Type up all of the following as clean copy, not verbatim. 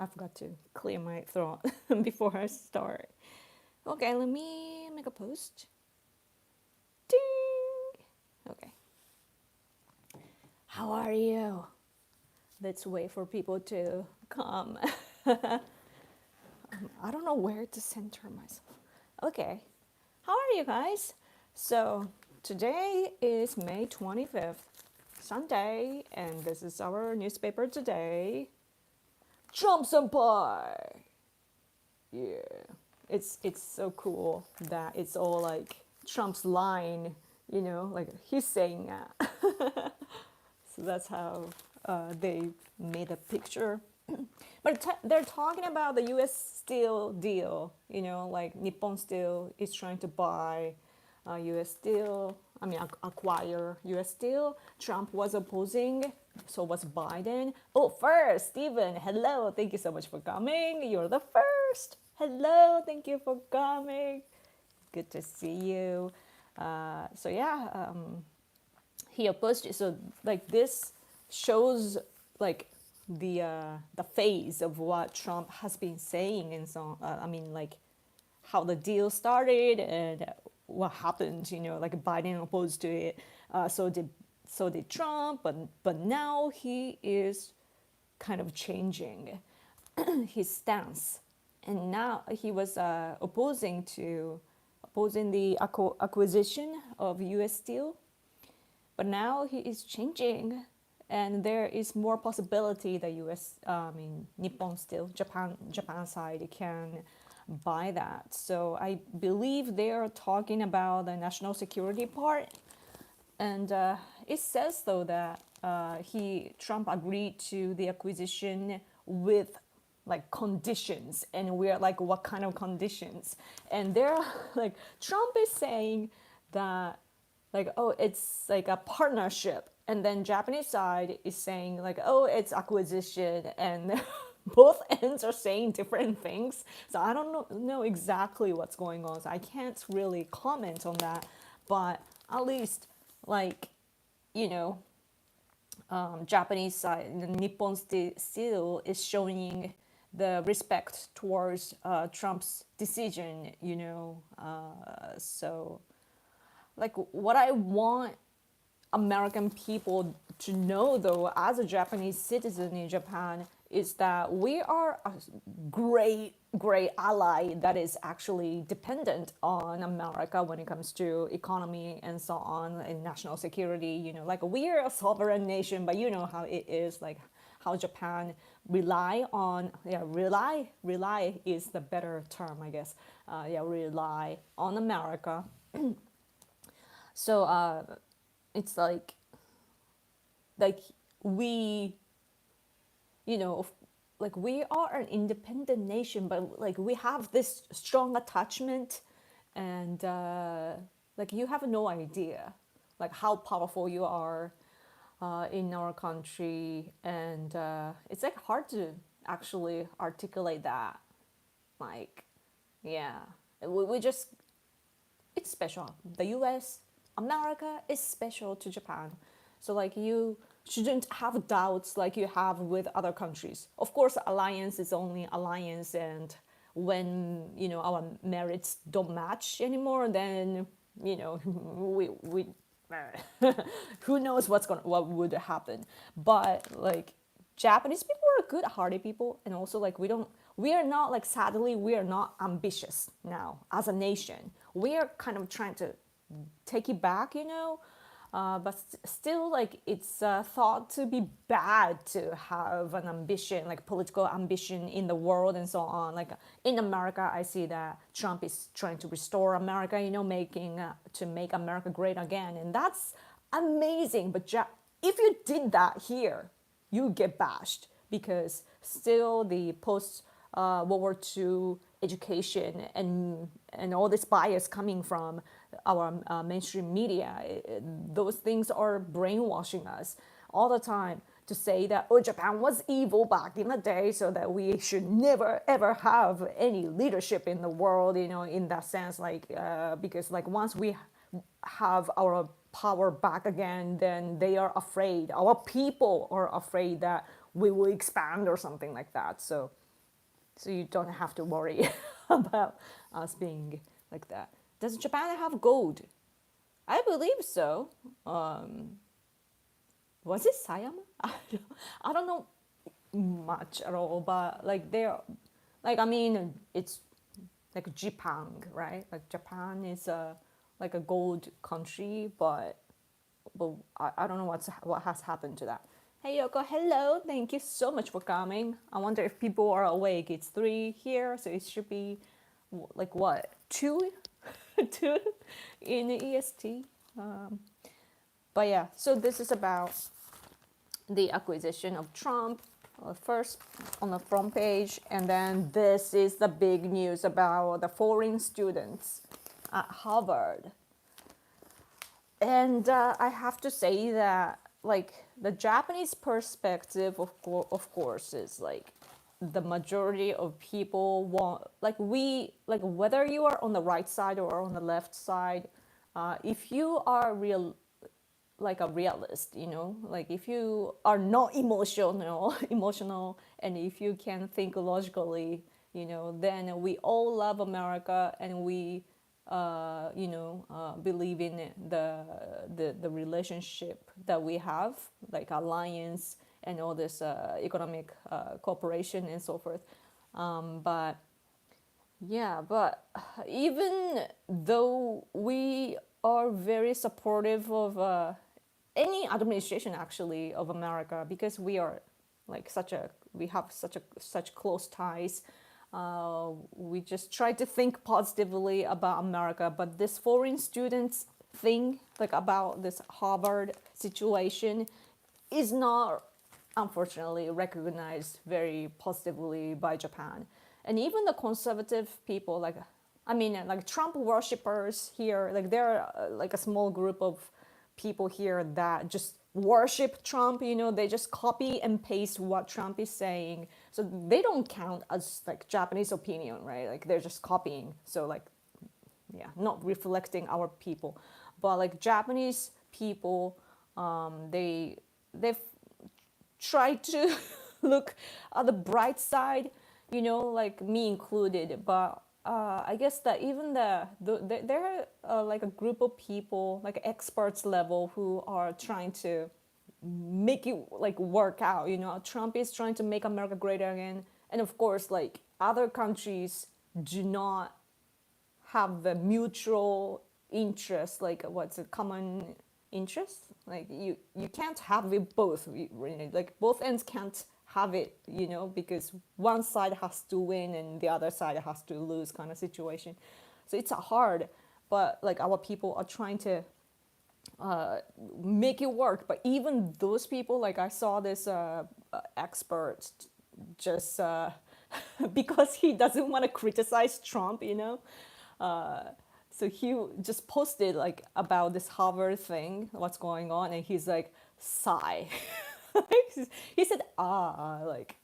I forgot to clear my throat before I start. Okay, let me make a post. Ding! Okay. How are you? Let's wait for people to come. I don't know where to center myself. Okay. How are you guys? So, today is May 25th, Sunday, and this is our newspaper today. Trump Senpai! Yeah. It's so cool that it's all like Trump's line, like he's saying that. So that's how they made a picture. But they're talking about the U.S. steel deal, like Nippon Steel is trying to buy U.S. steel, acquire U.S. steel. Trump was opposing, so was Biden. Oh, first, Stephen, hello, thank you so much for coming. You're the first. Hello, thank you for coming. Good to see you. So yeah, he opposed it. So like this shows like the phase of what Trump has been saying, and so like how the deal started and what happened. Like Biden opposed to it, so did Trump, but now he is kind of changing his stance, and now he was opposing the acquisition of U.S. steel, but now he is changing, and there is more possibility that U.S. Nippon Steel, Japan side can buy that. So I believe they are talking about the national security part, and it says though that Trump agreed to the acquisition with like conditions, and we're like, what kind of conditions? And they're like, Trump is saying that like, oh, it's like a partnership, and then Japanese side is saying like, oh, it's acquisition, and both ends are saying different things. So I don't know exactly what's going on, so I can't really comment on that, but at least like, Japanese side, Nippon Steel is showing the respect towards Trump's decision, so like what I want American people to know, though, as a Japanese citizen in Japan, is that we are a great, great ally that is actually dependent on America when it comes to economy and so on, and national security. Like we are a sovereign nation, but you know how it is, like how Japan rely is the better term, I guess. Rely on America. So it's like we, like we are an independent nation, but like we have this strong attachment, and like you have no idea like how powerful you are in our country, and it's like hard to actually articulate that. Like, yeah, we just, it's special. The US, America is special to Japan. So like you shouldn't have doubts like you have with other countries. Of course, alliance is only alliance, and when our merits don't match anymore, then we who knows what would happen. But like Japanese people are good-hearted people, and also like we are not like, sadly, we are not ambitious now as a nation. We are kind of trying to take it back, but still like it's thought to be bad to have an ambition, like political ambition in the world and so on. Like in America, I see that Trump is trying to restore America, making to make America great again, and that's amazing. But if you did that here, you get bashed, because still the post World War II education and all this bias coming from our mainstream media, those things are brainwashing us all the time to say that, oh, Japan was evil back in the day, so that we should never ever have any leadership in the world, in that sense, like because like once we have our power back again, then they are afraid, our people are afraid that we will expand or something like that. So so you don't have to worry about us being like that. Does Japan have gold? I believe so. Was it Sayama? I don't know much at all, but like they're like, I mean, it's like Japan, right? Like Japan is a like a gold country, but I don't know what has happened to that. Hey Yoko, hello. Thank you so much for coming. I wonder if people are awake. It's 3 here, so it should be like what 2, 2 in the EST. But yeah, so this is about the acquisition of Trump. First on the front page, and then this is the big news about the foreign students at Harvard. And I have to say that, like, the Japanese perspective, of course, is like the majority of people want, like, whether you are on the right side or on the left side, if you are like a realist, like if you are not emotional, and if you can think logically, then we all love America, and we believe in the relationship that we have, like alliance and all this economic cooperation and so forth. But yeah, but even though we are very supportive of any administration actually of America, because we are like we have such close ties. We just try to think positively about America, but this foreign students thing, like about this Harvard situation, is not unfortunately recognized very positively by Japan. And even the conservative people, like, I mean, like Trump worshippers here, like there are like a small group of people here that just worship Trump, they just copy and paste what Trump is saying. So they don't count as like Japanese opinion, right? Like they're just copying. So like, yeah, not reflecting our people. But like Japanese people, they've tried to look at the bright side, like me included. But I guess that even there are like a group of people, like experts level, who are trying to make it like work out. Trump is trying to make America great again, and of course, like other countries do not have the mutual interest, like what's a common interest, like you can't have it both, like both ends can't have it, because one side has to win and the other side has to lose kind of situation. So it's hard, but like our people are trying to make it work. But even those people, like I saw this expert just because he doesn't want to criticize Trump, so he just posted like about this Harvard thing, what's going on, and he's like, sigh. He said like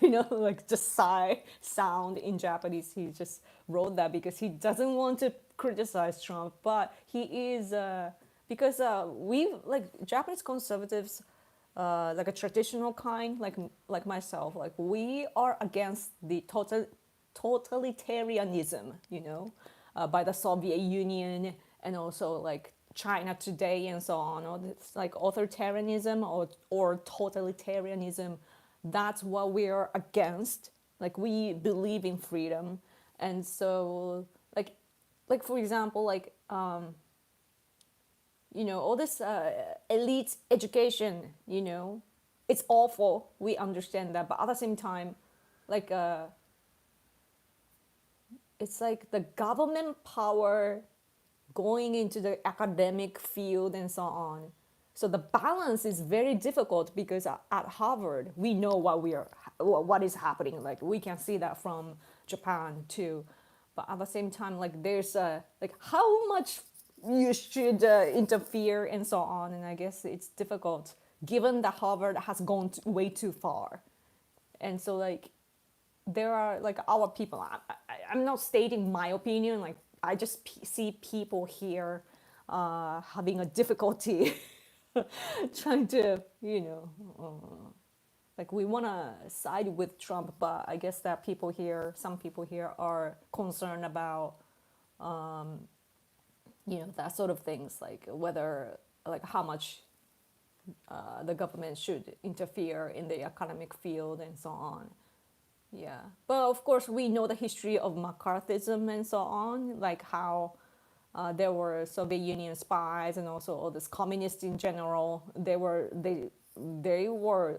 like just sigh sound in Japanese. He just wrote that because he doesn't want to criticize Trump, but he is because we, like Japanese conservatives, like a traditional kind, like myself, like we are against the totalitarianism, by the Soviet Union, and also like China today and so on. Or it's like authoritarianism or totalitarianism. That's what we're against. Like we believe in freedom, and so like for example, like all this elite education, it's awful. We understand that, but at the same time, like it's like the government power going into the academic field and so on. So the balance is very difficult because at Harvard we know what is happening. Like we can see that from Japan too, but at the same time, like there's like how much you should interfere and so on. And I guess it's difficult given that Harvard has gone way too far. And so like there are like our people. I'm not stating my opinion. Like I just see people here having a difficulty trying to like we want to side with Trump, but I guess that some people here are concerned about, that sort of things, like whether, like how much the government should interfere in the economic field and so on. Yeah, but of course we know the history of McCarthyism and so on, like how there were Soviet Union spies and also all this communists in general. They were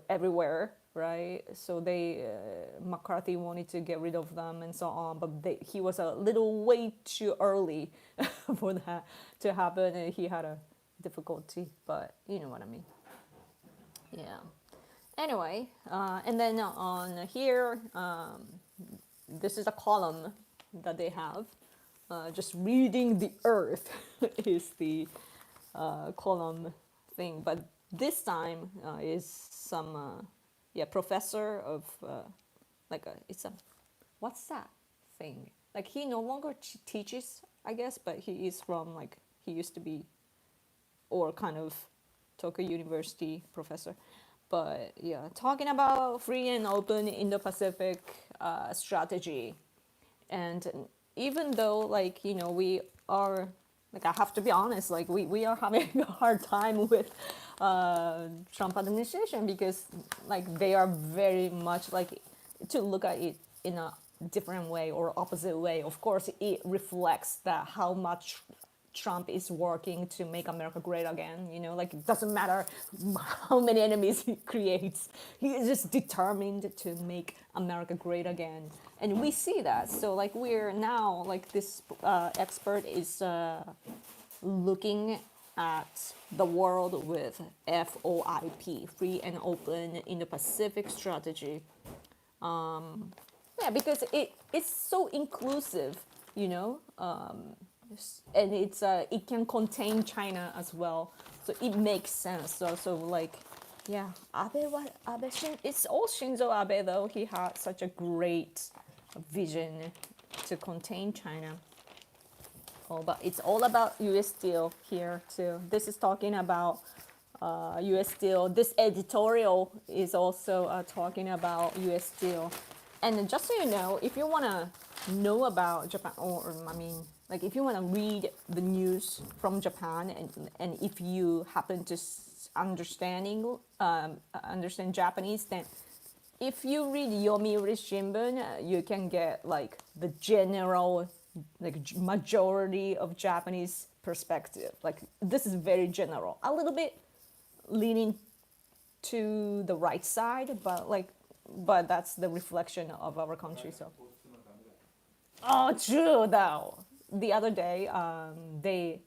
everywhere, right? So McCarthy wanted to get rid of them and so on, but he was a little way too early for that to happen, and he had a difficulty. But you know what I mean? Yeah. Anyway, and then on here, this is a column that they have. Just reading the earth is the column thing, but this time is some professor of what's that thing? Like he no longer teaches, I guess, but he is from like he used to be, or kind of Tokyo University professor. But yeah, talking about free and open Indo-Pacific strategy, and even though we are I have to be honest, like we are having a hard time with Trump administration, because like they are very much like to look at it in a different way or opposite way. Of course, it reflects that how much Trump is working to make America great again. Like it doesn't matter how many enemies he creates. He is just determined to make America great again. And we see that. So like we're now, like this expert is looking at the world with FOIP, free and open Indo-Pacific strategy. Because it's so inclusive, and it can contain China as well, so it makes sense. So like, yeah, it's all Shinzo Abe though. He had such a great vision to contain China. Oh, but it's all about U.S. Steel here too. This is talking about U.S. Steel. This editorial is also talking about U.S. Steel. And just so you know, if you want to know about Japan, like if you want to read the news from Japan, and if you happen to understand Japanese, then if you read Yomiuri Shimbun, you can get like the general, like majority of Japanese perspective. Like this is very general, a little bit leaning to the right side, but that's the reflection of our country. So, oh, true though. The other day, they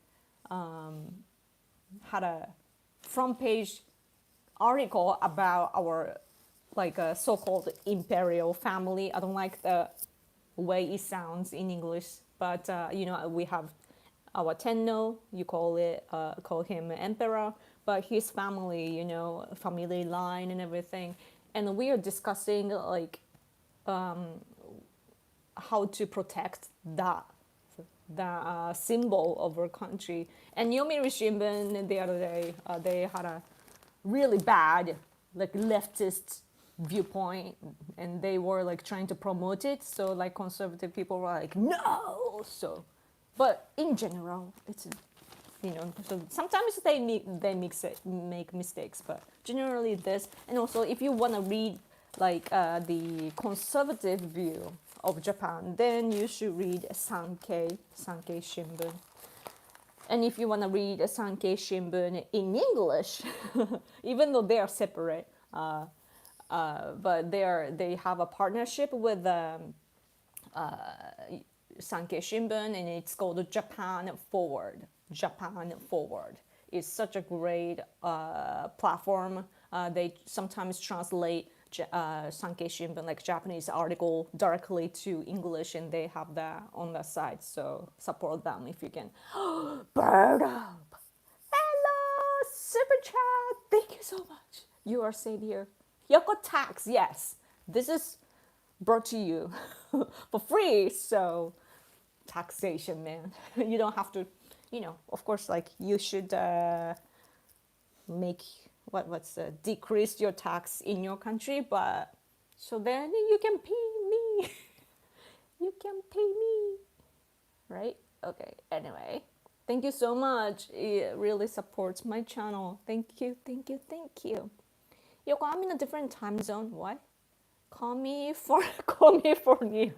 had a front page article about our so-called imperial family. I don't like the way it sounds in English, but we have our Tenno. You call him emperor, but his family, family line and everything. And we are discussing how to protect that symbol of our country. And Yomiuri Shimbun the other day, they had a really bad leftist viewpoint, and they were trying to promote it. So conservative people were like, no. So, but in general, it's so sometimes they make mistakes, but generally this. And also, if you want to read the conservative view of Japan, then you should read Sankei Shimbun. And if you want to read Sankei Shimbun in English, even though they are separate, but they have a partnership with Sankei Shimbun, and it's called Japan Forward. Japan Forward is such a great platform. They sometimes translate Sankei Shimbun, Japanese article, directly to English, and they have that on the site. So support them if you can. Bird up! Hello, super chat. Thank you so much. You are safe here. Yoko Tax, yes. This is brought to you for free. So taxation, man. You don't have to. Of course, you should make what's decrease your tax in your country, but so then you can pay me. You can pay me, right? Okay. Anyway, thank you so much. It really supports my channel. Thank you, thank you, thank you. Yoko, I'm in a different time zone. What? Call me for California.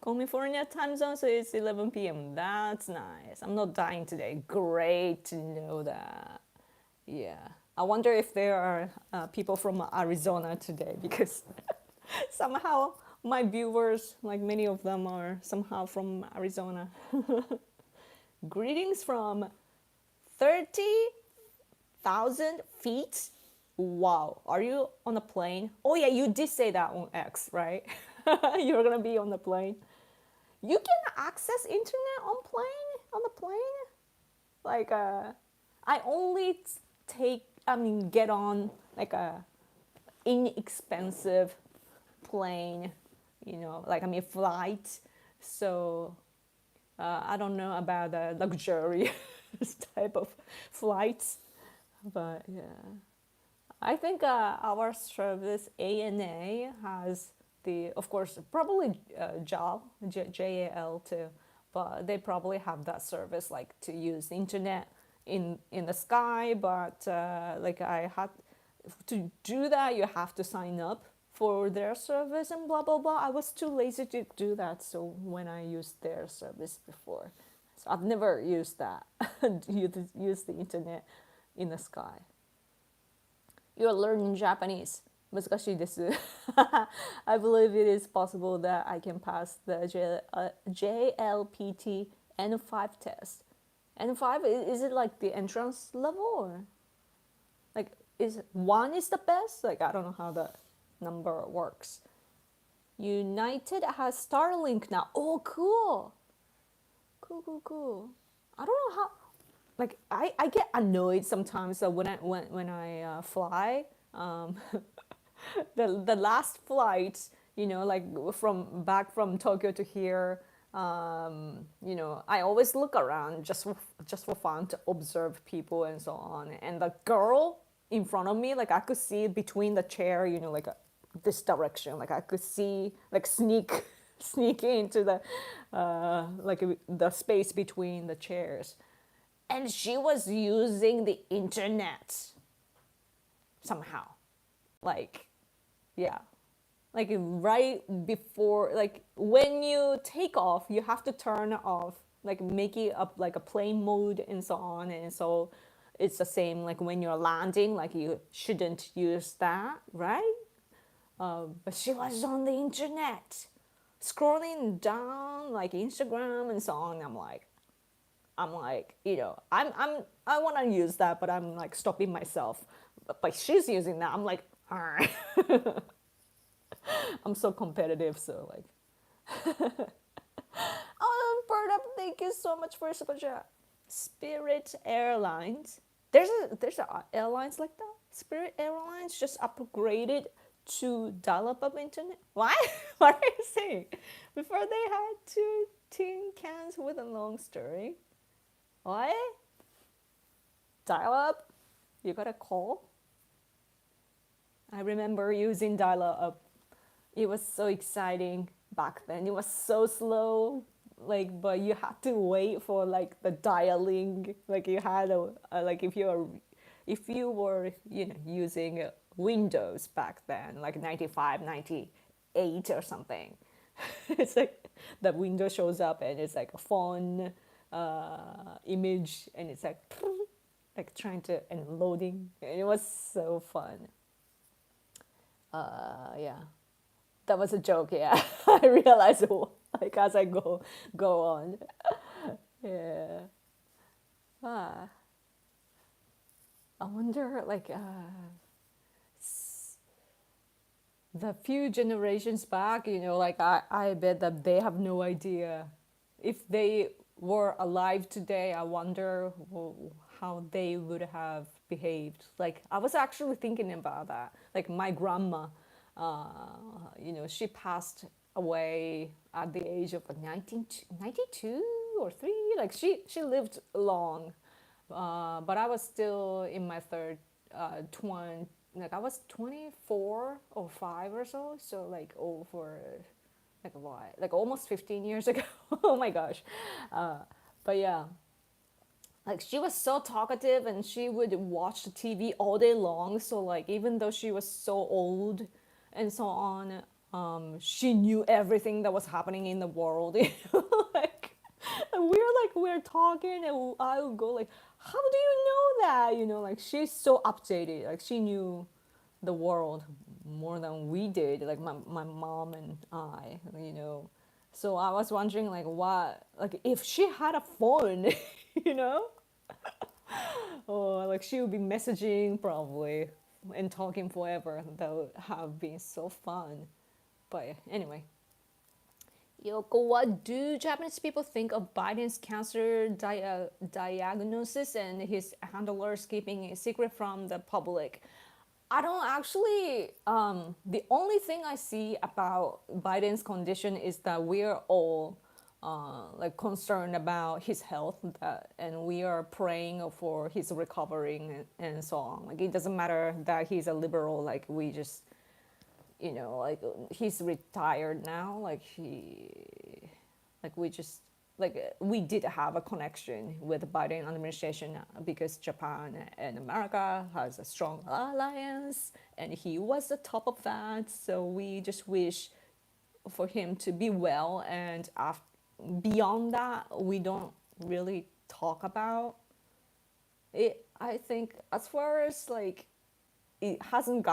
California time zone, so it's 11 p.m. That's nice. I'm not dying today. Great to know that. Yeah. I wonder if there are people from Arizona today because somehow my viewers, like many of them, are somehow from Arizona. Greetings from 30,000 feet. Wow. Are you on a plane? Oh, yeah, you did say that on X, right? You're going to be on the plane. You can access internet on the plane? Like, I only get on like a inexpensive plane, flight. So I don't know about the luxurious type of flights, but yeah. I think our service ANA has of course, probably JAL too, but they probably have that service like to use internet in the sky. But like I had to do that, you have to sign up for their service and blah blah blah. I was too lazy to do that, so when I used their service before, so I've never used that. Use the internet in the sky. You're learning Japanese. 難しいです。I believe it is possible that I can pass the JLPT N5 test. N5, is it like the entrance level or like is 1 is the best? Like I don't know how the number works. United has Starlink now. Oh, cool. Cool. I don't know how. Like I get annoyed sometimes when I fly. The last flight, like back from Tokyo to here, I always look around just for fun to observe people and so on. And the girl in front of me, like I could see between the chair, like this direction, like I could see like sneak into the like the space between the chairs, and she was using the internet somehow, like. Yeah, like right before, like when you take off, you have to turn off, like make it up like a plane mode and so on. And so it's the same like when you're landing, like you shouldn't use that, right? But she was on the internet, scrolling down like Instagram and so on. I'm like, I want to use that, but I'm like stopping myself. But she's using that. I'm like, I'm so competitive, so like. Oh, Bird Up, thank you so much for your super chat. Spirit Airlines. There's a airlines like that. Spirit Airlines just upgraded to dial-up internet. Why? What are you saying? Before they had 2 tin cans with a long story. What? Dial-up? You got a call? I remember using dial-up. It was so exciting back then. It was so slow, like, but you had to wait for like the dialing. Like you had like if you were using Windows back then, like 95, 98 or something. It's like the window shows up and it's like a phone image, and it's like trying to and loading. And it was so fun. Yeah, that was a joke. Yeah, I realized it, like as I go on. Yeah. I wonder, like, the few generations back, like I bet that they have no idea. If they were alive today, I wonder how they would have behaved. Like, I was actually thinking about that. Like, my grandma, she passed away at the age of 92 or 3. Like, she lived long. But I was still in my like I was 24 or 5 or so, so like over like what, like almost 15 years ago. Oh my gosh. uh, but yeah, like she was so talkative and she would watch the TV all day long, so like even though she was so old and so on, she knew everything that was happening in the world. You know, like we're talking and I would go like, how do you know that? You know, like she's so updated, like she knew the world more than we did, like my mom and I, you know. So I was wondering like what, like if she had a phone, you know, or like she would be messaging probably and talking forever. That would have been so fun. But anyway, Yoko, what do Japanese people think of Biden's cancer diagnosis and his handlers keeping it secret from the public? I don't actually. The only thing I see about Biden's condition is that we're all like concerned about his health, and we are praying for his recovering and so on. Like it doesn't matter that he's a liberal. Like we just, you know, like he's retired now. Like we just we did have a connection with the Biden administration because Japan and America has a strong alliance, and he was the top of that. So we just wish for him to be well, and beyond that, we don't really talk about it. I think as far as like it hasn't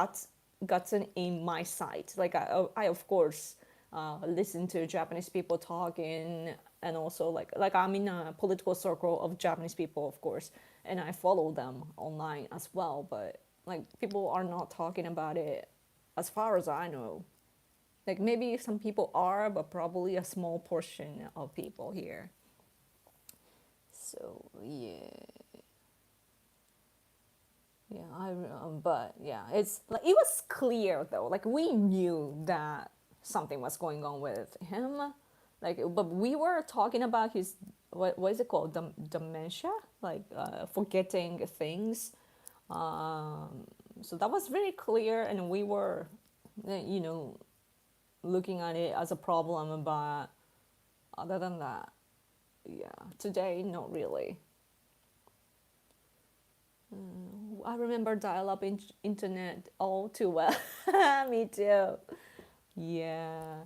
gotten in my sight. Like I of course listen to Japanese people talking, and also like I'm in a political circle of Japanese people, of course, and I follow them online as well. But like people are not talking about it, as far as I know. Like maybe some people are, but probably a small portion of people here. So yeah. Yeah, but yeah, it's like it was clear though. Like we knew that something was going on with him. Like, but we were talking about his what is it called? Dementia, like forgetting things. Um, so that was very clear, and we were, you know, looking at it as a problem. But other than that, yeah, today not really. I remember dial-up internet all too well. Me too. Yeah,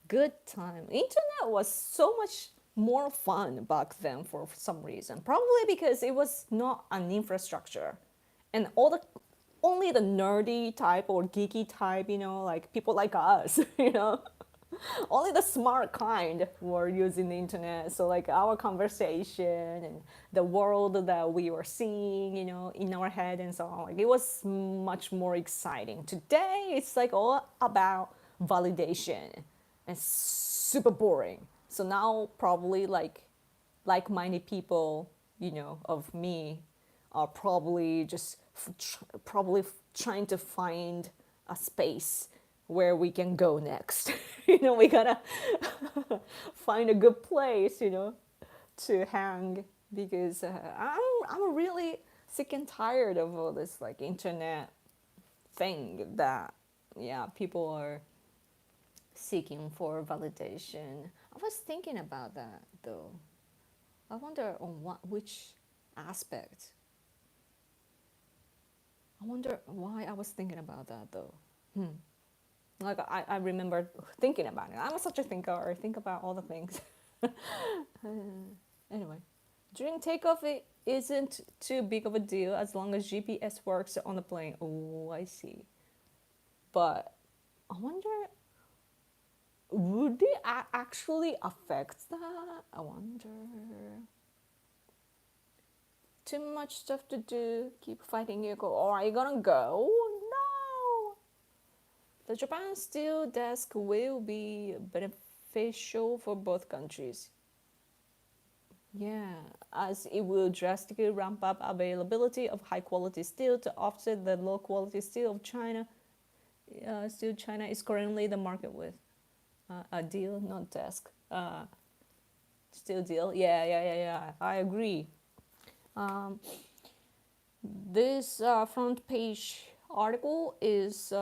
good time. Internet was so much more fun back then for some reason. Probably because it was not an infrastructure, and only the nerdy type or geeky type, you know, like people like us, you know, only the smart kind were using the internet. So like our conversation and the world that we were seeing, you know, in our head and so on, like it was much more exciting. Today it's like all about validation and super boring. So now probably like-minded people, you know, of me are probably just probably trying to find a space where we can go next. You know, we gotta find a good place, you know, to hang, because I'm really sick and tired of all this like internet thing that, yeah, people are seeking for validation. I was thinking about that though. I wonder on which aspect. I wonder why I was thinking about that though. Like I remember thinking about it. I'm such a thinker. I think about all the things. Anyway, during takeoff, it isn't too big of a deal as long as GPS works on the plane. Oh, I see. But I wonder, would it actually affect that? I wonder. Too much stuff to do. Keep fighting Yoko. Or are you gonna go? No. The Japan Steel desk will be beneficial for both countries. Yeah, as it will drastically ramp up availability of high quality steel to offset the low quality steel of China. Steel China is currently the market with a deal, not desk. Steel deal. Yeah. I agree. Um, This front page article is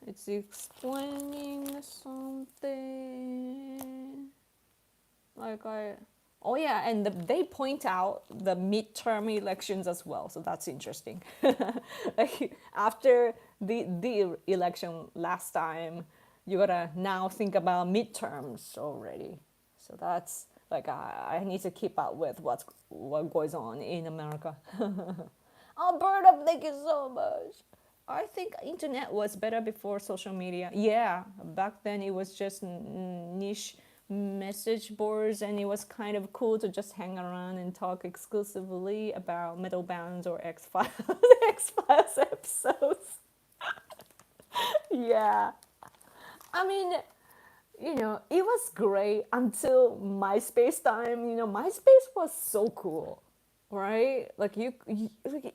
it's explaining something like oh yeah, and they point out the midterm elections as well, so that's interesting. Like after the election last time, you gotta now think about midterms already. So that's like I need to keep up with what goes on in America. Alberta, thank you so much. I think internet was better before social media. Yeah, back then it was just niche message boards, and it was kind of cool to just hang around and talk exclusively about metal bands or X Files, X Files episodes. Yeah, I mean, it was great until MySpace time. MySpace was so cool, right? Like like,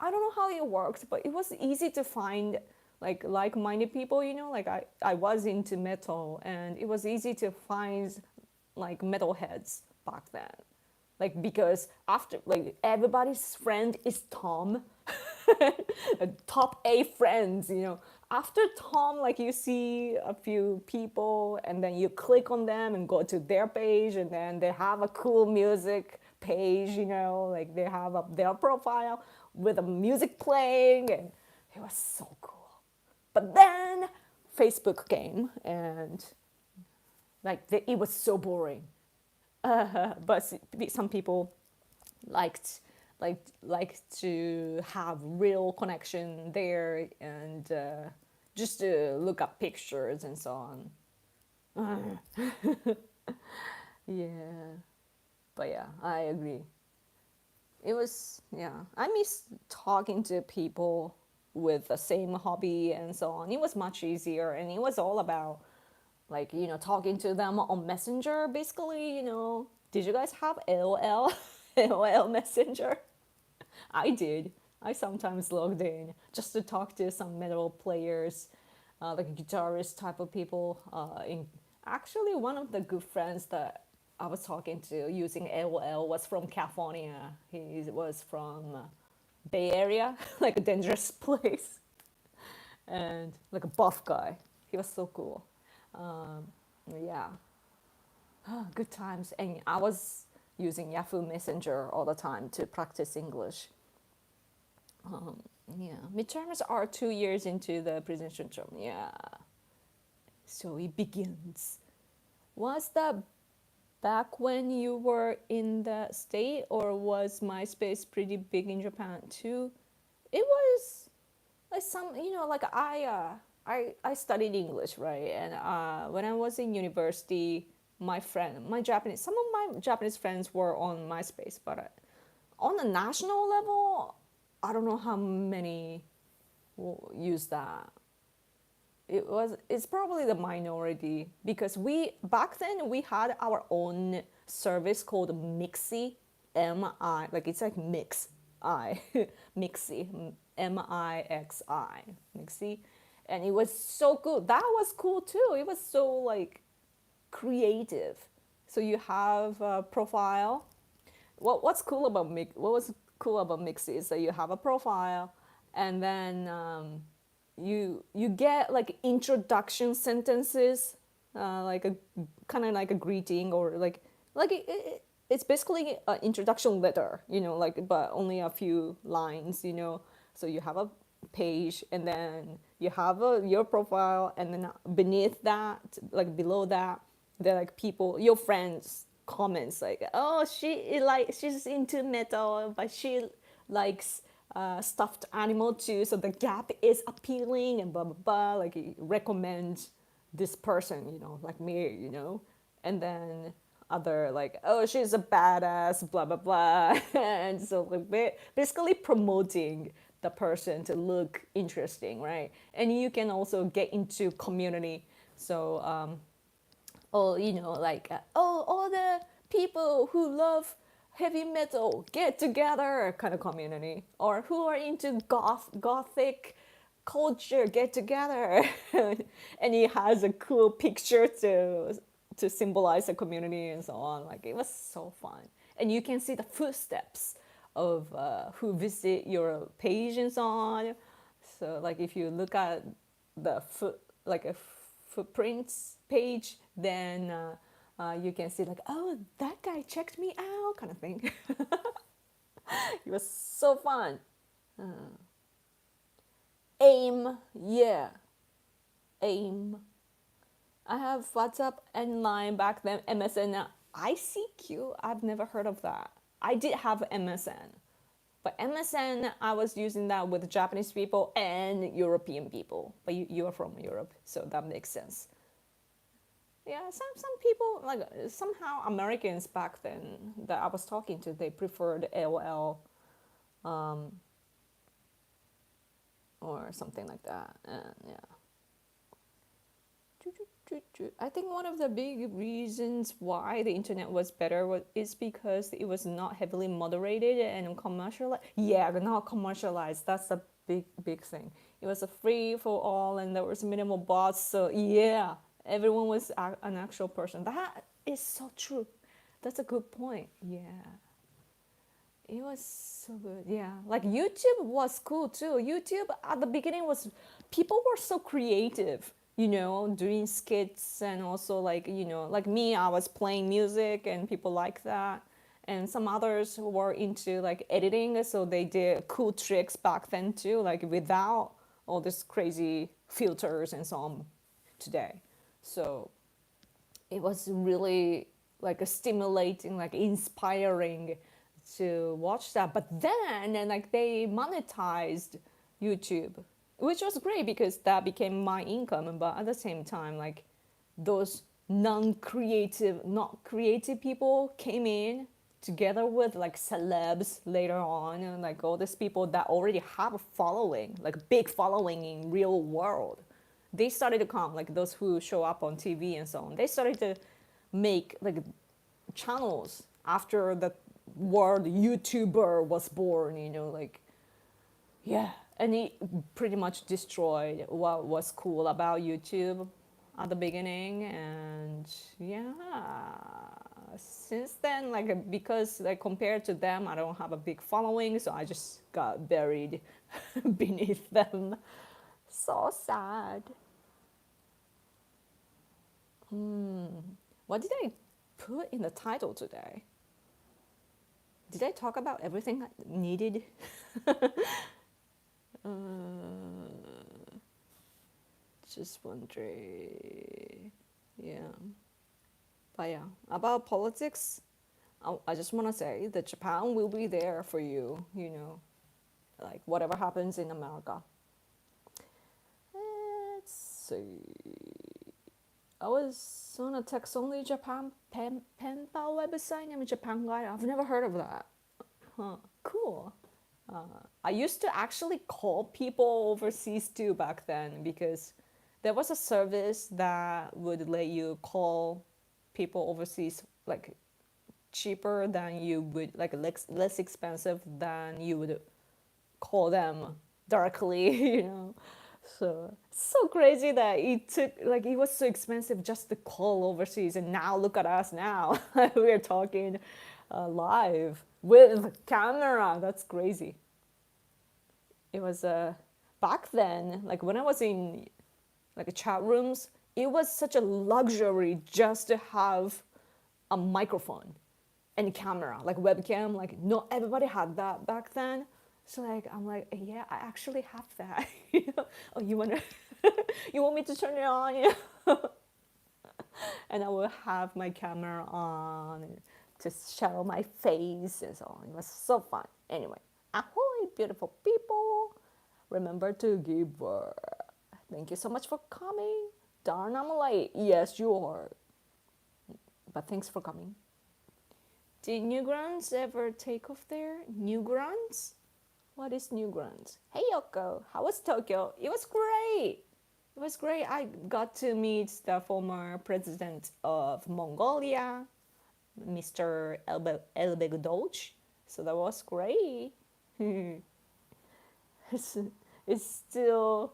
I don't know how it worked, but it was easy to find like-minded people. Like I was into metal, and it was easy to find like metalheads back then. Like because after like everybody's friend is Tom, top A friends, After Tom, like you see a few people and then you click on them and go to their page, and then they have a cool music page, like they have their profile with a music playing, and it was so cool. But then Facebook came, and it was so boring. But some people liked like to have real connection there, and just to look up pictures and so on. Yeah, but yeah, I agree. It was, yeah, I miss talking to people with the same hobby and so on. It was much easier, and it was all about talking to them on Messenger, basically. Did you guys have AOL? AOL Messenger? I did. I sometimes logged in just to talk to some metal players, like guitarist type of people. Actually, one of the good friends that I was talking to using AOL was from California. He was from Bay Area, like a dangerous place, and like a buff guy. He was so cool. Um, yeah, good times. And I was using Yahoo Messenger all the time to practice English. Yeah, midterms are 2 years into the presidential term. Yeah, so it begins. Was that back when you were in the state, or was MySpace pretty big in Japan too? It was like like I studied English, right? And when I was in university, some of my Japanese friends were on MySpace, but on a national level, I don't know how many will use that. It's probably the minority, because we back then we had our own service called Mixi, M-I, like it's like mix I Mixi, Mixi, Mixi, and it was so good. That was cool too. It was so like creative. So you have a profile. What was cool about Mixi is that you have a profile, and then you get like introduction sentences, like a kind of like a greeting, or it's basically an introduction letter, like, but only a few lines. So you have a page, and then you have your profile, and then beneath that, like below that, they're like people, your friends comments like, oh, she's into metal, but she likes stuffed animal too, so the gap is appealing, and blah blah blah, like recommend this person, like me. And then other like, oh, she's a badass, blah blah blah. And so like basically promoting the person to look interesting, right? And you can also get into community. So or like all the people who love heavy metal get together kind of community, or who are into gothic culture get together. And he has a cool picture to symbolize a community and so on. Like, it was so fun, and you can see the footsteps of who visit your page and so on. So like if you look at the like a footprints page, then you can see like, oh, that guy checked me out, kind of thing. It was so fun. AIM, yeah, AIM. I have WhatsApp and Line back then. MSN now. ICQ, I've never heard of that. I did have MSN, but MSN, I was using that with Japanese people and European people. But you are from Europe, so that makes sense. Yeah, some people like somehow Americans back then that I was talking to, they preferred AOL or something like that. And yeah. I think one of the big reasons why the internet was better is because it was not heavily moderated and commercialized. Yeah, not commercialized. That's a big thing. It was a free for all, and there was minimal bots. So yeah, everyone was an actual person. That is so true. That's a good point. Yeah, it was so good. Yeah, like YouTube was cool too. YouTube at the beginning was, people were so creative, doing skits, and also like, like me, I was playing music and people like that. And some others were into like editing, so they did cool tricks back then too, like without all this crazy filters and so on today. So it was really like a stimulating, like inspiring to watch that. But then, and like they monetized YouTube, which was great because that became my income. But at the same time, like those non-creative, not creative people came in together with like celebs later on, and like all these people that already have a following, like a big following in real world. They started to come, like those who show up on TV and so on. They started to make like channels after the word YouTuber was born, like, yeah. And it pretty much destroyed what was cool about YouTube at the beginning. And yeah, since then, like, because like compared to them, I don't have a big following, so I just got buried beneath them. So sad. What did I put in the title today? Did I talk about everything needed? Just wondering. Yeah. But yeah, about politics, I just want to say that Japan will be there for you, like whatever happens in America. Let's see. I was on a text-only Japan pen pal website named Japan Guide. I've never heard of that. Huh, cool. I used to actually call people overseas too back then, because there was a service that would let you call people overseas like cheaper than you would, like less expensive than you would call them directly, So crazy that it took, like, it was so expensive just to call overseas, and now look at us now. We're talking live with camera. That's crazy. It was back then, like when I was in like chat rooms, it was such a luxury just to have a microphone and camera, like webcam. Like not everybody had that back then. So like I'm like, yeah, I actually have that. Oh, you wanna you want me to turn it on? And I will have my camera on to show my face and so on. It was so fun. Anyway, ahoy, beautiful people. Remember to give birth. Thank you so much for coming. Darn, I'm late. Yes, you are. But thanks for coming. Did Newgrounds ever take off there? Newgrounds? What is Newgrounds? Hey Yoko, how was Tokyo? It was great. It was great. I got to meet the former president of Mongolia, Mr. Elbegdolch. So that was great. It still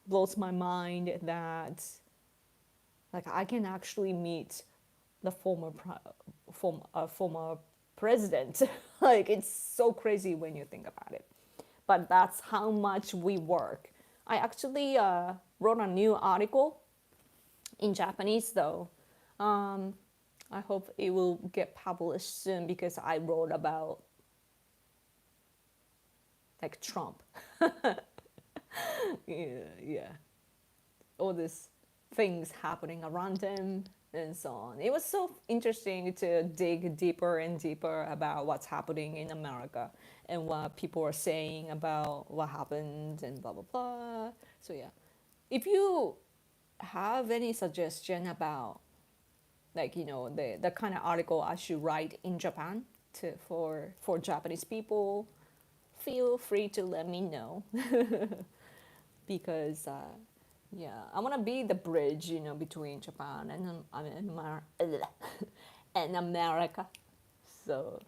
blows my mind that like I can actually meet the former president. Like, it's so crazy when you think about it. But that's how much we work. I actually wrote a new article in Japanese, though. I hope it will get published soon because I wrote about like Trump. Yeah, all these things happening around him and so on. It was so interesting to dig deeper and deeper about what's happening in America and what people are saying about what happened and blah blah blah. So yeah, if you have any suggestion about like the kind of article I should write in Japan for Japanese people, feel free to let me know. Because yeah, I want to be the bridge, between Japan and America. So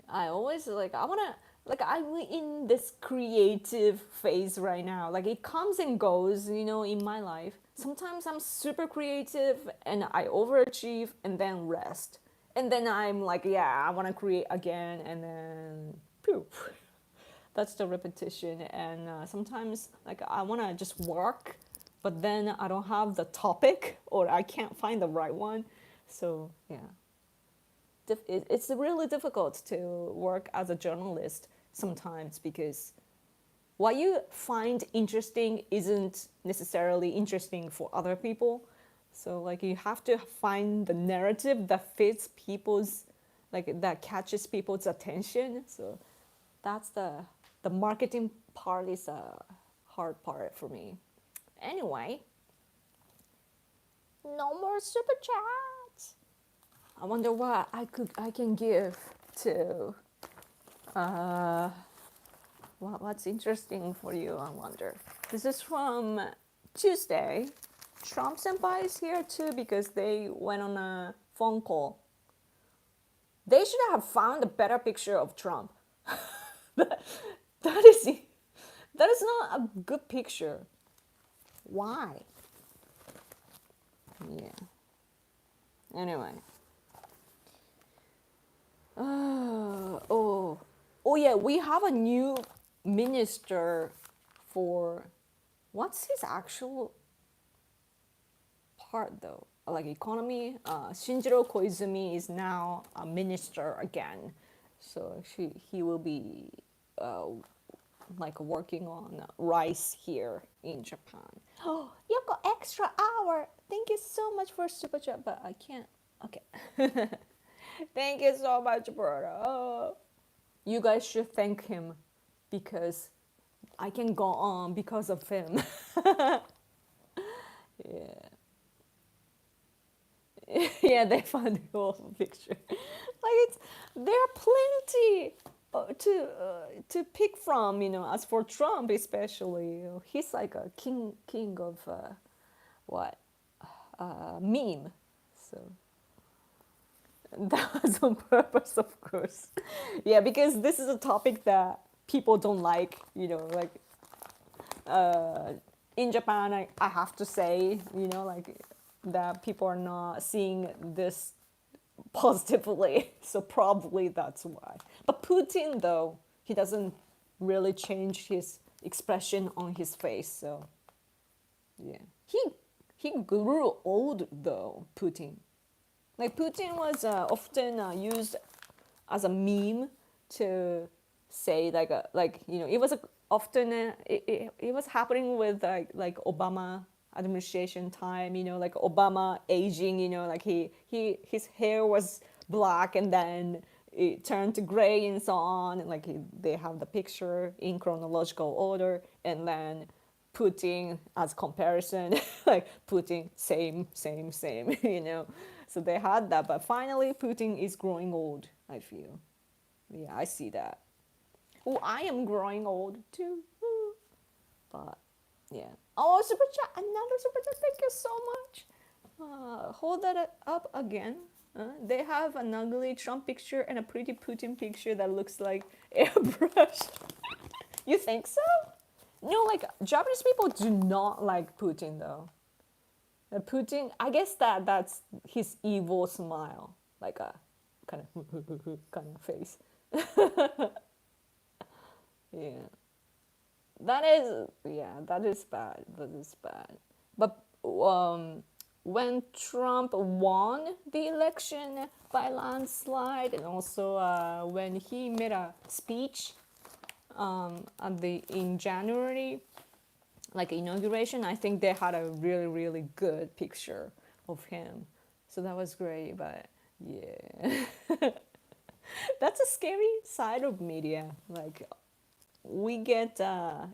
I always I want to I'm in this creative phase right now. Like it comes and goes, in my life. Sometimes I'm super creative and I overachieve and then rest. And then I'm like, yeah, I want to create again and then poof. That's the repetition. And sometimes like I want to just work, but then I don't have the topic or I can't find the right one. So yeah, it's really difficult to work as a journalist sometimes because what you find interesting isn't necessarily interesting for other people. So like you have to find the narrative that fits people's that catches people's attention. So that's the marketing part is a hard part for me. Anyway, no more super chats. I wonder what I can give to what's interesting for you, I wonder. This is from Tuesday. Trump Senpai is here too because they went on a phone call. They should have found a better picture of Trump. that is not a good picture. Why? Yeah. Anyway. Oh yeah, we have a new minister for what's his actual part though? Like economy. Shinjiro Koizumi is now a minister again, so he will be working on rice here in Japan. Oh, Yoko, extra hour. Thank you so much for super chat, but I can't. Okay. Thank you so much, Berta. Oh. You guys should thank him because I can go on because of him. Yeah. Yeah, they found the awful picture. There are plenty to pick from, as for Trump especially, he's like a king of meme. So that was on purpose, of course. Yeah, because this is a topic that people don't like, in Japan, I have to say, that people are not seeing this positively. So probably that's why. But Putin, though, he doesn't really change his expression on his face. So yeah, he grew old though. Putin, Putin was often used as a meme to say it was often it was happening with Obama administration time, Obama aging, his hair was black and then it turned to gray and so on, and they have the picture in chronological order, and then Putin as comparison, Putin same, so they had that, but finally Putin is growing old, I feel. Yeah, I see that. Oh, I am growing old too. But yeah. Oh, super chat! Another super chat. Thank you so much. Hold that up again. They have an ugly Trump picture and a pretty Putin picture that looks like airbrushed. You think so? No, Japanese people do not like Putin though. Putin, I guess that's his evil smile, like a kind of kind of face. Yeah, that is bad. That is bad. But when Trump won the election by landslide, and also when he made a speech at the in January, like inauguration, I think they had a really really good picture of him, so that was great. But yeah, that's a scary side of media. Like we get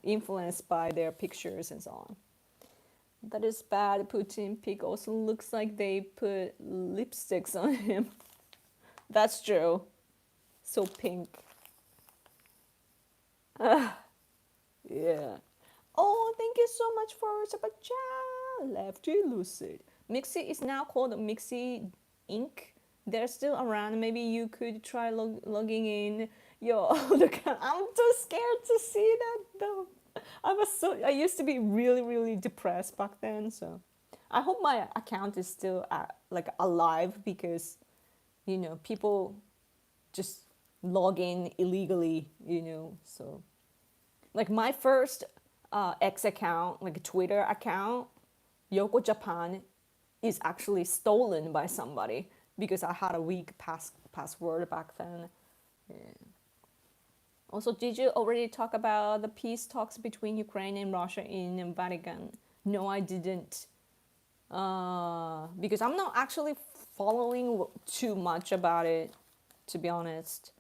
influenced by their pictures and so on. That is bad. Putin pic also looks like they put lipsticks on him. That's true. So pink. Yeah. Oh, thank you so much for super chat. Lefty Lucid. Mixi is now called Mixi Inc. They're still around. Maybe you could try logging in. Yo, look, I'm too scared to see that though. I used to be really really depressed back then. So I hope my account is still like alive, because people just log in illegally. So like my first X account, like a Twitter account, Yoko Japan, is actually stolen by somebody because I had a weak password back then. Yeah. Also, did you already talk about the peace talks between Ukraine and Russia in Vatican? No, I didn't. Because I'm not actually following too much about it, to be honest.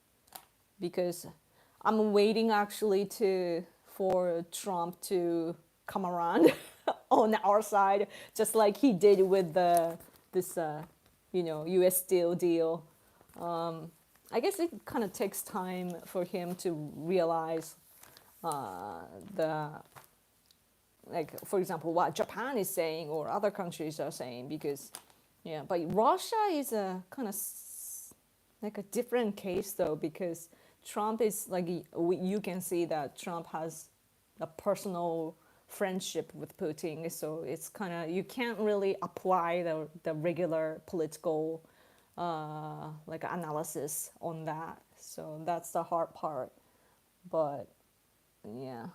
Because I'm waiting actually for Trump to come around on our side, just like he did with this U.S. Steel deal. I guess it kind of takes time for him to realize like, for example, what Japan is saying or other countries are saying, because, yeah, but Russia is a kind of like a different case though, because Trump is like, you can see that Trump has a personal friendship with Putin, so it's kind of, you can't really apply the regular political like analysis on that. So that's the hard part. But yeah.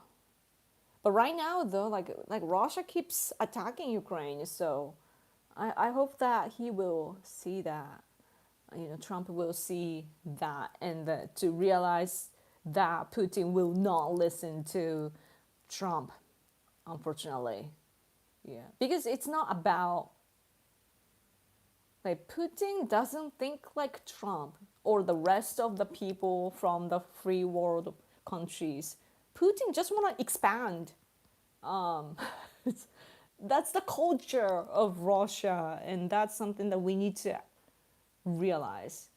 But right now though, like Russia keeps attacking Ukraine, so I hope that he will see that. Trump will see that, and to realize that Putin will not listen to Trump, unfortunately. Yeah. Because it's not about, like, Putin doesn't think like Trump or the rest of the people from the free world countries. Putin just want to expand. That's the culture of Russia, and that's something that we need to realize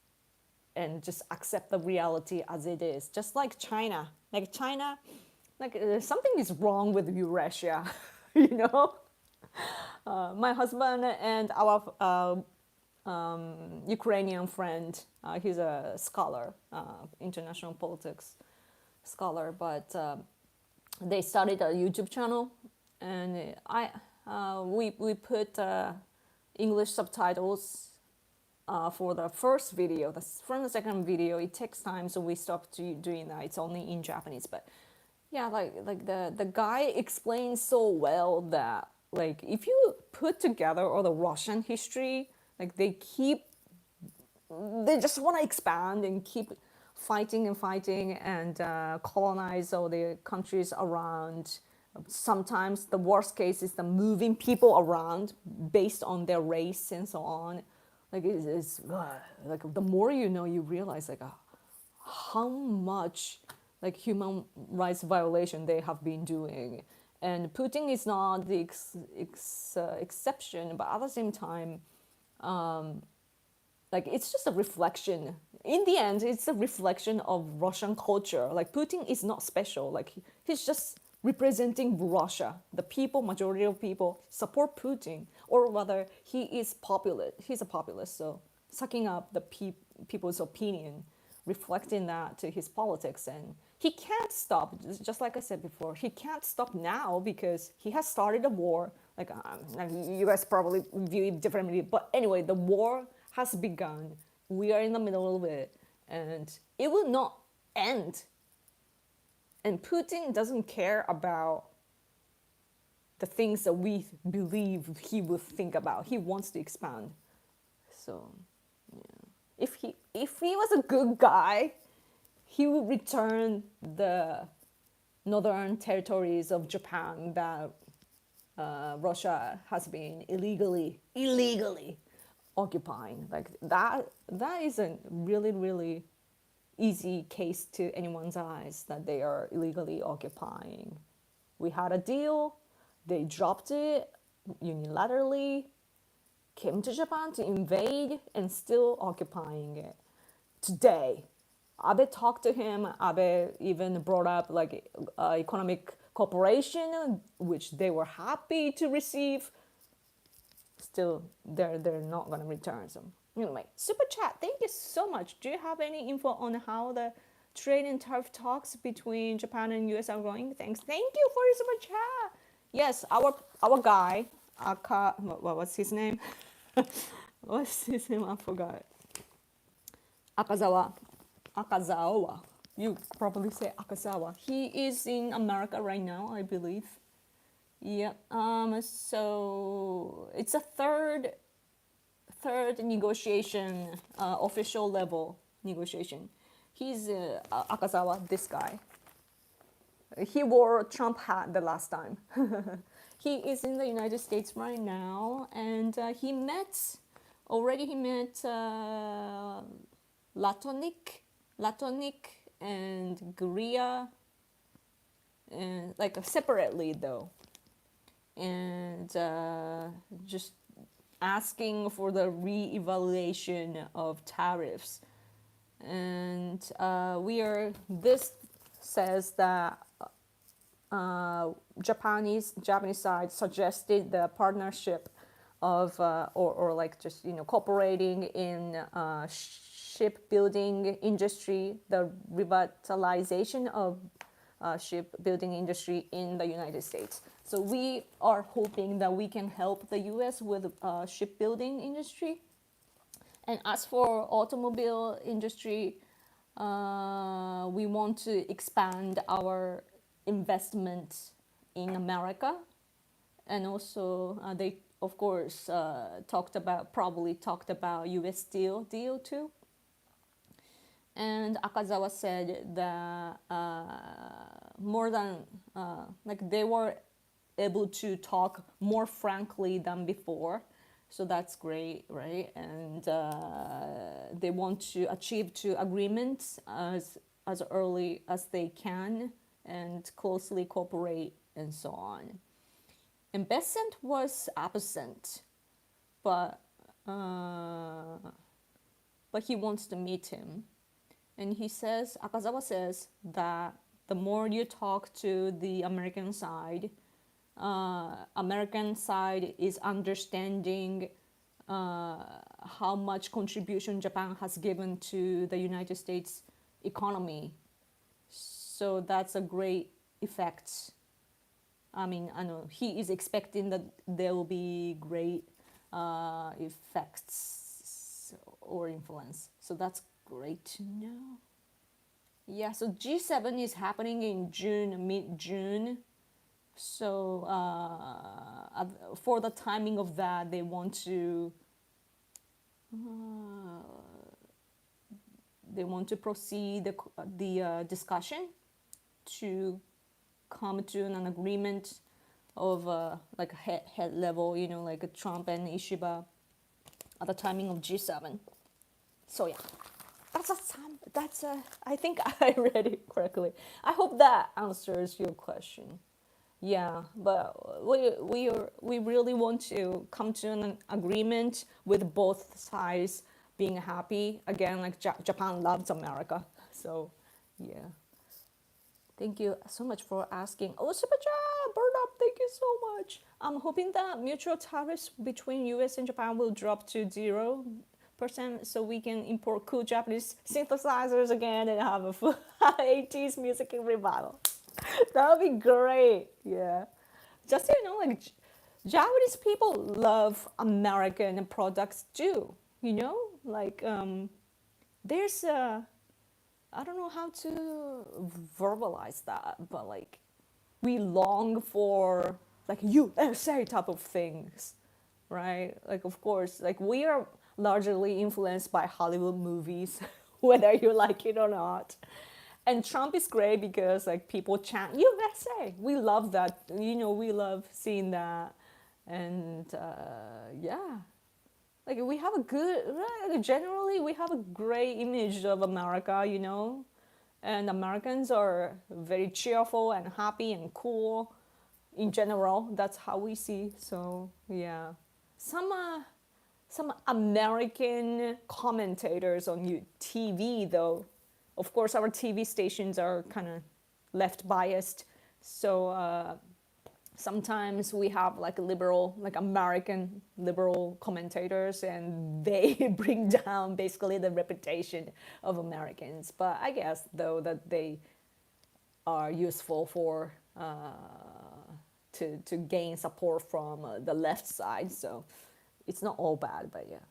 and just accept the reality as it is. Just like China. Like China, like something is wrong with Eurasia, you know? My husband and our Ukrainian friend, he's a scholar, international politics scholar, but they started a YouTube channel, and we put English subtitles for the first video. From the second video, it takes time, so we stopped doing that. It's only in Japanese, but yeah, like the guy explains so well that, like, if you put together all the Russian history, like they just want to expand and keep fighting and colonize all the countries around. Sometimes the worst case is the moving people around based on their race and so on. Like it's like the more you know, you realize like how much like human rights violation they have been doing. And Putin is not the exception, but at the same time, like it's just a reflection. In the end, it's a reflection of Russian culture. Like Putin is not special. Like he's just representing Russia. The people, majority of people support Putin, or rather, he is populist. He's a populist, so sucking up the people's opinion, reflecting that to his politics, and he can't stop. Just like I said before, he can't stop now because he has started a war. Like you guys probably view it differently, but anyway, the war has begun, we are in the middle of it, and it will not end. And Putin doesn't care about the things that we believe he will think about. He wants to expand. So, yeah. If he was a good guy, he would return the northern territories of Japan that Russia has been illegally occupying. Like that isn't really easy case to anyone's eyes that they are illegally occupying. We had a deal, they dropped it unilaterally, came to Japan to invade and still occupying it. Today, Abe talked to him. Abe even brought up like economic cooperation, which they were happy to receive. Still, they're not gonna return some. Anyway, super chat. Thank you so much. Do you have any info on how the trade and tariff talks between Japan and US are going? Thanks. Thank you for your super chat. Yes, our guy, what's his name? What's his name? I forgot. Akazawa. You probably say Akazawa. He is in America right now, I believe. Yeah. So it's a third negotiation, official level negotiation. He's Akazawa, this guy. He wore a Trump hat the last time. He is in the United States right now, and he met Latonik and Guria, and like separately though, and just asking for the re-evaluation of tariffs. And this says that Japanese side suggested the partnership of or like just cooperating in shipbuilding industry, the revitalization of shipbuilding industry in the United States. So we are hoping that we can help the U.S. with shipbuilding industry. And as for automobile industry, we want to expand our investment in America. And also they, of course, probably talked about U.S. Steel deal too. And Akazawa said that more than, like they were able to talk more frankly than before. So that's great, right? And they want to achieve two agreements as early as they can and closely cooperate and so on. And Besant was absent, but he wants to meet him. And Akazawa says that the more you talk to the American side is understanding how much contribution Japan has given to the United States economy. So that's a great effect. I mean, I know he is expecting that there will be great effects or influence. So that's great to know. Yeah, so G7 is happening in mid-June. So for the timing of that, they want to proceed the discussion to come to an agreement of like a head level, like a Trump and Ishiba at the timing of G7. So yeah, I think I read it correctly. I hope that answers your question. Yeah, but we really want to come to an agreement with both sides being happy. Again, like Japan loves America. So yeah. Thank you so much for asking. Oh, super chat, burn up. Thank you so much. I'm hoping that mutual tariffs between US and Japan will drop to 0%, so we can import cool Japanese synthesizers again and have a full 80s music revival. That would be great. Yeah. Just so you know, like Japanese people love American products too. Like there's a, I don't know how to verbalize that, but like we long for like USA type of things, right? Like of course, like we are largely influenced by Hollywood movies, whether you like it or not. And Trump is great because like people chant USA. We love that. We love seeing that, and yeah, like we have a good, generally we have a great image of America. And Americans are very cheerful and happy and cool in general. That's how we see. So yeah, some American commentators on TV though. Of course, our TV stations are kind of left biased, so sometimes we have like American liberal commentators, and they bring down basically the reputation of Americans. But I guess though that they are useful for to gain support from the left side, so it's not all bad. But yeah.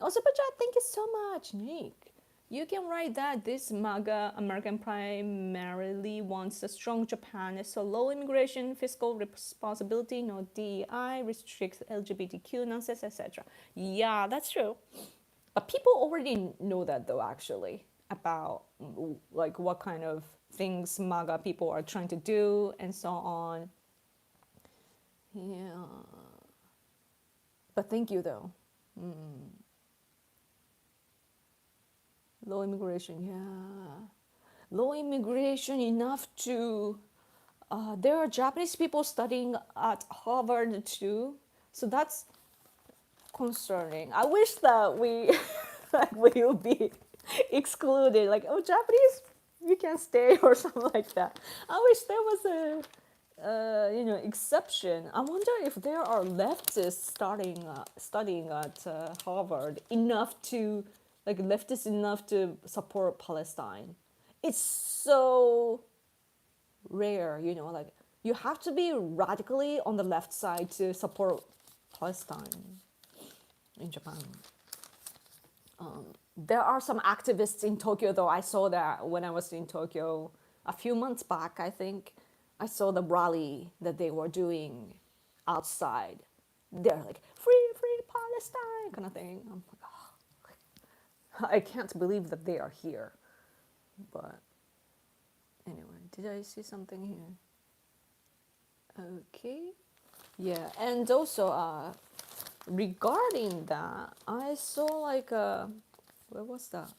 Also, Bajat, thank you so much, Nick. You can write that this MAGA American primarily wants a strong Japan, so low immigration, fiscal responsibility, no DEI, restricts LGBTQ nonsense, etc. Yeah, that's true. But people already know that though, actually, about like what kind of things MAGA people are trying to do and so on. Yeah. But thank you though. Low immigration, yeah. Low immigration enough to... there are Japanese people studying at Harvard too. So that's concerning. I wish that we like we would be excluded. Like, oh, Japanese, you can stay or something like that. I wish there was a exception. I wonder if there are leftists studying at Harvard enough to... like leftists enough to support Palestine. It's so rare, like you have to be radically on the left side to support Palestine in Japan. There are some activists in Tokyo though. I saw that when I was in Tokyo a few months back, I think. I saw the rally that they were doing outside. They're like, free Palestine kind of thing. I'm like, I can't believe that they are here. But anyway, did I see something here? Okay. Yeah, and also regarding that, I saw like where was that?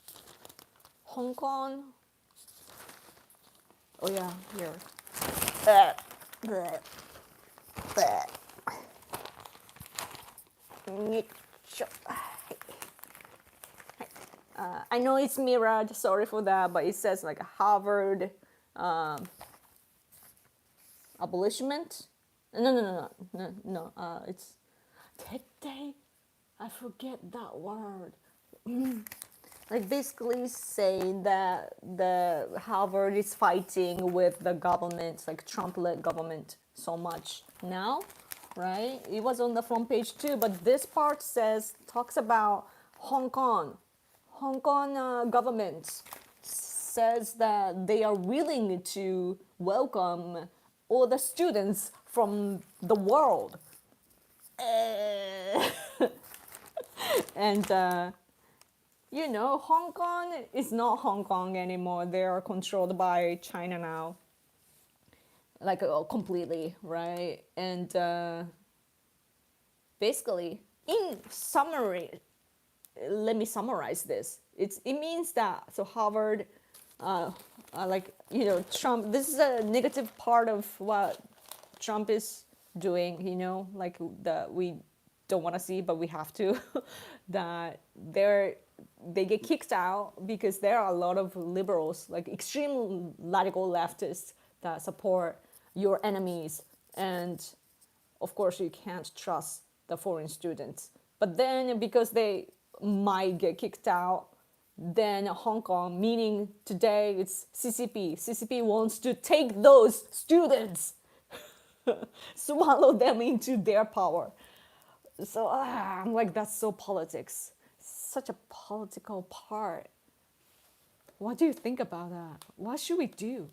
Hong Kong. Oh yeah, here. I know it's mirrored, sorry for that, but it says like Harvard abolishment. No, it's Tete. I forget that word. Like basically saying that the Harvard is fighting with the government, like Trump-led government, so much now, right? It was on the front page too, but this part talks about Hong Kong. Hong Kong government says that they are willing to welcome all the students from the world. And, Hong Kong is not Hong Kong anymore. They are controlled by China now. Like completely, right? And basically, in summary, let me summarize this. It means that, so Harvard, Trump, this is a negative part of what Trump is doing, like that we don't want to see, but we have to, that they get kicked out because there are a lot of liberals, like extreme radical leftists that support your enemies. And of course, you can't trust the foreign students. But then because they might get kicked out, then Hong Kong, meaning today it's CCP. CCP wants to take those students, swallow them into their power. So I'm like, that's so politics. such a political part. What do you think about that? What should we do?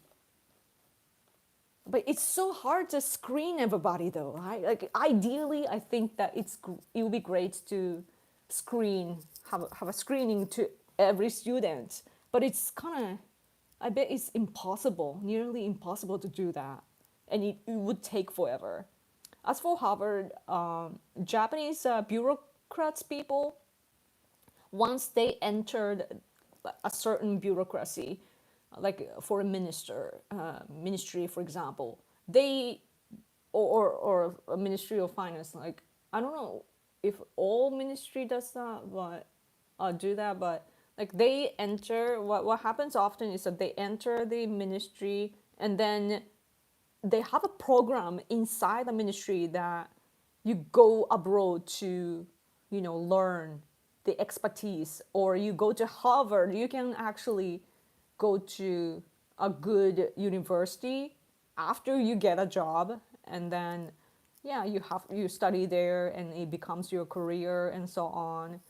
But it's so hard to screen everybody, though, right? Like ideally, I think that it would be great to have a screening to every student. But it's kind of, I bet it's impossible, nearly impossible to do that, and it would take forever. As for Harvard, Japanese bureaucrats people, once they entered a certain bureaucracy, like for a ministry, for example, they or a ministry of finance, like I don't know if all ministry does that, but do that, but like they enter. What happens often is that they enter the ministry and then they have a program inside the ministry that you go abroad to, learn the expertise, or you go to Harvard, you can actually go to a good university after you get a job, and then yeah, you study there and it becomes your career and so on.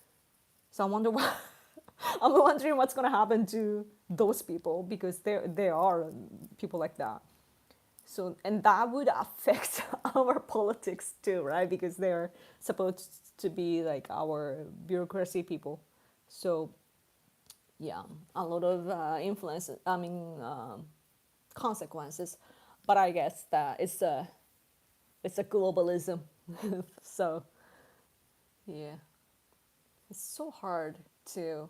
So I wonder what I'm wondering what's going to happen to those people, because there are people like that. So, and that would affect our politics too, right? Because they're supposed to be like our bureaucracy people. So, yeah, a lot of influences. I mean, consequences. But I guess that it's a globalism. So, yeah, it's so hard to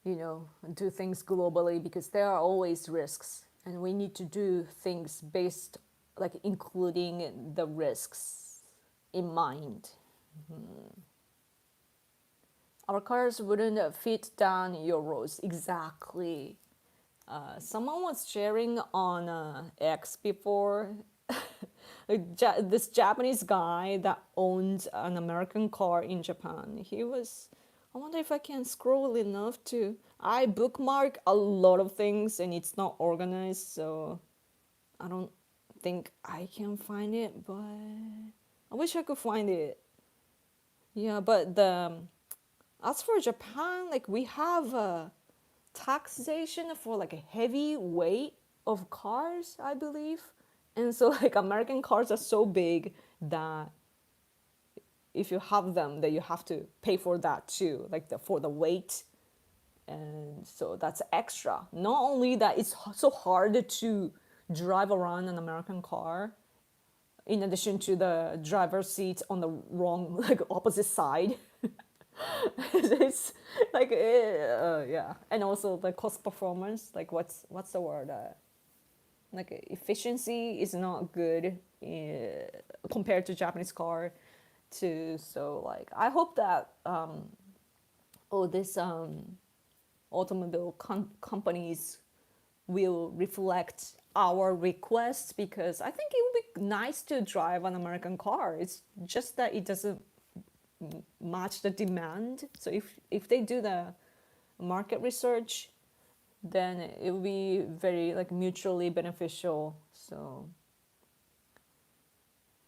do things globally because there are always risks, and we need to do things based, like including the risks in mind. Our cars wouldn't fit down your roads. Exactly. Someone was sharing on X before. This Japanese guy that owns an American car in Japan. I wonder if I can scroll enough to. I bookmark a lot of things and it's not organized, so I don't think I can find it, but I wish I could find it. Yeah, but as for Japan, like we have a taxation for like a heavy weight of cars, I believe. And so like American cars are so big that if you have them, that you have to pay for that too, like for the weight. And so that's extra. Not only that, it's so hard to drive around an American car, in addition to the driver's seat on the wrong, like opposite side. It's like yeah, and also the cost performance, like what's the word, like efficiency is not good compared to Japanese car too. So like I hope that this automobile companies will reflect our requests, because I think it would be nice to drive an American car. It's just that it doesn't match the demand. So if they do the market research, then it will be very like mutually beneficial. So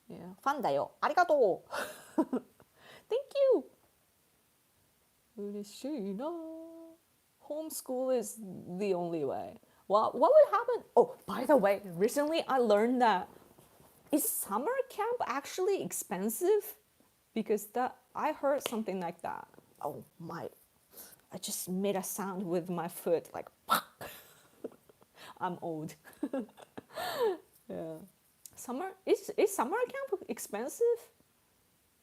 yeah, ファンだよ。ありがとう。Thank you. 嬉しいな。Homeschool is the only way. What would happen? Oh, by the way, recently I learned that is summer camp actually expensive? Because I heard something like that. Oh my, I just made a sound with my foot like I'm old. Yeah. Is summer camp expensive?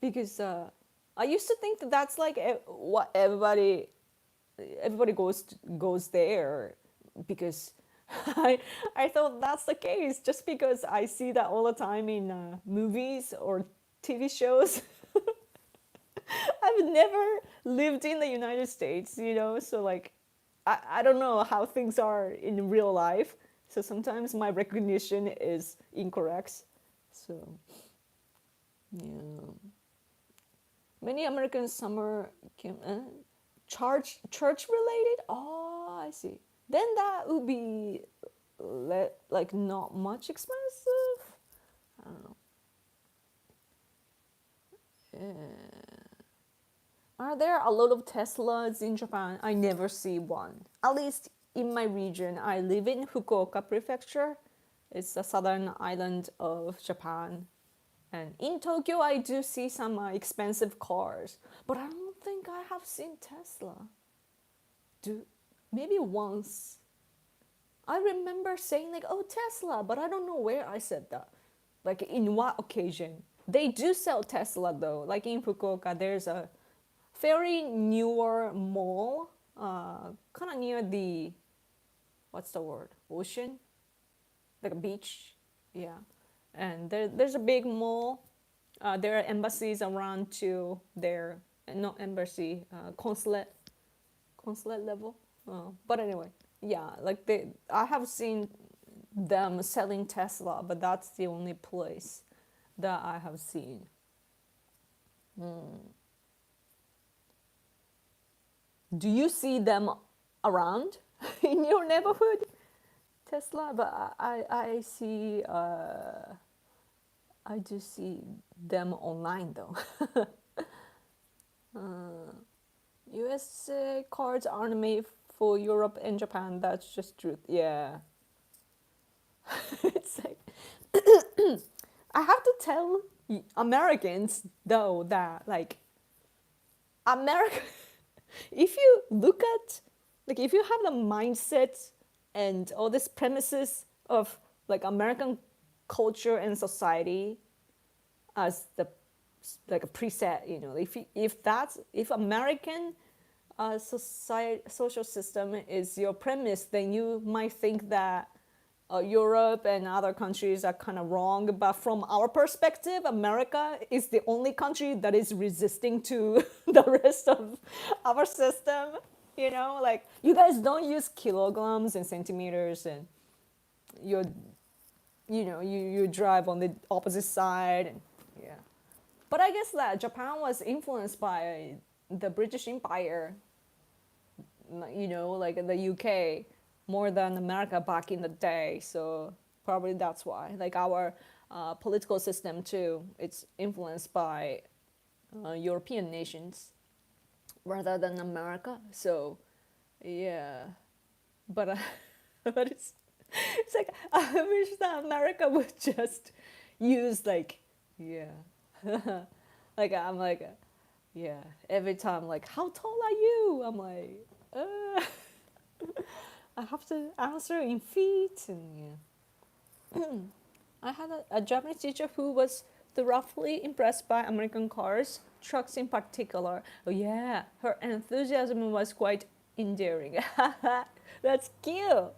Because I used to think that that's like what everybody goes there, because I thought that's the case just because I see that all the time in movies or TV shows. I've never lived in the United States, so like I don't know how things are in real life. So sometimes my recognition is incorrect. So yeah, many American summer camp church related. Oh, I see. Then that would be like not much expensive. I don't know. Are there a lot of Teslas in Japan? I never see one. At least in my region, I live in Fukuoka Prefecture. It's the southern island of Japan. And in Tokyo, I do see some expensive cars, but I don't think I have seen Tesla. Maybe once. I remember saying like, "Oh, Tesla," but I don't know where I said that. Like in what occasion? They do sell Tesla though. Like in Fukuoka, there's a very newer mall, kind of near the, what's the word? Ocean, like a beach, yeah. And there's a big mall. There are embassies around too. There, not embassy, consulate level. But anyway, yeah, like I have seen them selling Tesla, but that's the only place that I have seen. Do you see them around in your neighborhood, Tesla? But I see, I do see them online though. USA cars aren't made for Europe and Japan. That's just truth. Yeah. It's like I have to tell Americans though that like America, if you look at, like if you have the mindset and all these premises of like American culture and society as the like a preset, you know, if American social system is your premise, then you might think that Europe and other countries are kind of wrong. But from our perspective, America is the only country that is resisting to the rest of our system. You know, like you guys don't use kilograms and centimeters, and you drive on the opposite side, and yeah. But I guess that Japan was influenced by the British Empire, you know, like the UK, more than America back in the day. So probably that's why. Like our political system too, it's influenced by European nations rather than America. So yeah, but but it's like I wish that America would just use like yeah. Like I'm like yeah, every time like how tall are you, I'm like I have to answer in feet, and yeah. I had a Japanese teacher who was thoroughly impressed by American cars, trucks in particular. Oh yeah, her enthusiasm was quite endearing. That's cute.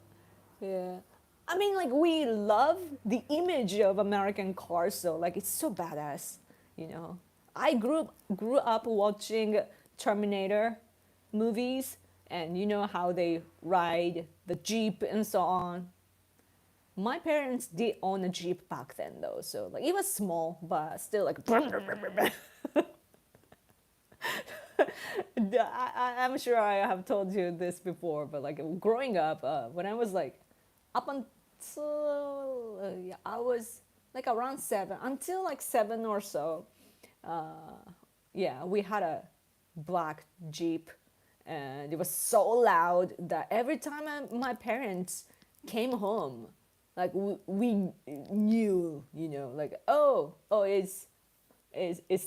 Yeah. I mean, like we love the image of American cars, so like it's so badass, you know. I grew up watching Terminator movies, and you know how they ride the Jeep and so on. My parents did own a Jeep back then though, so like it was small, but still like I'm sure I have told you this before, but like growing up, when I was like up until yeah, I was like around 7, until like 7 or so. Yeah, we had a black Jeep, and it was so loud that every time my parents came home, like we knew, you know, like oh, it's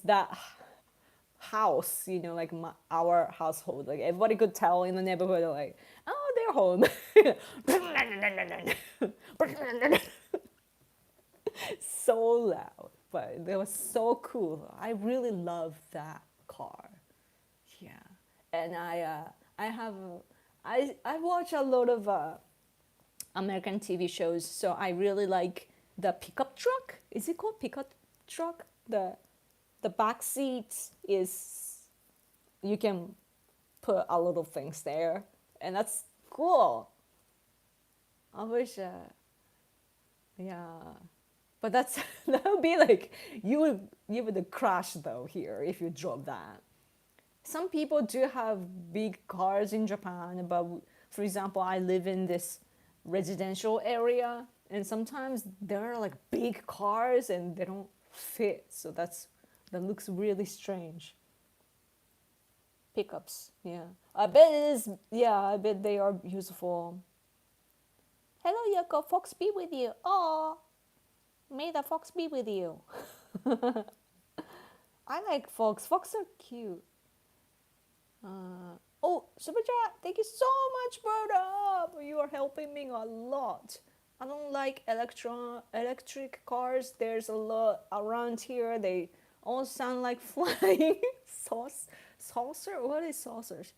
that house, you know, like our household, like everybody could tell in the neighborhood, like oh, they're home. So loud, but they was so cool. I really love that car. Yeah, and I watch a lot of American TV shows, so I really like the pickup truck. Is it called pickup truck? The back seat is, you can put a lot of things there, and that's cool. I wish, yeah, but that's that would be like you would crash though here if you drove that. Some people do have big cars in Japan, but for example, I live in this residential area, and sometimes there are like big cars and they don't fit, so that looks really strange. pickups. Yeah, I bet it is. Yeah, I bet they are useful. Hello, Yoko. Fox be with you. Oh, may the fox be with you. I like fox. Fox are cute. Oh, super chat. Thank you so much, brother. You are helping me a lot. I don't like electric cars. There's a lot around here. They all sound like flying saucer. What is saucers?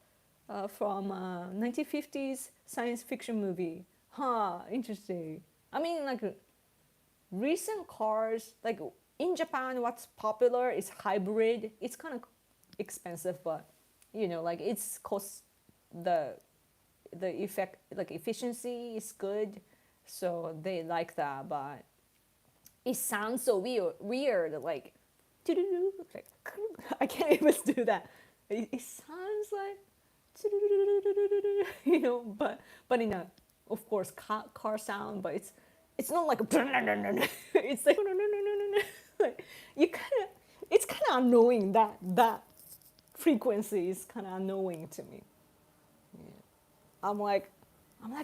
From 1950s science fiction movie. Huh, interesting. I mean, like recent cars, like in Japan, what's popular is hybrid. It's kind of expensive, but like it's cost the effect, like efficiency is good, so they like that. But it sounds so weird, like I can't even do that. It sounds like but in a, of course, car sound, but it's not like it's like like you kind of, it's kind of annoying. That frequency is kind of annoying to me. Yeah. I'm like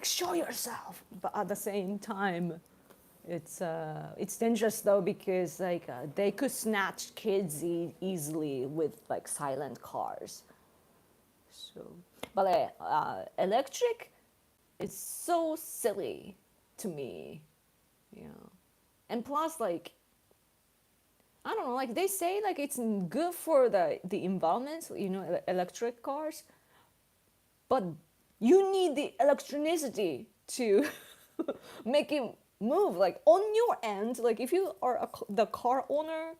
show yourself, but at the same time it's dangerous though, because like they could snatch kids easily with like silent cars. So, but electric is so silly to me, and plus, like, I don't know, like they say like it's good for the environment, electric cars, but you need the electricity to make it move. Like on your end, like if you are the car owner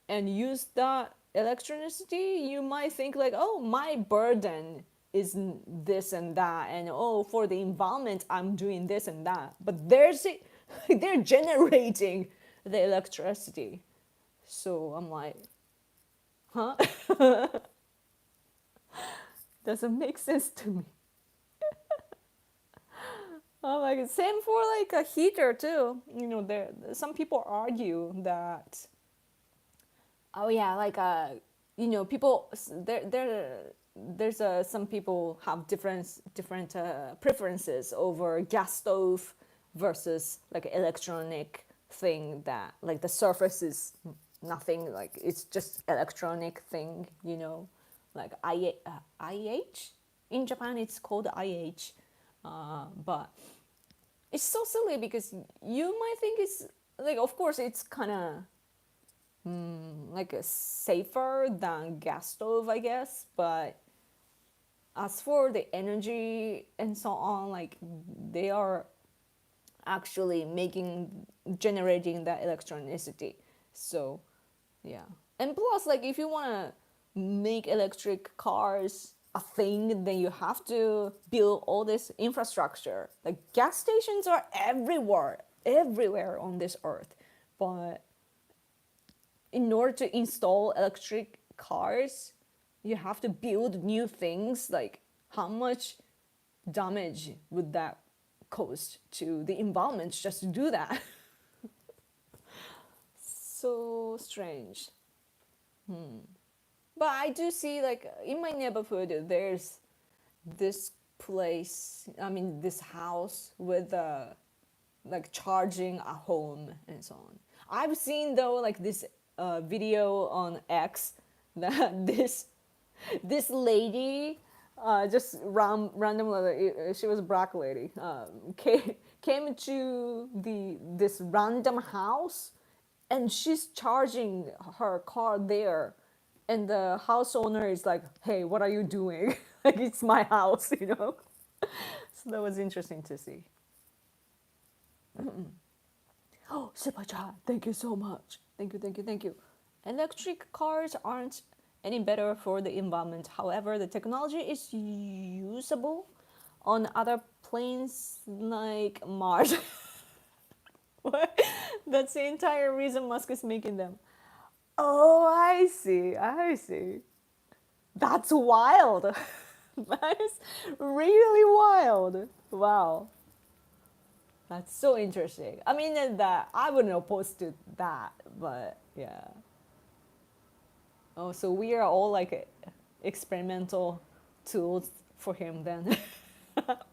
and use that electricity, you might think like, oh, my burden is this and that, and oh, for the environment I'm doing this and that. But they're generating the electricity. So I'm like, huh? Doesn't make sense to me. Oh my god, same for like a heater too. There some people argue that, oh yeah, like people there's some people have different preferences over gas stove versus like electronic thing, that like the surface is nothing, like it's just electronic thing, like IH. In Japan it's called IH, but it's so silly because you might think it's like, of course it's kind of like safer than gas stove, I guess, but as for the energy and so on, like they are actually generating that electricity. So yeah, and plus, like if you want to make electric cars a thing, then you have to build all this infrastructure. Like gas stations are everywhere on this earth, but in order to install electric cars, you have to build new things. Like how much damage would that cause to the environment just to do that? So strange. But I do see, like in my neighborhood, there's this place, I mean this house with like charging a home and so on. I've seen though like this video on X that this lady just randomly, she was a black lady, came to this random house, and she's charging her car there, and the house owner is like, hey, what are you doing? Like it's my house. So that was interesting to see. Oh, super chat, thank you so much. Thank you. Electric cars aren't any better for the environment. However, the technology is usable on other planes like Mars. What? That's the entire reason Musk is making them. Oh, I see. That's wild. That is really wild. Wow. That's so interesting. I mean, that I wouldn't oppose to that, but yeah. Oh, so we are all like experimental tools for him then. But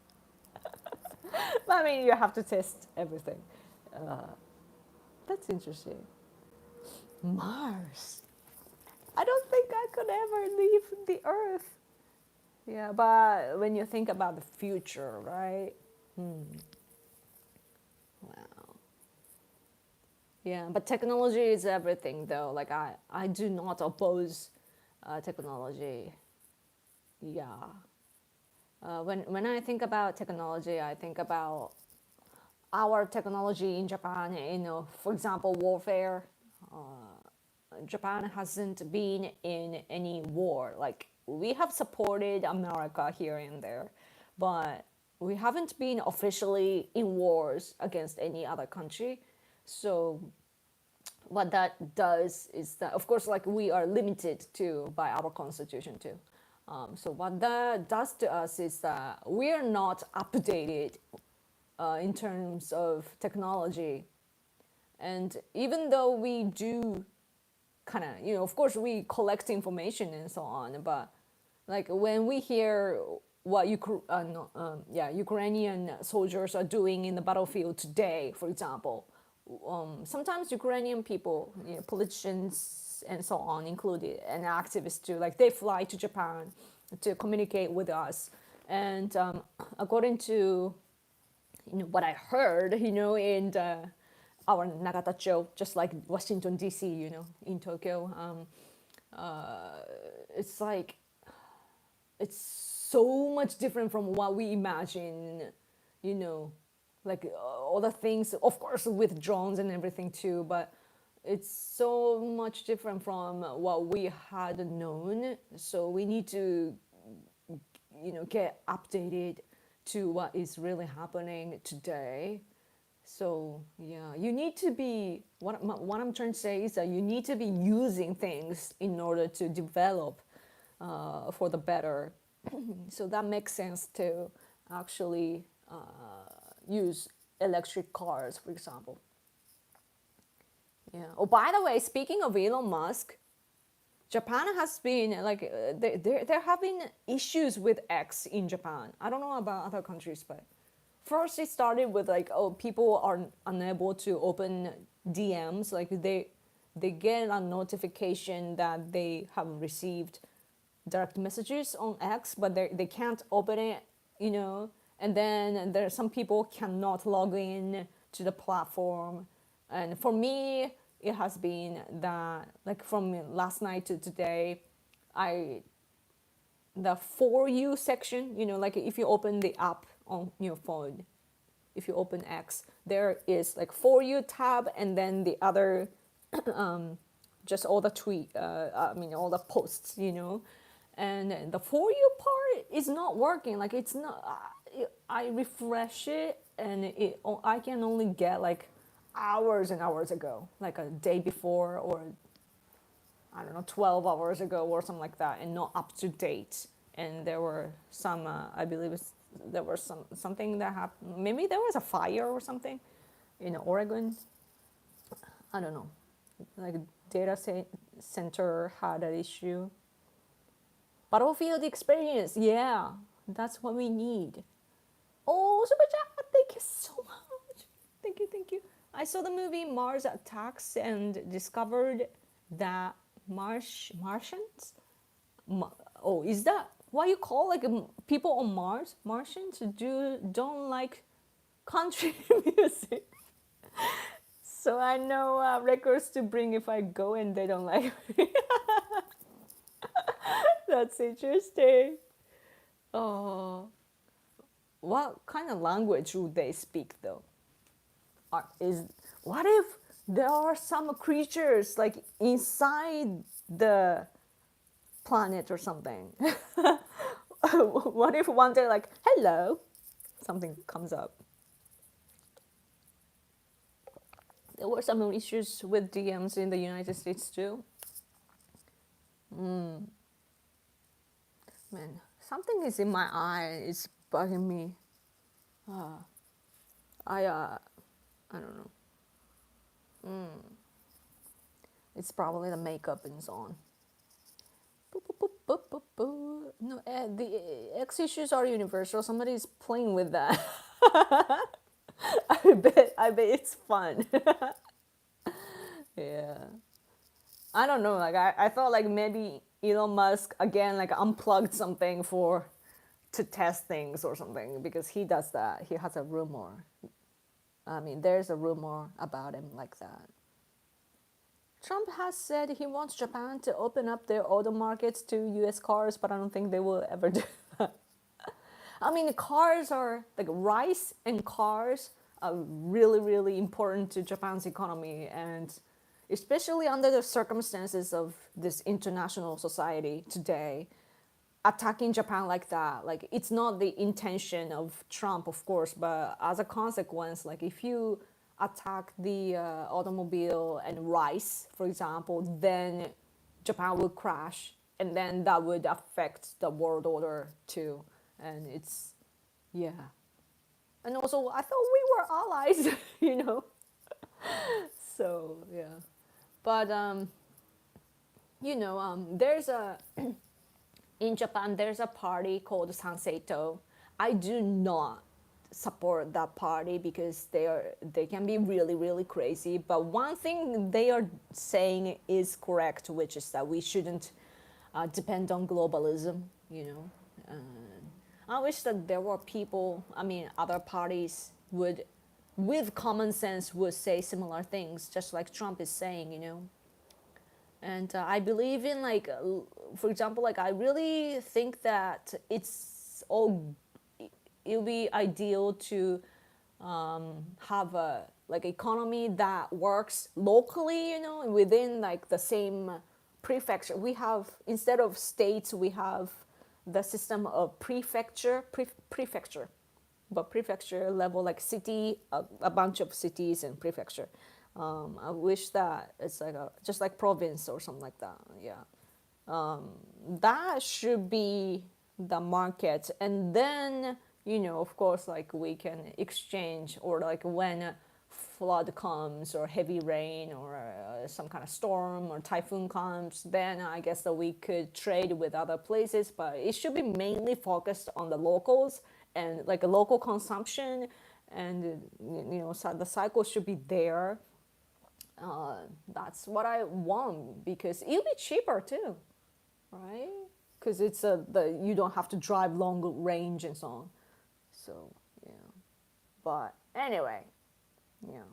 I mean, you have to test everything. Uh, that's interesting. Mars. I don't think I could ever leave the Earth. Yeah, but when you think about the future, right? Wow. Yeah, but technology is everything, though. Like I do not oppose technology. Yeah. When I think about technology, I think about our technology in Japan. You know, for example, warfare. Japan hasn't been in any war. Like we have supported America here and there, but we haven't been officially in wars against any other country. So what that does is that, of course, like we are limited to by our constitution too. So what that does to us is that we are not updated in terms of technology, and even though we do kind of, you know, of course we collect information and so on, but like when we hear what Ukrainian soldiers are doing in the battlefield today, for example, sometimes Ukrainian people, you know, politicians and so on included, and activists too, like they fly to Japan to communicate with us. And according to, you know, what I heard, you know, in our Nagatacho, just like Washington D.C., you know, in Tokyo, it's like it's so much different from what we imagine, you know, like all the things, of course, with drones and everything too, but it's so much different from what we had known. So we need to, you know, get updated to what is really happening today. So yeah, you need to be, what I'm trying to say is that you need to be using things in order to develop for the better. So that makes sense to actually use electric cars, for example. Yeah. Oh, by the way, speaking of Elon Musk, Japan has been like there have been issues with X in Japan. I don't know about other countries, but first it started with like, oh, people are unable to open DMs. Like they get a notification that they have received direct messages on X, but they can't open it, you know. And then there some people cannot log in to the platform. And for me, it has been that like from last night to today, I the for you section, you know, like if you open the app on your phone, if you open X, there is like for you tab, and then the other just all the all the posts, you know. And the for you part is not working. Like it's not. I refresh it, and I can only get like hours and hours ago, like a day before, or I don't know, 12 hours ago or something like that, and not up to date. And there were some, I believe there was something that happened. Maybe there was a fire or something in Oregon. I don't know. Like data center had an issue. Battlefield experience, yeah, that's what we need. Oh, super chat! Thank you so much. Thank you, thank you. I saw the movie Mars Attacks and discovered that Martians. Oh, is that what you call like people on Mars? Martians don't like country music. So I know records to bring if I go and they don't like me. That's interesting. Oh, what kind of language would they speak though? Is what if there are some creatures like inside the planet or something? What if one day like hello, something comes up? There were some issues with DMs in the United States too. Man, something is in my eye. It's bugging me. I don't know. It's probably the makeup and so on. Boop, boop, boop, boop, boop, No, the X issues are universal. Somebody's playing with that. I bet it's fun. Yeah. I don't know. Like I thought like maybe Elon Musk again like unplugged something for to test things or something because he does that. He has a rumor. I mean, there's a rumor about him like that. Trump has said he wants Japan to open up their auto markets to US cars, but I don't think they will ever do that. I mean, cars are like rice and cars are really, really important to Japan's economy, and especially under the circumstances of this international society today, attacking Japan like that, like it's not the intention of Trump, of course, but as a consequence, like if you attack the automobile and rice, for example, then Japan will crash, and then that would affect the world order too. And it's, yeah. And also, I thought we were allies, you know. So yeah, but there's a in Japan, there's a party called Sanseito. I do not support that party because they can be really really crazy. But one thing they are saying is correct, which is that we shouldn't depend on globalism. You know, I wish that there were people. I mean, other parties would, with common sense, would say similar things, just like Trump is saying. You know, and I believe in like for example, like I really think that it'll be ideal to have a like economy that works locally, you know, within like the same prefecture. We have, instead of states, we have the system of prefecture, but prefecture level, like city, a bunch of cities and prefecture. I wish that it's like just like province or something like that. Yeah, that should be the market, and then of course, like we can exchange, or like when a flood comes or heavy rain or some kind of storm or typhoon comes, then I guess that we could trade with other places, but it should be mainly focused on the locals and like a local consumption, and so the cycle should be there. That's what I want, because it'll be cheaper too, right? Because it's you don't have to drive long range and so on. So yeah, but anyway, yeah,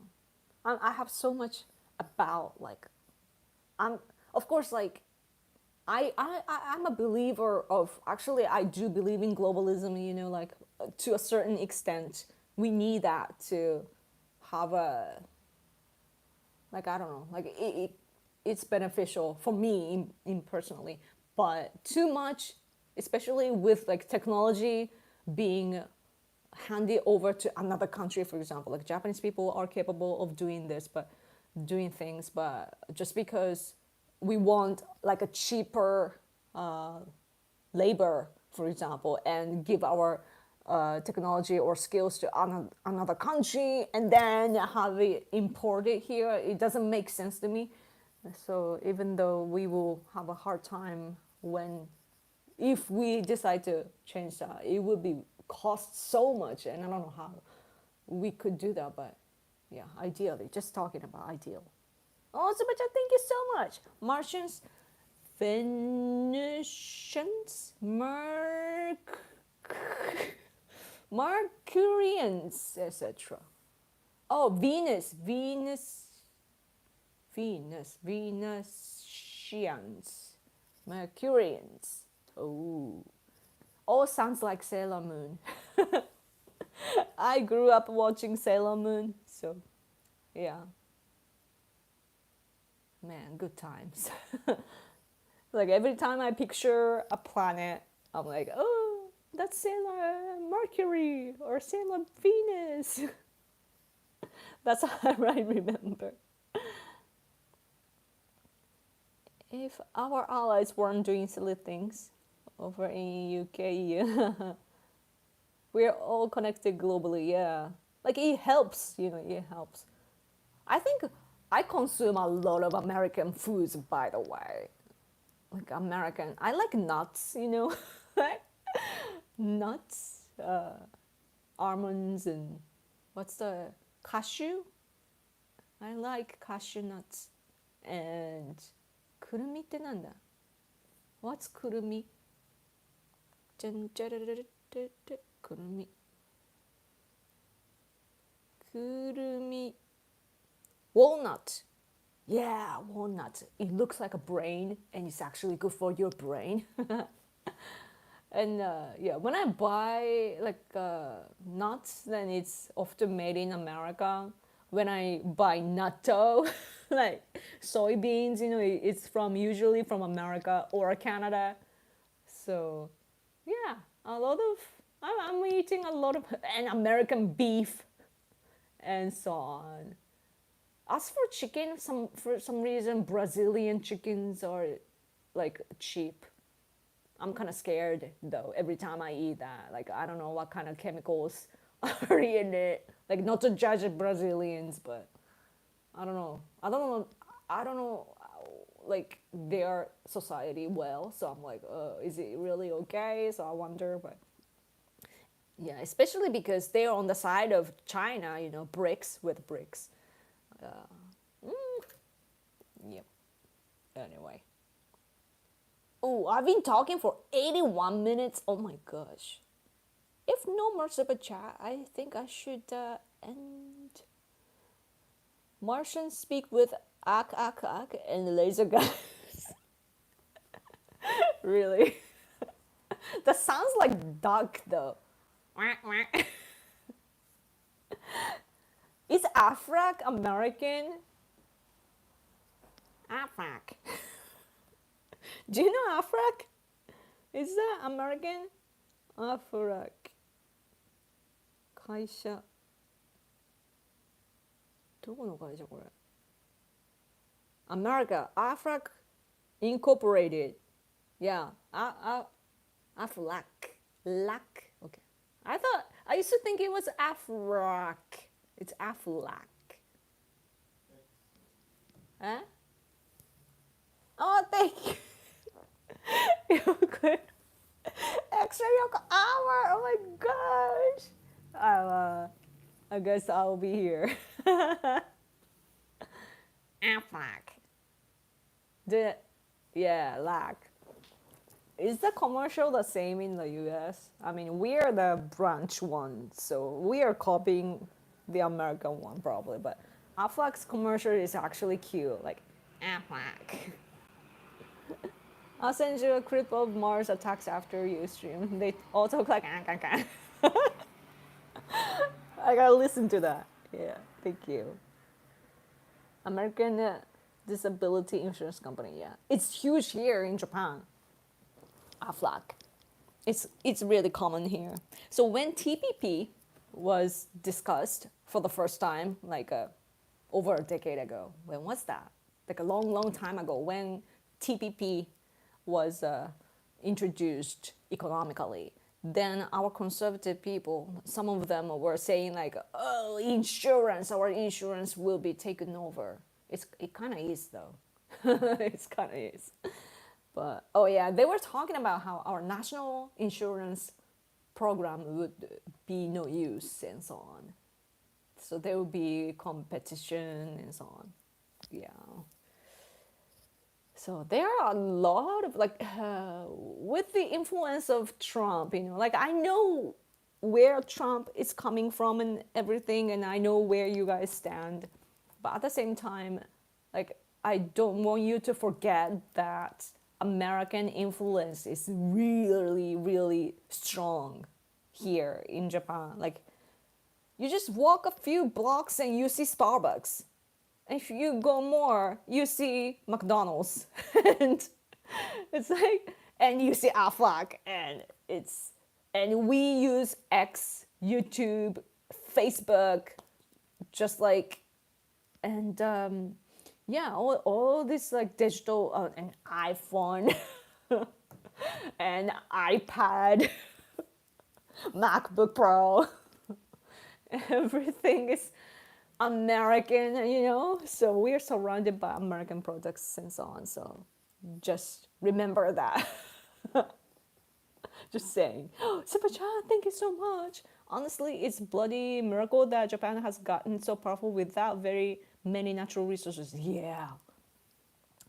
I have so much about like I'm of course like I'm a believer of, actually I do believe in globalism. Like to a certain extent, we need that to have a, like I don't know, like it's beneficial for me in personally, but too much, especially with like technology being handed over to another country, for example, like Japanese people are capable of doing this, but doing things, but just because we want like a cheaper labor, for example, and give our technology or skills to another country and then have it imported here, it doesn't make sense to me. So even though we will have a hard time when, if we decide to change that, it would be cost so much, and I don't know how we could do that, but yeah, ideally, just talking about ideal. Oh, Zubacha, thank you so much. Martians, Venusians, Mercurians, etc. Oh, Venusians, Mercurians. Oh, all sounds like Sailor Moon. I grew up watching Sailor Moon, so yeah. Man, good times. Like every time I picture a planet, I'm like, oh, that's Sailor Mercury or Sailor Venus. That's how I remember. If our allies weren't doing silly things over in UK, we're all connected globally, yeah. Like it helps, it helps. I think I consume a lot of American foods, by the way. Like American, I like nuts, like nuts, almonds, and what's the cashew? I like cashew nuts. And くるみってなんだ? What's くるみ? じゃんじゃらららららくるみ。くるみ。Walnut. Yeah, walnut. It looks like a brain, and it's actually good for your brain. And yeah, when I buy like nuts, then it's often made in America. When I buy natto, like soybeans, it's from usually from America or Canada. So yeah, a lot of I'm eating a lot of and American beef and so on. As for chicken, for some reason Brazilian chickens are like cheap. I'm kind of scared though every time I eat that. Like I don't know what kind of chemicals are in it. Like not to judge Brazilians, but I don't know. I don't know like their society well. So I'm like, is it really okay? So I wonder, but yeah, especially because they're on the side of China, bricks with bricks. Yep. Anyway. Oh, I've been talking for 81 minutes. Oh my gosh. If no more super chat, I think I should end. Martians speak with ak ak ak and laser guys. Really? That sounds like duck though. Is Afrak American? Afrak. Do you know Afrak? Is that American? Afrak. 会社。どこの会社これ? America. Afrak Incorporated. Yeah. Afrak. Lack. Okay. I used to think it was Afrak. It's Aflac. Huh? Oh, thank you. You're good. Extra yoke hour. Oh my gosh. I guess I'll be here. Aflac. Yeah, lack. Is the commercial the same in the US? I mean, we are the branch one, so we are copying the American one probably, but Aflac's commercial is actually cute, like Aflac. I'll send you a clip of Mars attacks after you stream. They all talk like I gotta listen to that. Yeah, thank you. American Disability Insurance Company, yeah. It's huge here in Japan. Aflac. It's really common here. So when TPP was discussed for the first time, like over a decade ago, when was that? Like a long time ago, when TPP was introduced economically, then our conservative people, some of them were saying like, oh, our insurance will be taken over. It kind of is though. It kind of is. But oh yeah, they were talking about how our national insurance program would be no use and so on. So there would be competition and so on. Yeah. So there are a lot of like with the influence of Trump, like I know where Trump is coming from and everything, and I know where you guys stand. But at the same time, like I don't want you to forget that American influence is really, really strong here in Japan. Like you just walk a few blocks and you see Starbucks. If you go more, you see McDonald's. And it's like, and you see Aflac, and we use X, YouTube, Facebook, just like, and yeah, all this like digital, and iPhone, and iPad, MacBook Pro, everything is American, so we're surrounded by American products and so on. So just remember that. Just saying. Senpai-chan, thank you so much. Honestly, it's bloody miracle that Japan has gotten so powerful without very many natural resources. Yeah.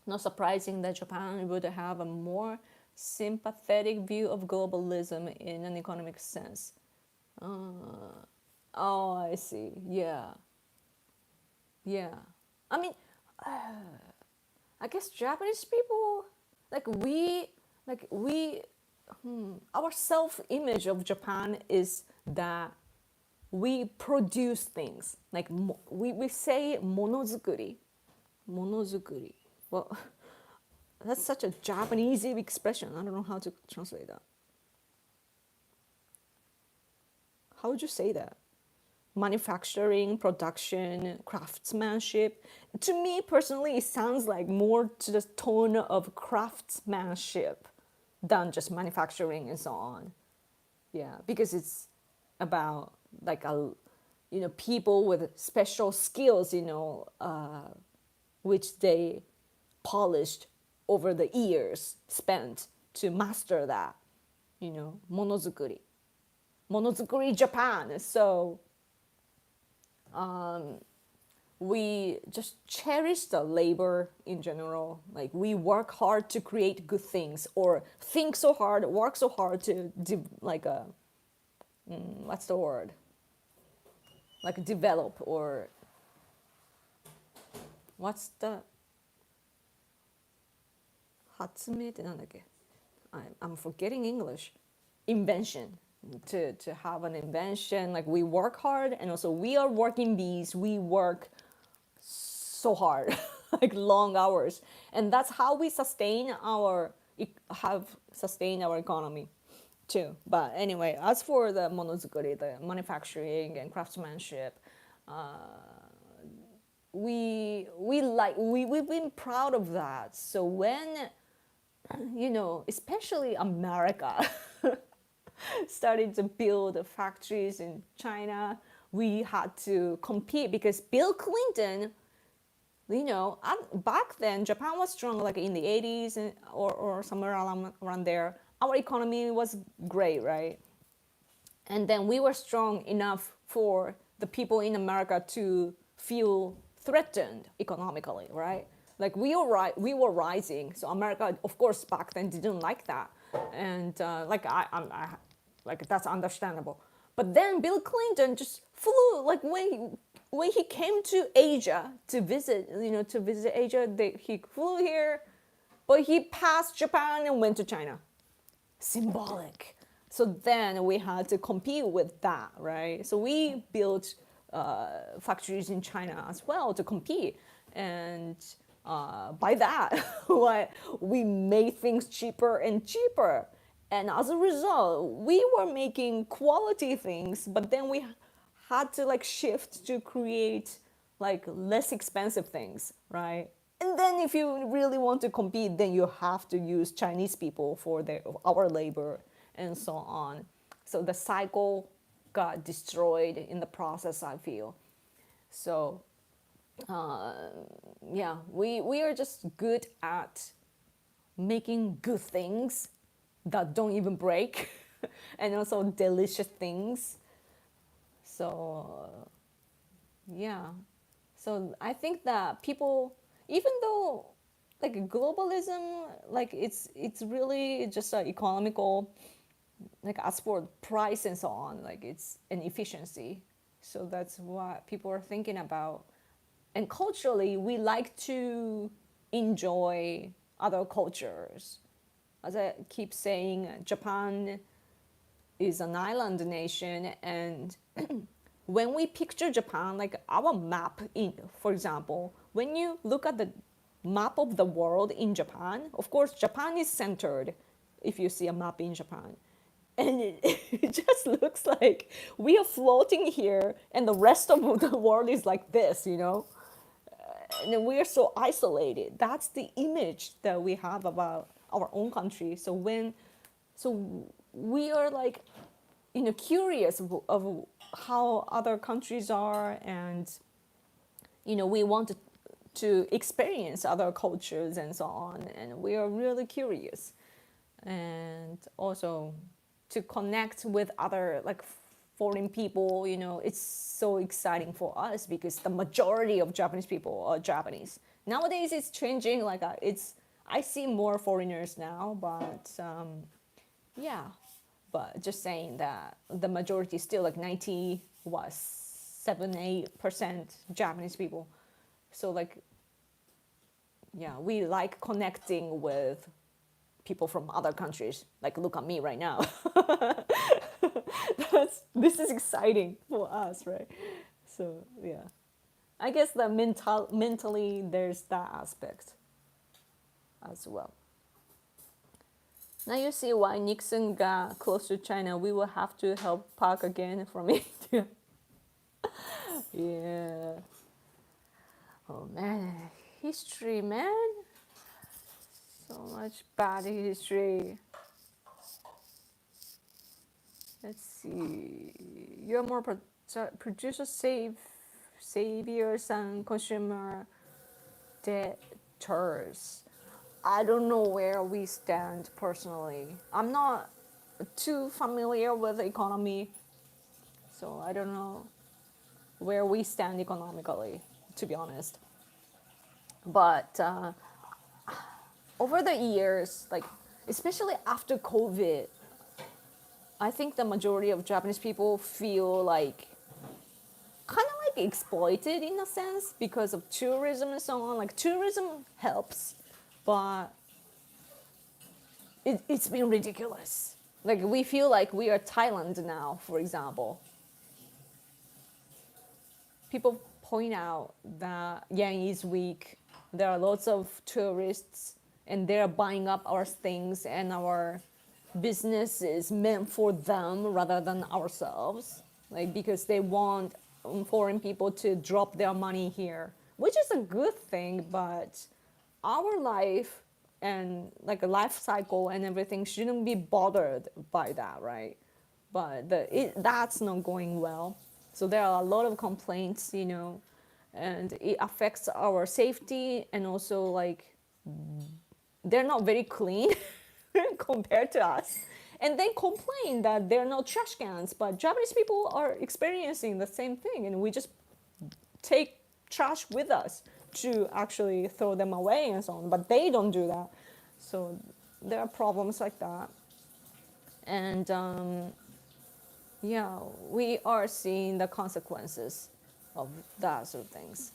Not surprising that Japan would have a more sympathetic view of globalism in an economic sense. Uh, oh, I see. Yeah. Yeah. I mean, I guess Japanese people, like we, our self-image of Japan is that we produce things. Like we say monozukuri. Monozukuri. Well, that's such a Japanese expression. I don't know how to translate that. How would you say that? Manufacturing, production, craftsmanship. To me personally, it sounds like more to the tone of craftsmanship than just manufacturing and so on. Yeah, because it's about like people with special skills, which they polished over the years spent to master that, monozukuri. Monozukuri Japan. So we just cherish the labor in general. Like we work hard to create good things, or think so hard, work so hard to what's the word? Like develop, or what's the 発明ってなんだっけ? I'm forgetting English. Invention. To have an invention, like we work hard, and also we are working bees. We work so hard, like long hours, and that's how we sustain our economy too. But anyway, as for the monozukuri, the manufacturing and craftsmanship, we've been proud of that. So when especially America started to build factories in China, we had to compete because Bill Clinton, back then Japan was strong, like in the 80s or somewhere around there. Our economy was great, right? And then we were strong enough for the people in America to feel threatened economically, right? Like we were rising. So America, of course, back then didn't like that, and like that's understandable. But then Bill Clinton just flew, like when he came to Asia to visit, Asia, he flew here, but he passed Japan and went to China. Symbolic. So then we had to compete with that, right? So we built factories in China as well to compete, and by that, we made things cheaper and cheaper. And as a result, we were making quality things, but then we had to like shift to create like less expensive things, right? And then if you really want to compete, then you have to use Chinese people for our labor and so on. So the cycle got destroyed in the process, I feel. So yeah, we are just good at making good things that don't even break and also delicious things. So yeah, so I think that people, even though like globalism, like it's really just an economical, like as for price and so on, like it's an efficiency. So that's what people are thinking about. And culturally, we like to enjoy other cultures. As I keep saying, Japan is an island nation, and when we picture Japan, like our map, for example, when you look at the map of the world in Japan, of course, Japan is centered if you see a map in Japan. And it just looks like we are floating here, and the rest of the world is like this, and we are so isolated. That's the image that we have about our own country. So we are like, curious of how other countries are, and we want to experience other cultures and so on, and we are really curious. And also, to connect with other like foreign people, it's so exciting for us because the majority of Japanese people are Japanese. Nowadays it's changing, like I see more foreigners now, but yeah, but just saying that the majority is still like 90 was 7-8% Japanese people. So like, yeah, we like connecting with people from other countries. Like, look at me right now. This is exciting for us, right? So yeah, I guess the mentally there's that aspect as well. Now you see why Nixon got close to China. We will have to help Park again from India. Yeah. Oh man, history, man. So much bad history. Let's see. You're more producer saviors and consumer debtors. I don't know where we stand personally. I'm not too familiar with the economy, so I don't know where we stand economically, to be honest. But over the years, like especially after COVID, I think the majority of Japanese people feel like kind of like exploited in a sense because of tourism and so on. Like tourism helps, but it's been ridiculous. Like we feel like we are Thailand now, for example. People point out that yen is weak. There are lots of tourists and they're buying up our things and our business is meant for them rather than ourselves. Like because they want foreign people to drop their money here, which is a good thing, but our life and like a life cycle and everything shouldn't be bothered by that, right? But that's not going well. So there are a lot of complaints, and it affects our safety and also like they're not very clean compared to us. And they complain that there are no trash cans, but Japanese people are experiencing the same thing and we just take trash with us to actually throw them away and so on, but they don't do that. So there are problems like that. And yeah, we are seeing the consequences of that sort of things.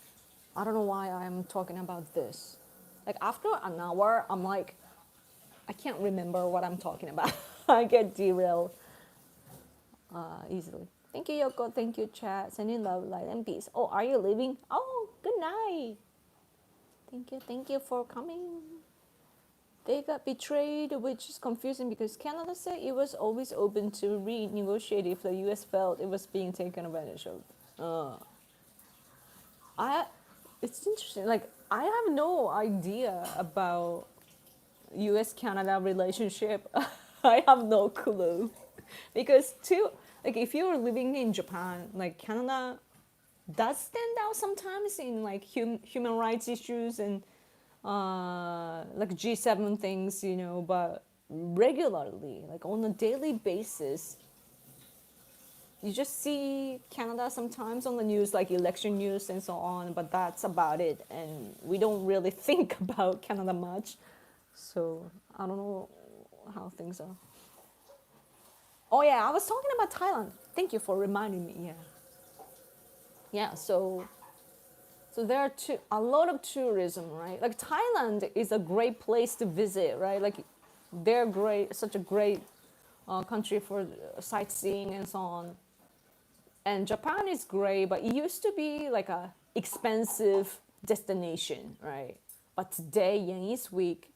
I don't know why I'm talking about this. Like after an hour, I'm like, I can't remember what I'm talking about. I get derailed easily. Thank you, Yoko. Thank you, chat. Sending love, light, and peace. Oh, are you leaving? Oh, good night. Thank you for coming. They got betrayed, which is confusing because Canada said it was always open to renegotiate if the US felt it was being taken advantage of. It's interesting. Like I have no idea about US-Canada relationship. I have no clue because like if you're living in Japan, like Canada does stand out sometimes in like human rights issues and like G7 things, but regularly, like on a daily basis, you just see Canada sometimes on the news, like election news and so on, but that's about it. And we don't really think about Canada much. So I don't know how things are. Oh yeah, I was talking about Thailand. Thank you for reminding me. Yeah. So there are a lot of tourism, right? Like Thailand is a great place to visit, right? Like they're great, such a great country for sightseeing and so on. And Japan is great, but it used to be like a expensive destination, right? But today yen is weak,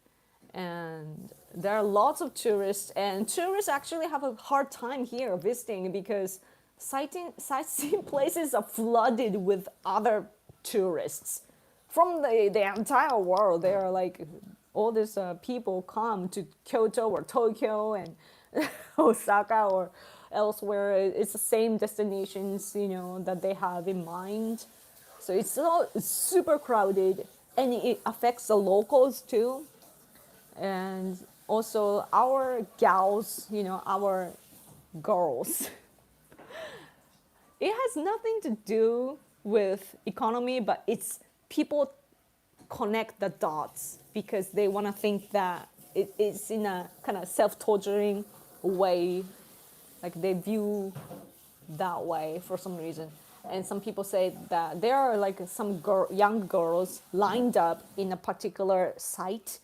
and there are lots of tourists, and tourists actually have a hard time here visiting because sightseeing places are flooded with other tourists from the entire world. They are like all these people come to Kyoto or Tokyo and Osaka or elsewhere. It's the same destinations that they have in mind. So it's super crowded, and it affects the locals too. And also our gals, our girls. It has nothing to do with economy, but it's people connect the dots because they want to think that it's in a kind of self-torturing way, like they view that way for some reason. And some people say that there are like some young girls lined up in a particular site,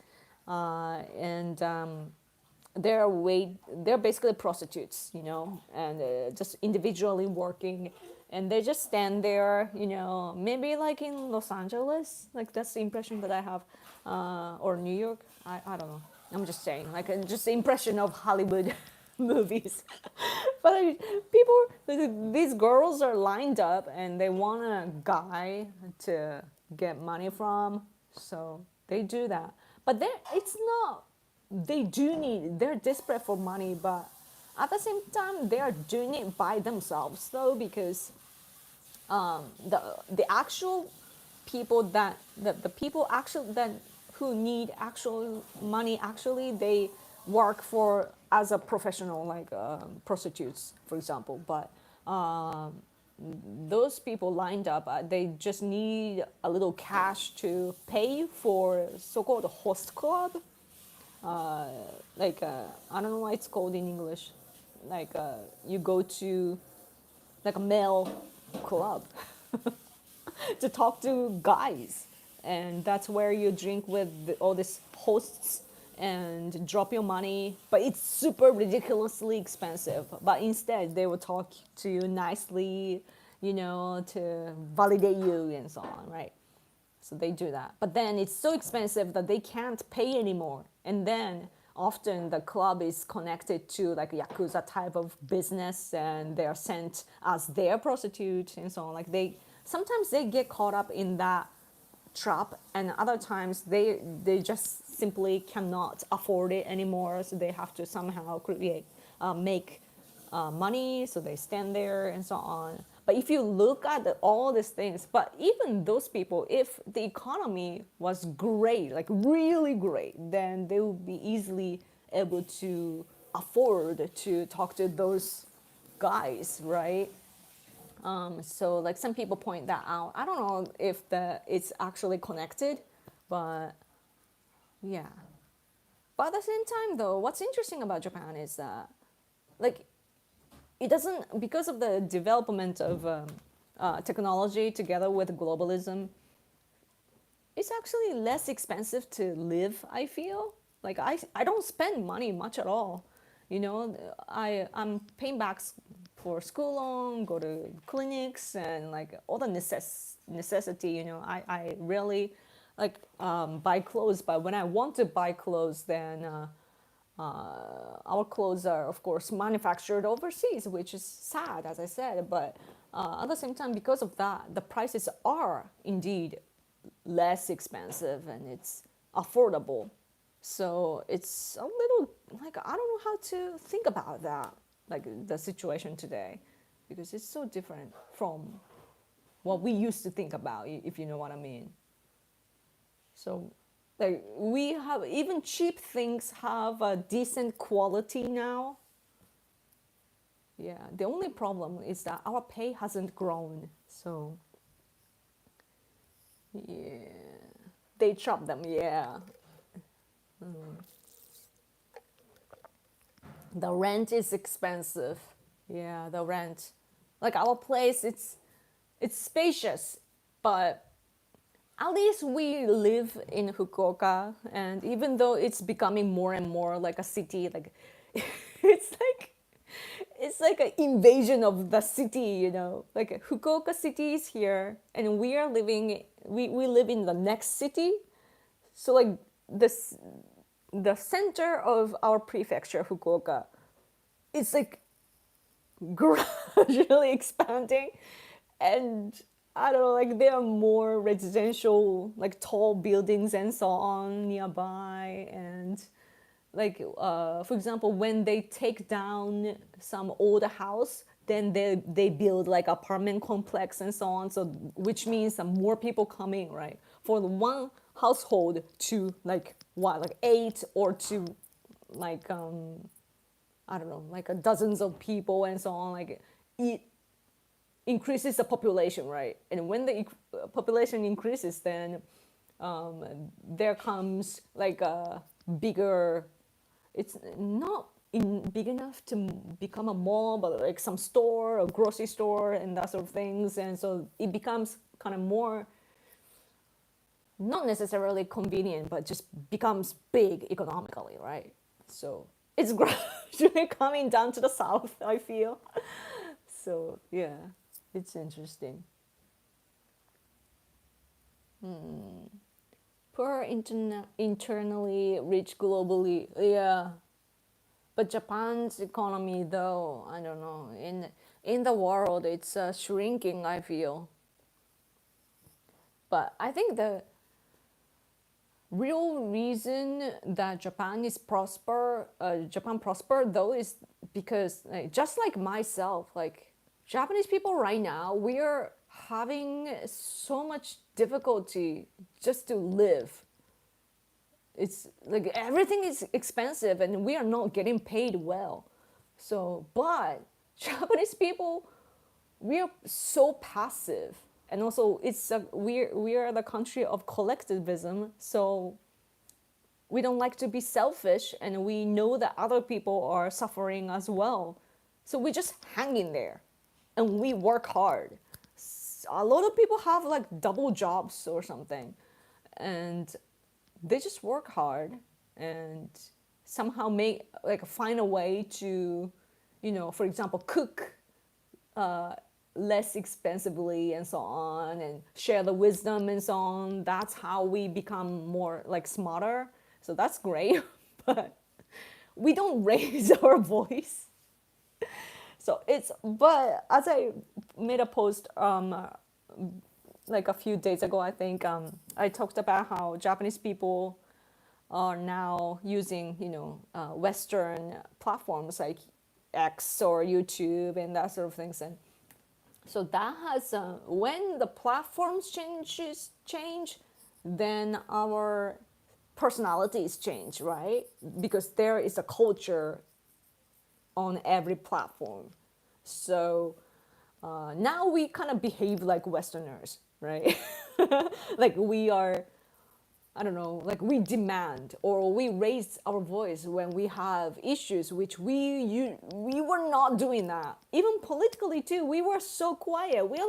and they're basically prostitutes, and just individually working, and they just stand there, maybe like in Los Angeles, like that's the impression that I have, or New York. I don't know. I'm just saying, like just the impression of Hollywood movies. But these girls are lined up and they want a guy to get money from, so they do that. But it's not. They're desperate for money, but at the same time, they are doing it by themselves, though, because the actual people the people actually that who need actual money, actually they work for as a professional, like prostitutes, for example. But those people lined up, they just need a little cash to pay for so-called host club. I don't know what it's called in English. You go to like a male club to talk to guys, and that's where you drink with all these hosts and drop your money, but it's super ridiculously expensive. But instead they will talk to you nicely, to validate you and so on, right? So they do that, but then it's so expensive that they can't pay anymore. And then often the club is connected to like Yakuza type of business, and they are sent as their prostitute and so on. Like sometimes they get caught up in that trap, and other times they just simply cannot afford it anymore, so they have to somehow make money, so they stand there and so on. But if you look at all these things, but even those people, if the economy was great, like really great, then they would be easily able to afford to talk to those guys, right? So like some people point that out. I don't know if it's actually connected, but yeah. But at the same time, though, what's interesting about Japan is that, like, it doesn't, because of the development of technology together with globalism, it's actually less expensive to live, I feel. Like, I don't spend money much at all. I'm paying back for school loan, go to clinics, and like all the necessity, I really like buy clothes. But when I want to buy clothes, then our clothes are, of course, manufactured overseas, which is sad, as I said. But at the same time, because of that, the prices are indeed less expensive and it's affordable. So it's a little like, I don't know how to think about that, like the situation today, because it's so different from what we used to think about, if you know what I mean. So like we have, even cheap things have a decent quality now. Yeah, the only problem is that our pay hasn't grown. So yeah, they chop them, yeah. The rent is expensive. Yeah, the rent. Like our place, it's spacious, but at least we live in Fukuoka, and even though it's becoming more and more like a city, like it's like an invasion of the city, Like Fukuoka city is here, and we live in the next city. So like the center of our prefecture, Fukuoka, is like gradually expanding, and I don't know, like there are more residential, like tall buildings and so on nearby, and like for example, when they take down some old house, then they build like apartment complex and so on. So which means some more people coming, right? For the one household to like what, like 8 or to like I don't know, like dozens of people and so on, like it increases the population, right? And when the population increases, then there comes like a bigger, it's not big enough to become a mall, but like some store, a grocery store, and that sort of things. And so it becomes kind of more, not necessarily convenient, but just becomes big economically, right? So it's gradually coming down to the south, I feel. So yeah, it's interesting. Poor internally, rich globally. Yeah, but Japan's economy, though, I don't know. In the world, it's shrinking, I feel. But I think the real reason that Japan prosper though, is because like, just like myself, like Japanese people right now, we are having so much difficulty just to live. It's like everything is expensive and we are not getting paid well. So, but Japanese people, we are so passive, and also we are the country of collectivism. So we don't like to be selfish, and we know that other people are suffering as well. So we just hang in there, and we work hard. A lot of people have like double jobs or something, and they just work hard and somehow make like find a way to, for example, cook less expensively and so on, and share the wisdom and so on. That's how we become more like smarter. So that's great. But we don't raise our voice. So but as I made a post like a few days ago, I think I talked about how Japanese people are now using, Western platforms like X or YouTube and that sort of things. And so that has, when the platforms change, then our personalities change, right? Because there is a culture on every platform. So now we kind of behave like Westerners, right? Like we are, I don't know, like we demand or we raise our voice when we have issues, which we were not doing that. Even politically too, we were so quiet. We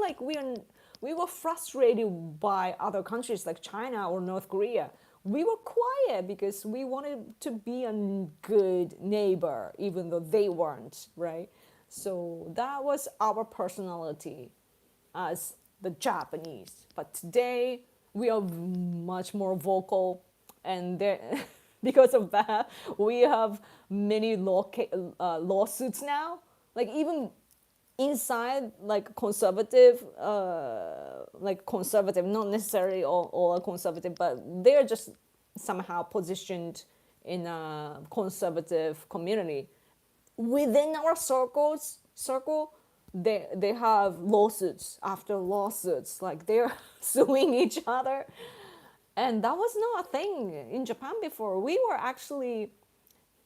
were frustrated by other countries like China or North Korea. We were quiet because we wanted to be a good neighbor, even though they weren't, right? So that was our personality as the Japanese. But today we are much more vocal, and there, because of that, we have many lawsuits now. Like even inside, like conservative, not necessarily all are conservative, but they're just somehow positioned in a conservative community. Within our circle, they have lawsuits after lawsuits, like they're suing each other, and that was not a thing in Japan before. We were actually,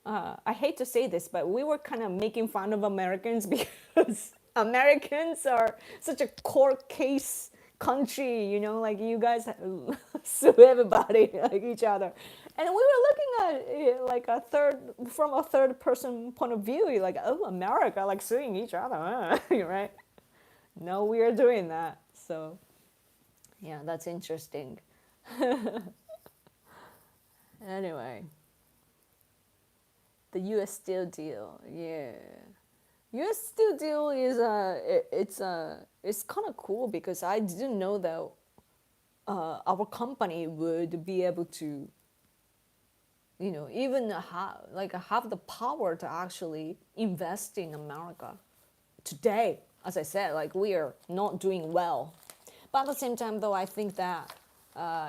I hate to say this, but we were kind of making fun of Americans because Americans are such a court case country, like you guys sue everybody like each other. And we were looking at it like from a third person point of view. You're like, oh, America, like suing each other, right? No, we are doing that. So, yeah, that's interesting. Anyway, the U.S. Steel deal, yeah. U.S. Steel deal is it's kind of cool because I didn't know that our company would be able to, even have the power to actually invest in America. Today, as I said, like we are not doing well, but at the same time, though, I think that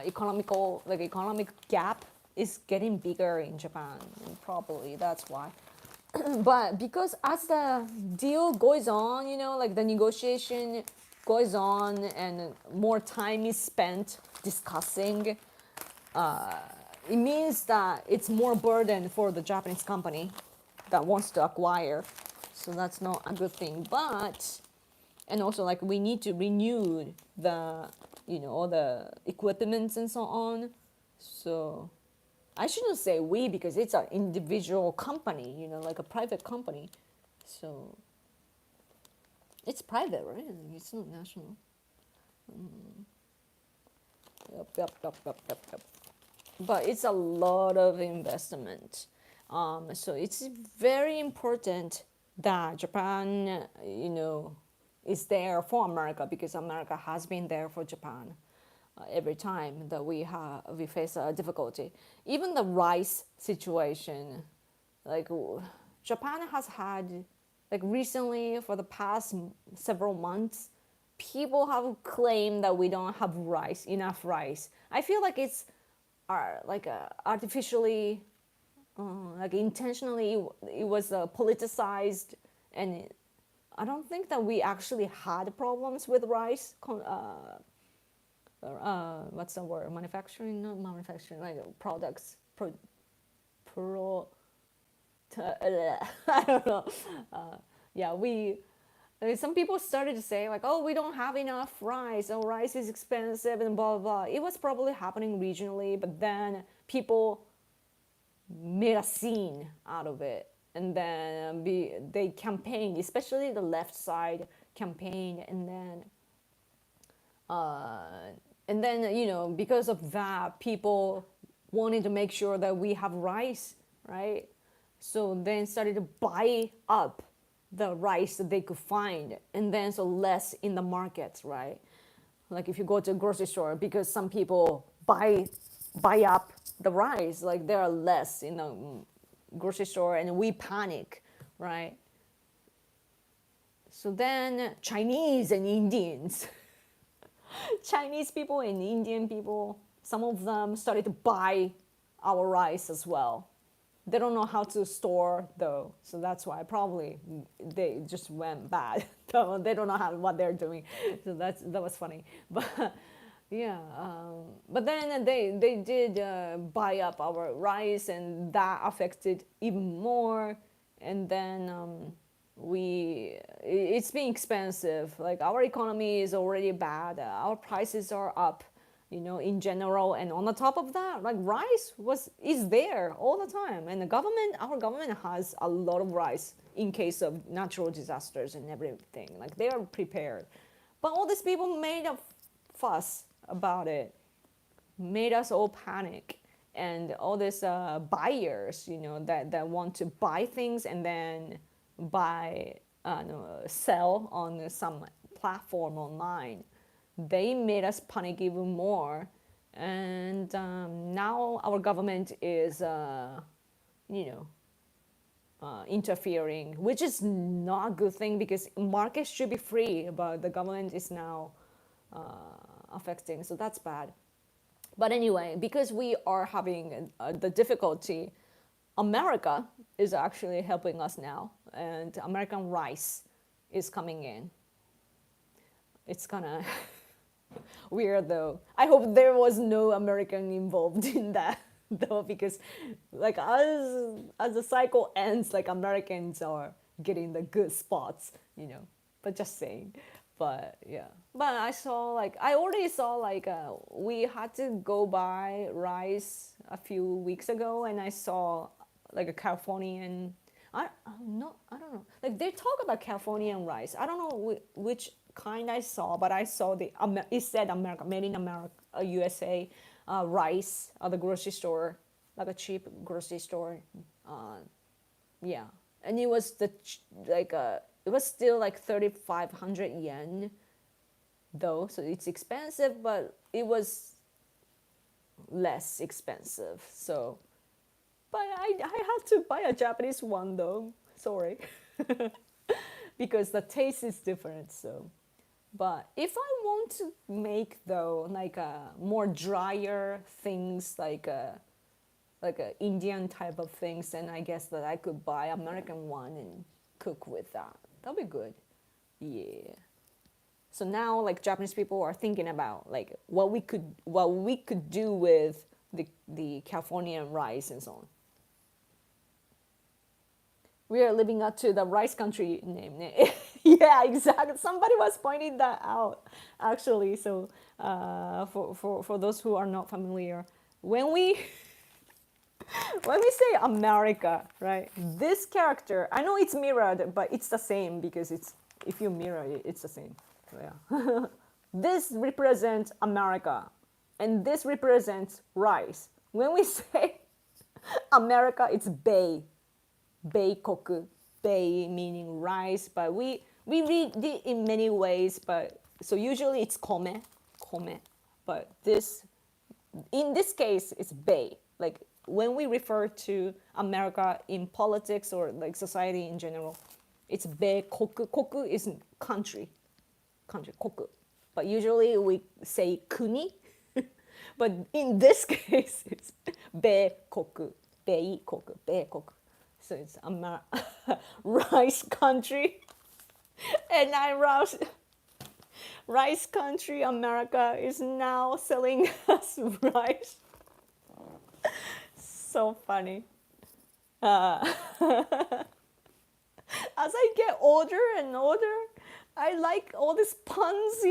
economic gap is getting bigger in Japan, and probably that's why. But because as the deal goes on, like the negotiation goes on and more time is spent discussing, it means that it's more burden for the Japanese company that wants to acquire. So that's not a good thing. But and also like we need to renew the all the equipments and so on. So I shouldn't say we because it's an individual company, like a private company. So it's private, right? It's not national. Yep. But it's a lot of investment. So it's very important that Japan, is there for America because America has been there for Japan every time that we face a difficulty. Even the rice situation, like Japan has had, like recently for the past several months, people have claimed that we don't have enough rice. I feel like it's artificially, like intentionally, it was politicized, and I don't think that we actually had problems with rice. What's the word? Manufacturing, not manufacturing, like products. I don't know. Yeah, some people started to say like, oh, we don't have enough rice, oh, rice is expensive and blah, blah, blah. It was probably happening regionally, but then people made a scene out of it. And then they campaigned, especially the left side campaigned, and then, because of that, people wanted to make sure that we have rice, right? So then started to buy up the rice that they could find, and then so less in the markets, right? Like if you go to a grocery store, because some people buy up the rice, like there are less in the grocery store, and we panic, right? So then Chinese and Indians, Chinese people and Indian people, some of them started to buy our rice as well. They don't know how to store though, so that's why probably they just went bad. So they don't know what they're doing. So that was funny, but yeah. But then they did buy up our rice, and that affected even more. And then it's been expensive. Like our economy is already bad. Our prices are up, in general, and on the top of that, like rice is there all the time, and our government has a lot of rice in case of natural disasters and everything. Like they are prepared, but all these people made a fuss about it, made us all panic, and all these buyers, that want to buy things and then sell on some platform online. They made us panic even more, and now our government is, interfering, which is not a good thing because markets should be free, but the government is now affecting, so that's bad. But anyway, because we are having the difficulty, America is actually helping us now, and American rice is coming in. It's gonna weird though. I hope there was no American involved in that though, because like as the cycle ends, like Americans are getting the good spots, But just saying. But yeah. But I already saw we had to go buy rice a few weeks ago, and I saw like a Californian. I don't know. Like they talk about Californian rice. I don't know which kind I saw, but I saw it said America, made in America, USA, rice at the grocery store, like a cheap grocery store. Yeah, and it was it was still like 3,500 yen, though, so it's expensive, but it was less expensive. So, but I had to buy a Japanese one though. Sorry, because the taste is different. So. But if I want to make though like more drier things, like a Indian type of things, then I guess that I could buy American one and cook with that. That'll be good. Yeah. So now like Japanese people are thinking about like what we could do with the Californian rice and so on. we are living up to the rice country name. Yeah, exactly. Somebody was pointing that out, actually. So for those who are not familiar, when we when we say America, right? This character, I know it's mirrored, but it's the same because it's if you mirror it, it's the same. So, yeah. This represents America, and this represents rice. When we say America, it's Bei, Beikoku, Bei meaning rice, but we read it in many ways. But so usually it's kome, but this in this case it's Bei. Like when we refer to America in politics or like society in general, it's Beikoku. Koku is country, koku. But usually we say kuni. But in this case, it's Beikoku, Beikoku, Beikoku. So it's rice country. And rice country America is now selling us rice. So funny. As I get older and older, I like all these puns,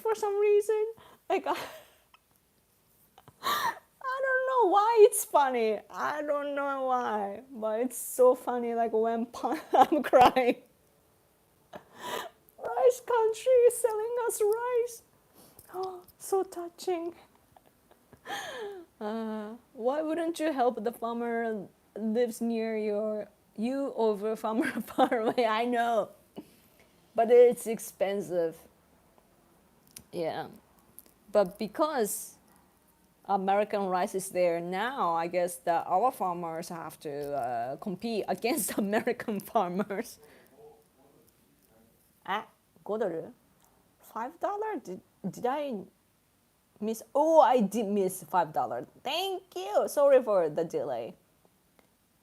for some reason. Like, I don't know why it's funny. I don't know why, but it's so funny. Like when I'm crying. Rice country is selling us rice. Oh, so touching. Why wouldn't you help the farmer lives near you over farmer far away? I know, but it's expensive. Yeah, but because American rice is there now, I guess that our farmers have to compete against American farmers. Ah, $5? Did I miss? Oh, I did miss $5. Thank you. Sorry for the delay.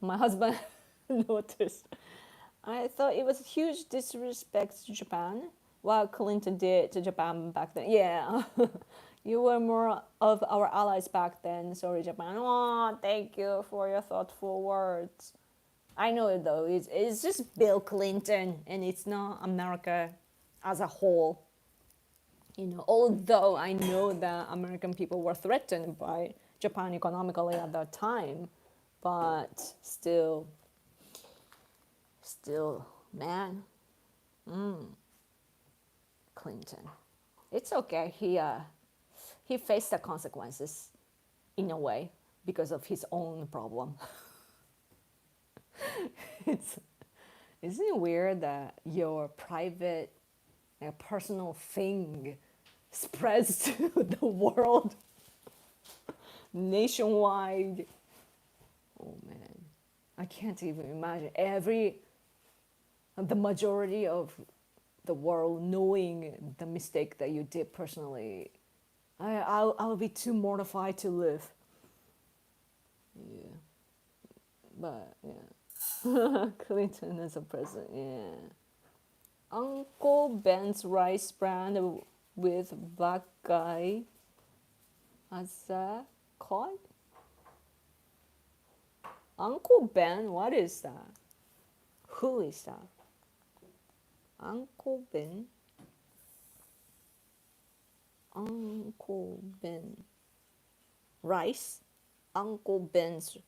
My husband noticed. I thought it was huge disrespect to Japan. What Clinton did to Japan back then. Yeah. You were more of our allies back then. Sorry, Japan. Oh, thank you for your thoughtful words. I know it though. It's just Bill Clinton, and it's not America as a whole. Although I know that American people were threatened by Japan economically at that time, but still, man, Clinton. It's okay. He faced the consequences in a way because of his own problem. Isn't it weird that your private, personal thing spreads to the world nationwide? Oh man, I can't even imagine the majority of the world knowing the mistake that you did personally. I'll be too mortified to live. Yeah, but yeah, Clinton as a president. Yeah, Uncle Ben's rice brand with black guy as a cod. Uncle Ben, what is that? Who is that? Uncle Ben. Uncle Ben. Rice. Uncle Ben's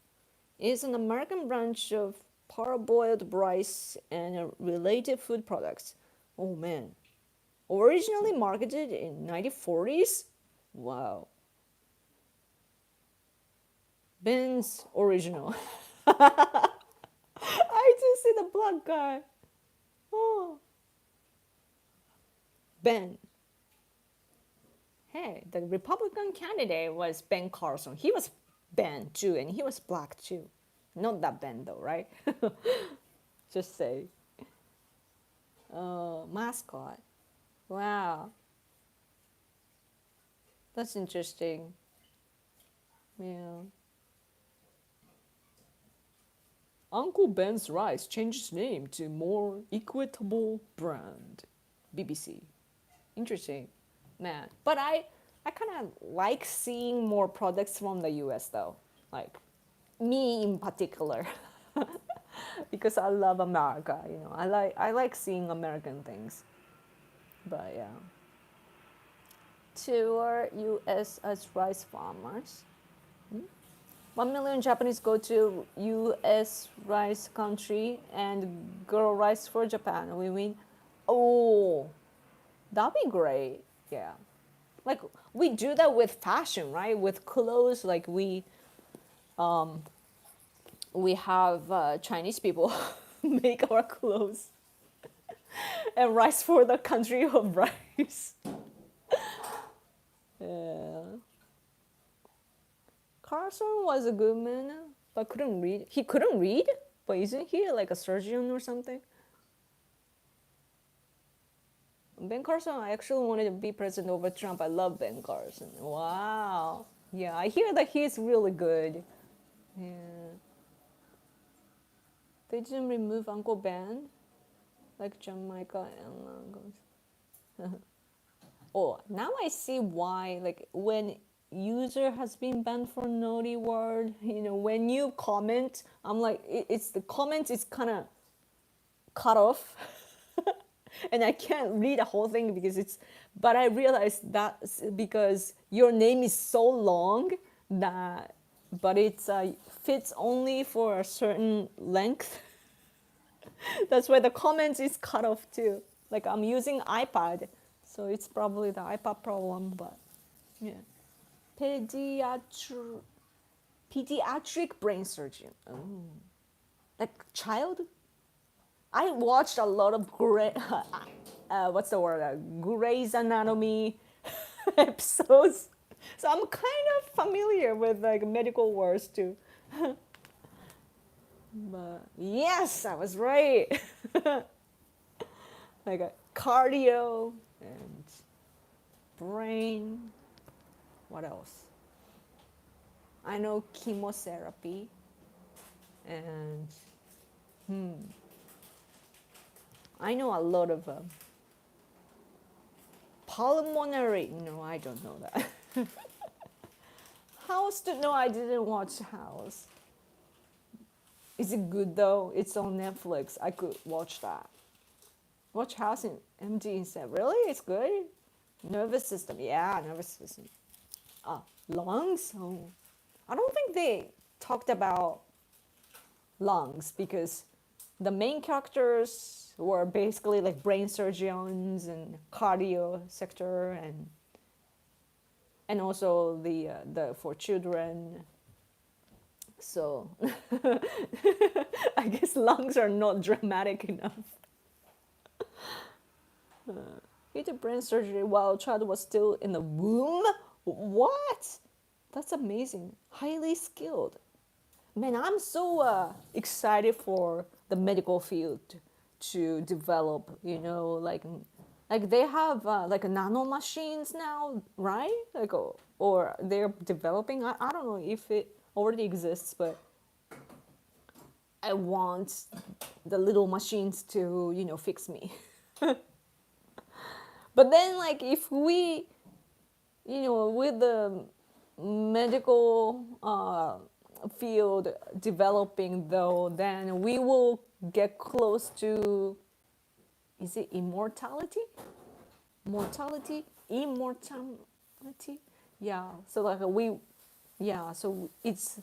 is an American branch of parboiled rice and related food products. Oh man. Originally marketed in 1940s? Wow. Ben's original. I just see the black guy. Oh. Ben. Hey, the Republican candidate was Ben Carson. He was Ben too, and he was black too. Not that Ben though, right? Just say. Oh, mascot. Wow. That's interesting. Yeah. Uncle Ben's Rice changed its name to more equitable brand. BBC. Interesting. Man. But I kind of like seeing more products from the US though. Like me in particular. because I love America. You know, I like seeing American things. But yeah, tour U.S. as rice farmers. 1 million Japanese go to U.S. rice country and grow rice for Japan. We win. Oh, that'd be great. Yeah, like we do that with fashion, right? With clothes, like we have Chinese people make our clothes and rice for the country of rice. Yeah. Carson was a good man, but couldn't read. He couldn't read, but isn't he like a surgeon or something? Ben Carson, I actually wanted to be president over Trump. I love Ben Carson. Wow. Yeah, I hear that he's really good. Yeah. They didn't remove Uncle Ben, like Jamaica and Lagos. Oh, now I see why. Like when user has been banned for naughty word, when you comment, I'm like, it's the comment is kind of cut off, and I can't read the whole thing because it's. But I realized that's because your name is so long that, but it's fits only for a certain length. That's why the comments is cut off too. Like I'm using iPad, so it's probably the iPad problem. But yeah, pediatric brain surgeon. Oh, like child. I watched a lot of what's the word? Grey's Anatomy episodes, so I'm kind of familiar with like medical words too. But yes, I was right. Like a cardio and brain. What else? I know chemotherapy and I know a lot of pulmonary. No, I don't know that. House to no, I didn't watch House. Is it good though? It's on Netflix. I could watch that. Watch House in MD instead. Really? It's good? Nervous system. Yeah, nervous system. Lungs? Oh. I don't think they talked about lungs because the main characters were basically like brain surgeons and cardio sector and also the for children. So I guess lungs are not dramatic enough. He did brain surgery while child was still in the womb. What? That's amazing. Highly skilled. Man, I'm so excited for the medical field to develop. Like they have like nano machines now, right? Like or they're developing. I don't know if it already exists, but I want the little machines to fix me. But then like if we with the medical field developing though, then we will get close to, is it immortality? Immortality? Yeah. So like so it's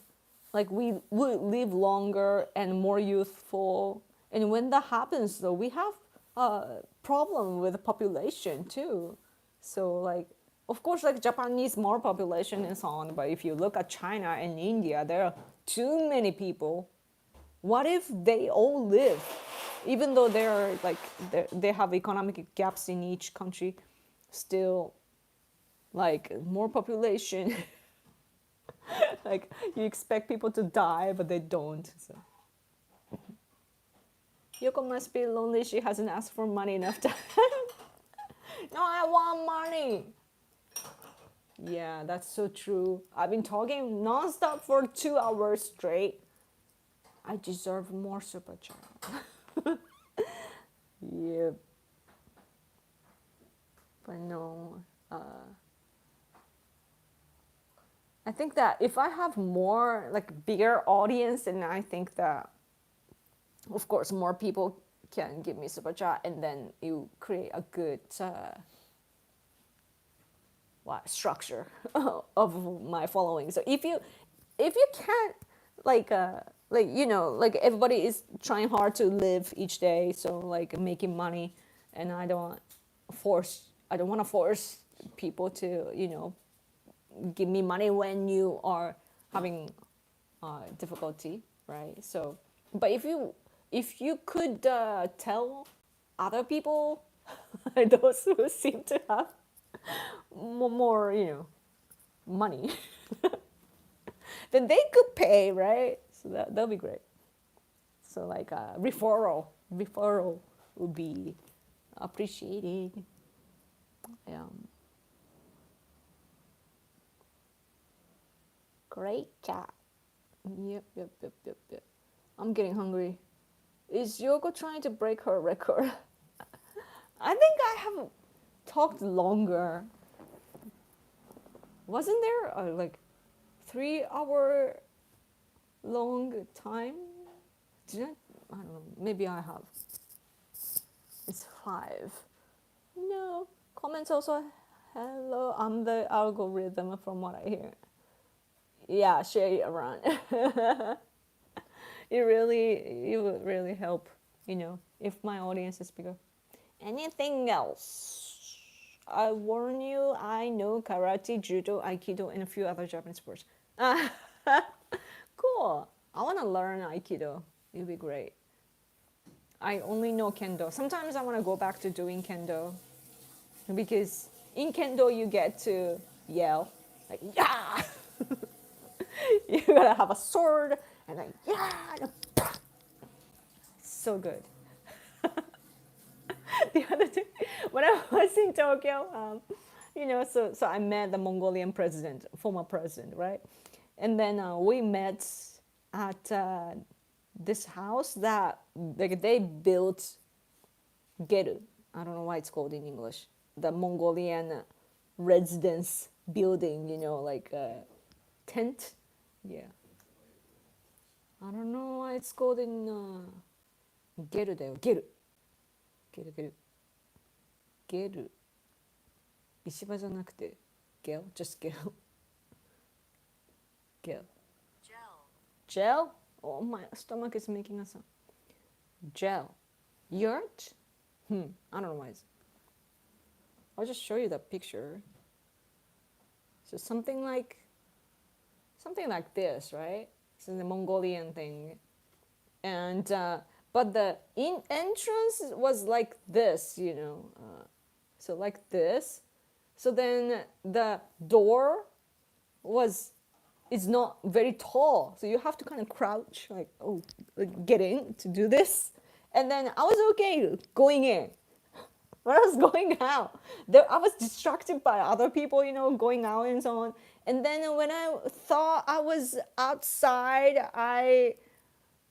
like we would live longer and more youthful. And when that happens though, we have a problem with the population too. So like, of course, like Japan needs more population and so on, but if you look at China and India, there are too many people. What if they all live, even though they have economic gaps in each country, still like more population. Like you expect people to die, but they don't. So. Yoko must be lonely. She hasn't asked for money enough time. No, I want money. Yeah, that's so true. I've been talking nonstop for 2 hours straight. I deserve more super chat. Yeah. But no. I think that if I have more, like bigger audience, then I think that of course, more people can give me super chat, and then you create a good structure of my following. So if you can't like everybody is trying hard to live each day, so like making money, and I don't want to force people to give me money when you are having difficulty, right? So, but if you could tell other people, those who seem to have more money, then they could pay, right? So that'll be great. So like referral would be appreciated. Great chat. Yep. I'm getting hungry. Is Yoko trying to break her record? I think I have talked longer. Wasn't there a like 3 hour long time? Did I don't know. Maybe I have. It's 5. No. Comments also. Hello, I'm the algorithm from what I hear. Yeah, share it around. It would really help, if my audience is bigger. Anything else? I warn you, I know karate, judo, aikido, and a few other Japanese sports. Cool. I want to learn aikido. It would be great. I only know kendo. Sometimes I want to go back to doing kendo, because in kendo you get to yell like yeah. You gotta have a sword and like yeah, so good. The other day when I was in Tokyo, so I met the Mongolian president, former president, right? And then we met at this house that like they built geru. I don't know why it's called in English. The Mongolian residence building, like a tent. Yeah. I don't know why it's called in geru だよ。ゲル。ゲルゲル。ゲル。石場じゃなくて、gel? Just gel. Gel. Gel? Oh, my stomach is making a sound. Gel. Yurt? I don't know why. I'll just show you the picture. So something like this, right? It's the Mongolian thing, and but the entrance was like this, so like this. So then the door is not very tall, so you have to kind of crouch, like get in to do this. And then I was okay going in. When I was going out, I was distracted by other people, going out and so on. And then when I thought I was outside, I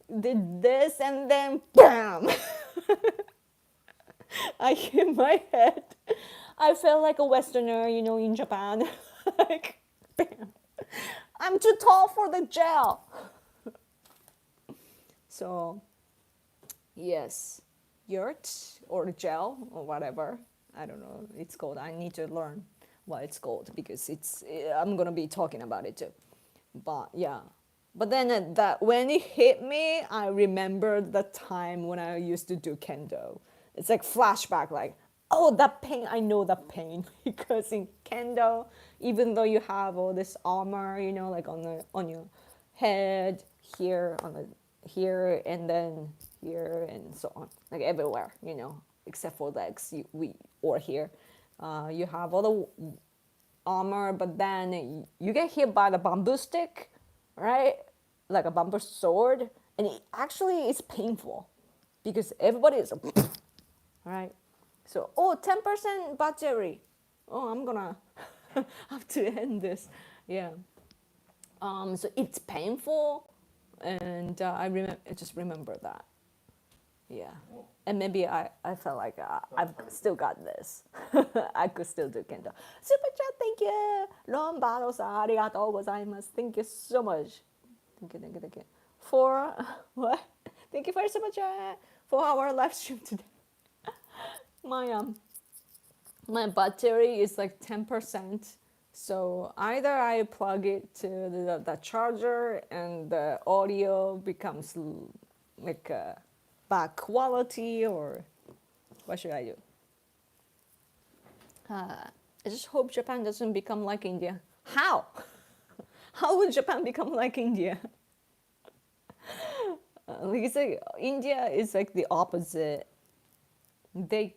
did this, and then bam! I hit my head. I felt like a Westerner, in Japan. Like, bam! I'm too tall for the gel. So, yes. Yurt or gel or whatever, I don't know it's called. I need to learn what it's called, because I'm gonna be talking about it too. But yeah, but then that when it hit me, I remembered the time when I used to do kendo. It's like flashback, like, oh, that pain. I know that pain because in kendo, even though you have all this armor, like on your head here, here, and then here, and so on, like everywhere, except for legs, or here, you have all the armor, but then you get hit by the bamboo stick, right? Like a bamboo sword, and it actually is painful because everybody is, right? So, 10% battery. Oh, I'm gonna have to end this. Yeah. So it's painful, and I just remember that. Yeah. And maybe I felt like I've still got this. I could still do kendo. Super chat, thank you. Ron Baro-san, arigatou gozaimasu. Thank you so much. Thank you. For what? Thank you for super chat for our live stream today. My my battery is like 10%. So either I plug it to the charger and the audio becomes like bad quality, or what should I do? I just hope Japan doesn't become like India. How? How would Japan become like India? Like you say, India is like the opposite. They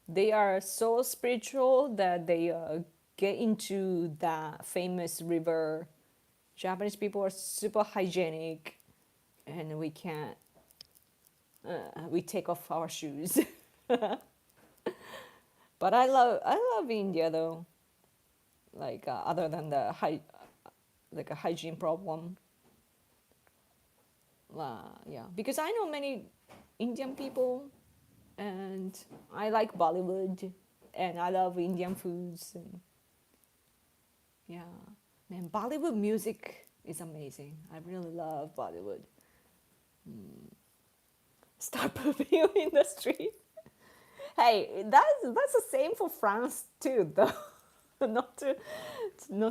they are so spiritual that they get into that famous river. Japanese people are super hygienic, and we can't. We take off our shoes. But I love India though. Like other than the like a hygiene problem. Yeah, because I know many Indian people, and I like Bollywood, and I love Indian foods, and yeah, man, Bollywood music is amazing. I really love Bollywood. Start pooping in the street. Hey, that's the same for France too, though. Not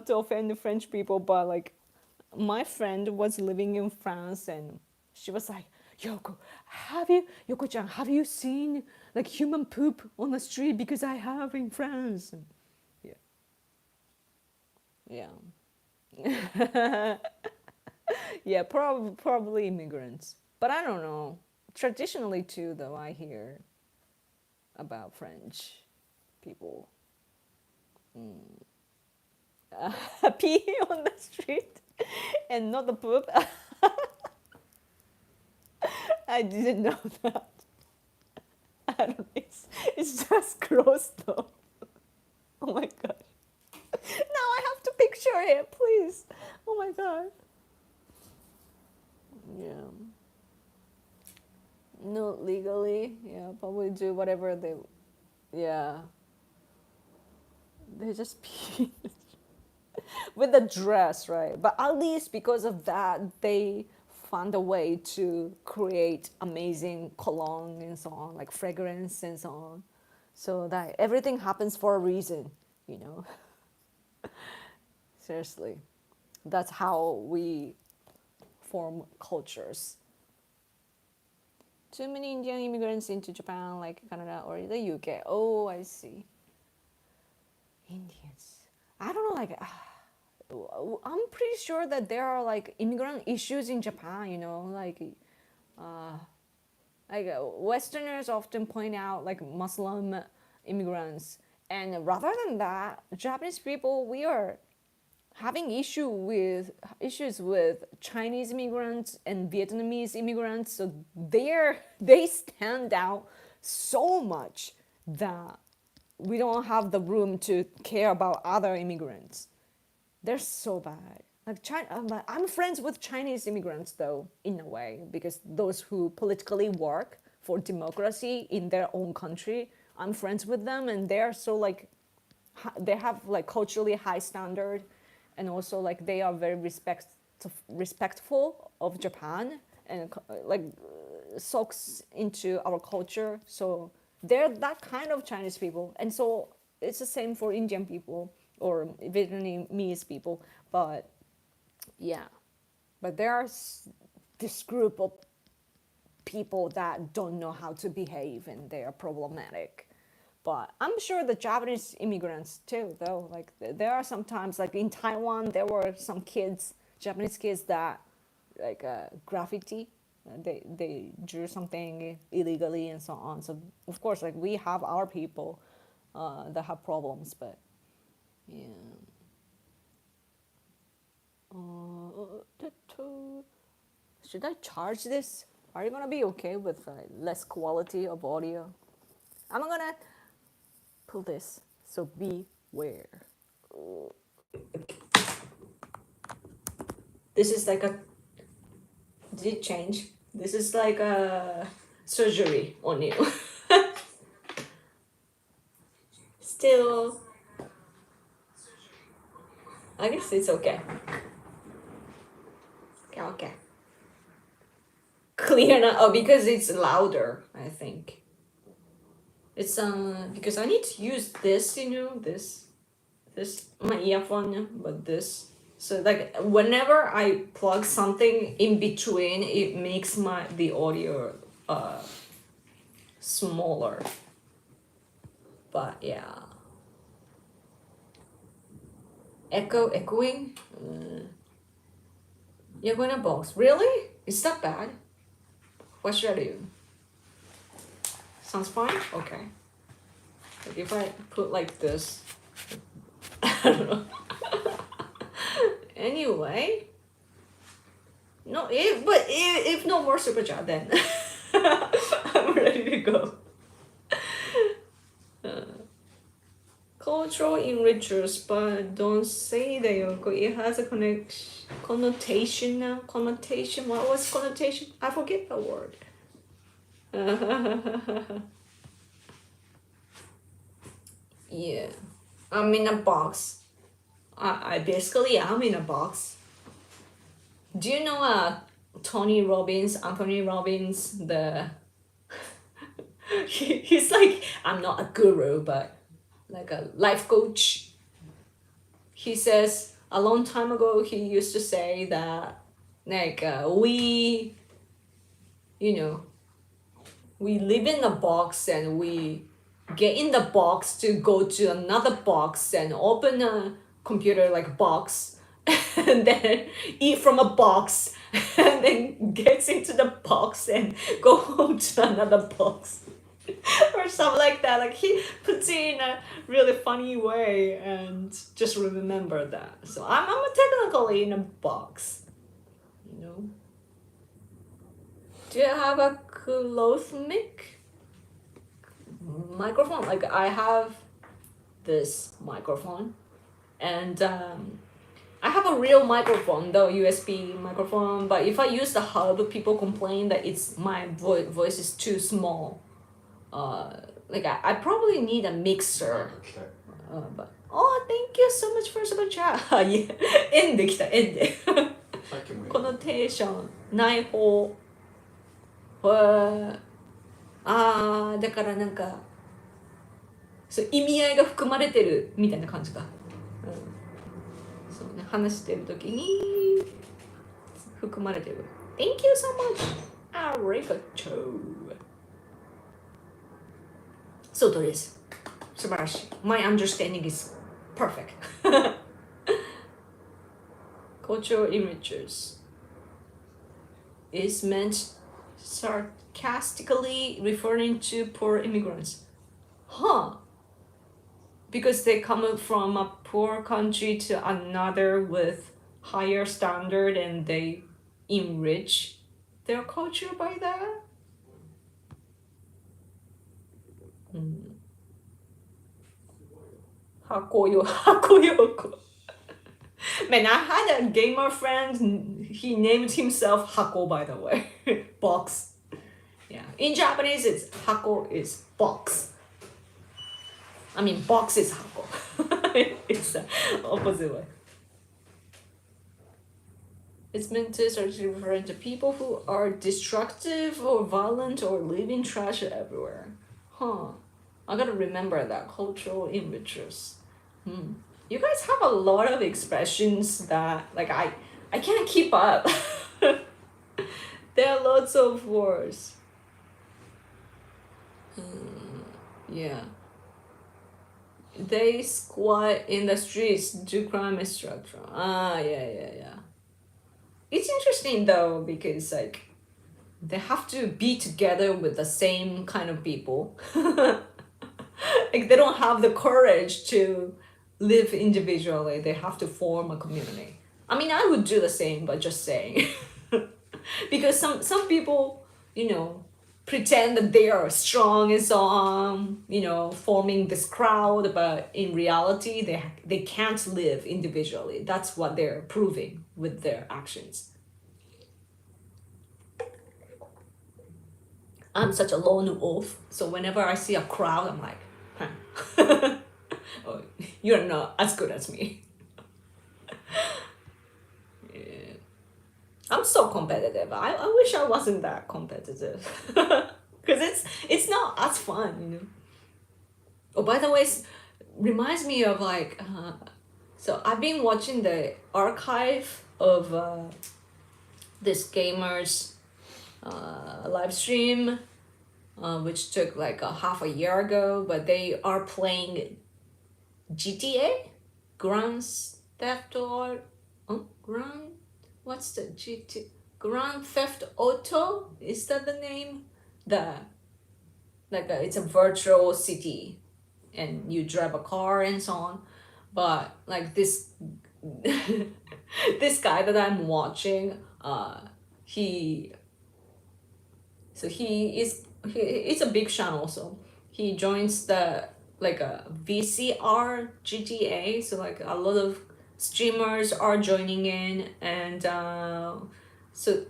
to offend the French people, but like my friend was living in France, and she was like, Yoko-chan, have you seen like human poop on the street? Because I have in France. And yeah, yeah, yeah, probably immigrants, but I don't know. Traditionally too, though, I hear about French people pee on the street and not the poop. I didn't know that. I don't. It's just gross though. Oh my god. Now I have to picture it, please. Oh my god. Yeah. No, legally, yeah, probably do whatever they. Yeah. They just pee with the dress, right? But at least because of that, they found a way to create amazing cologne and so on, like fragrance and so on. So that everything happens for a reason, you know? Seriously. That's how we form cultures. Too many Indian immigrants into Japan, like Canada or the UK. Oh, I see. Indians. I don't know, like, I'm pretty sure that there are like immigrant issues in Japan, you know, like Westerners often point out like Muslim immigrants, and rather than that, Japanese people, we are having issues with Chinese immigrants and Vietnamese immigrants. So they stand out so much that we don't have the room to care about other immigrants. They're so bad. Like China, I'm friends with Chinese immigrants though, in a way, because those who politically work for democracy in their own country, I'm friends with them, and they're so like, they have like culturally high standard, and also like they are very respectful of Japan, and like soaks into our culture. So they're that kind of Chinese people, and so it's the same for Indian people or Vietnamese people. But yeah, but there are this group of people that don't know how to behave, and they are problematic. But I'm sure the Japanese immigrants too, though. Like there are sometimes, like in Taiwan, there were some kids, Japanese kids, that like graffiti. They drew something illegally and so on. So of course, like we have our people that have problems, but yeah. Should I charge this? Are you gonna be okay with less quality of audio? I'm gonna pull this, so beware. This is like a. Did it change? This is like a surgery on you. Still, I guess it's okay. Okay, okay. clear now. Oh, because it's louder, I think. It's because I need to use this, this my earphone, but this. So like whenever I plug something in between, it makes the audio smaller. But yeah, echoing. You're going to box. Really? Is that bad? What should I do? Sounds fine? Okay. Like if I put like this, I don't know. Anyway, no, if no more super chat, then I'm ready to go. Cultural enrichers, but don't say that, Yoko. It has a connotation now. Connotation. What was connotation? I forget the word. Yeah, I'm in a box. I basically am in a box. Do you know Anthony Robbins, he's like, I'm not a guru, but like a life coach. He says a long time ago he used to say that like we live in a box and we get in the box to go to another box and open a computer like box and then eat from a box and then gets into the box and go home to another box or something like that. Like he puts it in a really funny way, and just remember that. So I'm technically in a box, Do you have a close mic microphone? Like I have this microphone, and I have a real microphone, though USB microphone. But if I use the hub, people complain that my voice is too small. Like I probably need a mixer. But thank you so much for super chat. 円できた円で。このテーションない方。だからなんかそう意味合いが含まれてるみたいな感じか。そうね、話してる時に含まれてる。Thank you so much. ありがとう。そうです。素晴らしい。My understanding is perfect. Cultural images is meant sarcastically referring to poor immigrants. Huh. Because they come from a poor country to another with higher standard and they enrich their culture by that? Hakoyoko. Man, I had a gamer friend, he named himself Hako, by the way. Box. Yeah. In Japanese, it's Hako is box. I mean, box is Hako. It's the opposite way. It's meant to start referring to people who are destructive or violent or leaving trash everywhere. Huh. I gotta remember that. Cultural images. You guys have a lot of expressions that like I can't keep up. There are lots of words. Yeah. They squat in the streets, do crime structure. Yeah. It's interesting though because like they have to be together with the same kind of people. Like they don't have the courage to live individually. They have to form a community. I mean, I would do the same, but just saying. Because some people, pretend that they are strong and so on, forming this crowd, but in reality, they can't live individually. That's what they're proving with their actions. I'm such a lone wolf, so whenever I see a crowd, I'm like, huh. Oh, you're not as good as me. Yeah. I'm so competitive. I wish I wasn't that competitive. Because it's not as fun, you know. Oh, by the way, reminds me of like, so I've been watching the archive of this gamers live stream, which took like a half a year ago, but they are playing GTA, Grand Theft Auto, what's the GT? Grand Theft Auto? Is that the name? It's a virtual city, and you drive a car and so on. But like this, this guy that I'm watching, he's a big channel, so he joins the like a VCR GTA, so like a lot of streamers are joining in, and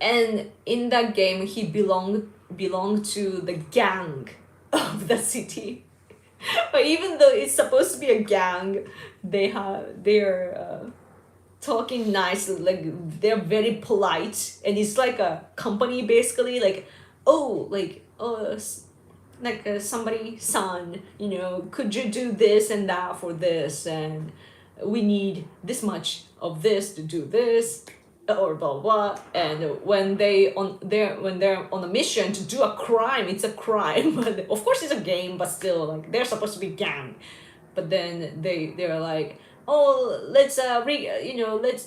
and in that game he belonged to the gang of the city. But even though it's supposed to be a gang, they're talking nice, like they're very polite, and it's like a company basically, like somebody son, you know, could you do this and that for this, and we need this much of this to do this, or blah blah. And when they're on a mission to do a crime, it's a crime. But of course it's a game, but still, like, they're supposed to be gang. But then they're like, oh, let's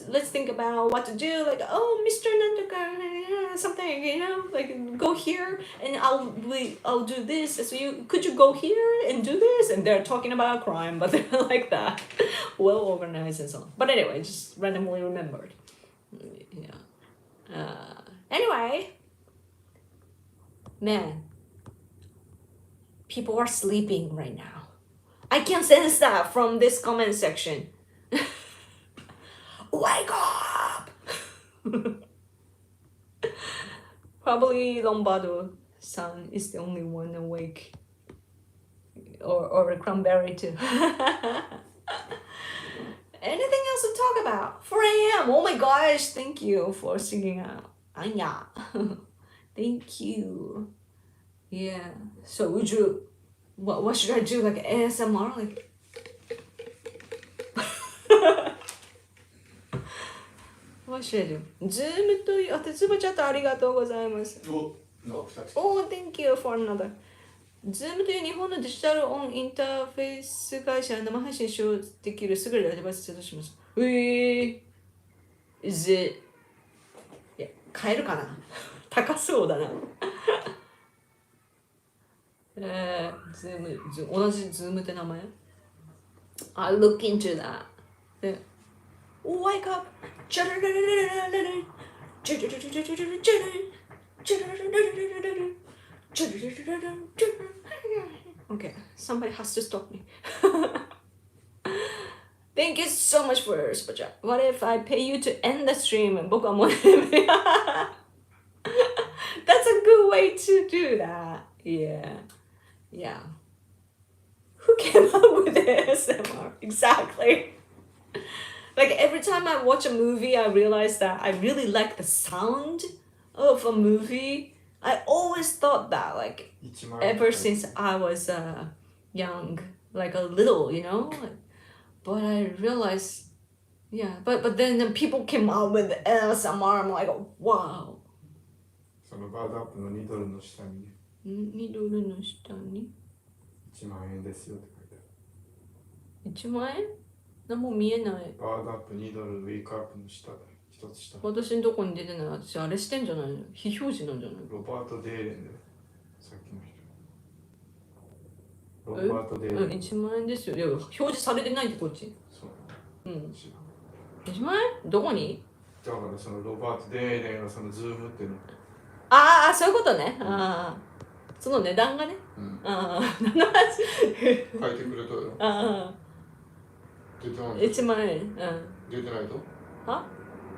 let's think about what to do, like, oh, Mr. Nantuka, something, you know, like, go here and I'll do this, so could you go here and do this, and they're talking about a crime, but they're like that, well organized and so on. But anyway, just randomly remembered. Yeah. Anyway, man, people are sleeping right now. I can sense that from this comment section. Wake up! Probably Lombardo-san is the only one awake. Or Cranberry too. Anything else to talk about? 4 a.m. Oh my gosh, thank you for singing out. Anya. Thank you. Yeah. So would you, what should I do? Like ASMR? Like what should I do? Zoom to Tetsuba chat ありがとうございます。Oh, thank you for another. Zoom という日本のデジタルオンインターフェース会社生配信使用できる優れたデバイスを製造します。Is it? いや、買えるかな高そうだな。Zoom、同じ Zoom って名前 I'll look into that. Wake up! Okay, somebody has to stop me. Thank you so much for your super chat. What if I pay you to end the stream? That's a good way to do that. Yeah. Who came up with this? Exactly. Like every time I watch a movie, I realize that I really like the sound of a movie. I always thought that, like, ever since I was young, like a little, you know. But I realized, yeah. But then people came out with ASMR. I'm like, wow. そのバードアップの2ドルの下に2ドルの下に1万円ですよって書いてある。1万円？何も見えない。バードアップ2ドルウィークアップの下だ。一つ下。私のとこに出てない。私あれしてんじゃないの？非表示なんじゃないの？ロバート・デーレンでさっきの人。ロバート・デーレン。1万円ですよ。いや表示されてないってこっち。そう。うん。1万円？どこに？だからそのロバート・デーレンのそのズームっていうの。ああ、そういうことね。ああ。その値段がね。ああ。何の話？書いてくれたよ。ああ。1万円。出てないと？は？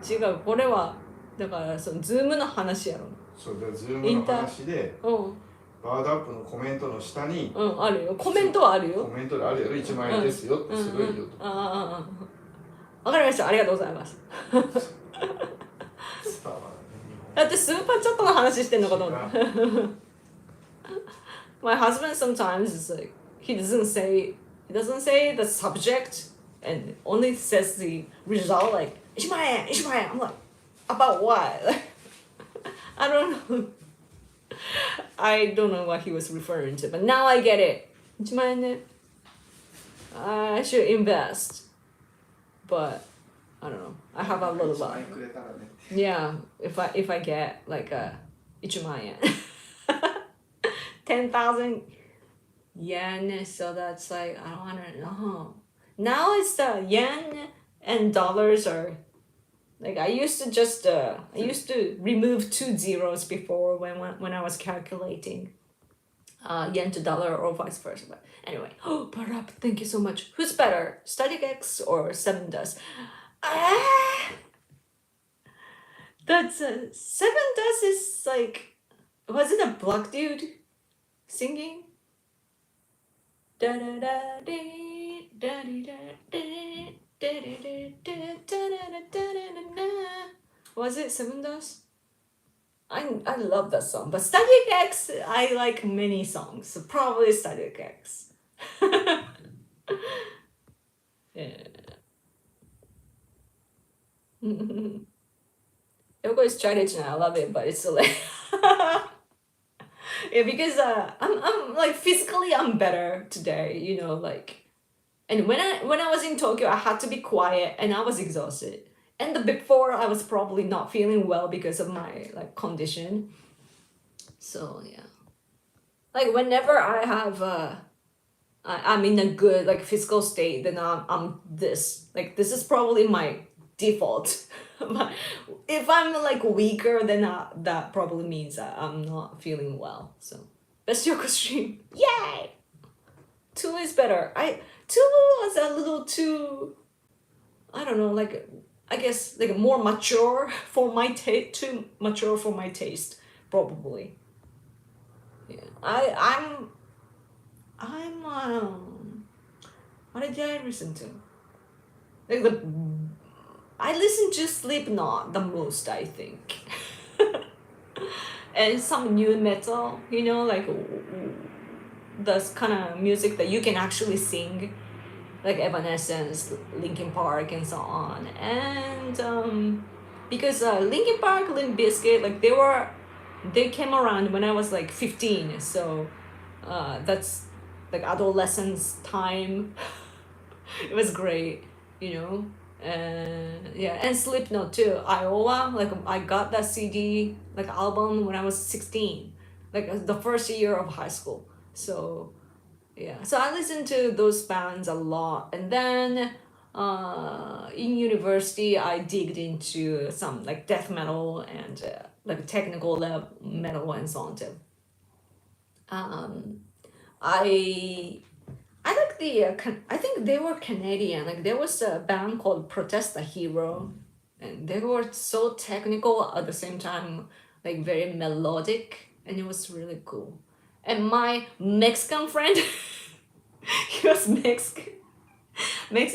違う、これはだからそのズームの話やろ。そうだ、ズームの話で、バードアップのコメントの下に、あるよ。コメントはあるよ。コメントであるやろ、1万円ですよってすごいよと。わかりました。ありがとうございます。伝わらない。だってスーパーチャットの話してんのかと思った。My husband sometimes is like he doesn't say the subject and only says the result like 1万円1万円 I'm like about what? Like, I don't know what he was referring to, but now I get it. 1万円ね I should invest, but I don't know. I have a little bit. Yeah, if I get like a 1万円 10,000 yen, so that's like I don't know. Now it's the yen and dollars are like I used to remove 2 zeros before when I was calculating yen to dollar or vice versa. But anyway, Parap, thank you so much. Who's better, Static X or 7 Dust? That's 7 Dust is like, was it a black dude singing? Da da da dee, da dee da dee, da dee da da da da da da da. Was it 7 Dust? I love that song, but Static X, I like many songs, so probably Static X. Yeah. Yoko is challenging, I love it, but it's so late. Yeah, because I'm like physically I'm better today, you know, like, and when I was in Tokyo, I had to be quiet and I was exhausted. And before I was probably not feeling well because of my like condition. So yeah, like whenever I have I'm in a good like physical state, then I'm this like this is probably my default. But if I'm like weaker, then that probably means that I'm not feeling well. So best Yoko stream, yay! 2 is better. 2 was a little too, I don't know, like I guess like more mature for my taste, too mature for my taste, probably. Yeah, I'm what did I listen to? Like I listen to Slipknot the most, I think. And some new metal, you know, like this kind of music that you can actually sing, like Evanescence, Linkin Park, and so on. And because Linkin Park, Limp Bizkit, like they came around when I was like 15, so that's like adolescence time. It was great, you know. And yeah, and Slipknot too. Iowa, like I got that CD, like album when I was 16, like the first year of high school. So yeah, so I listened to those bands a lot, and then in university I digged into some like death metal and like technical metal and so on too. I like the I think they were Canadian. Like there was a band called Protest the Hero, and they were so technical at the same time, like very melodic, and it was really cool. And my Mexican friend, he was Mexican.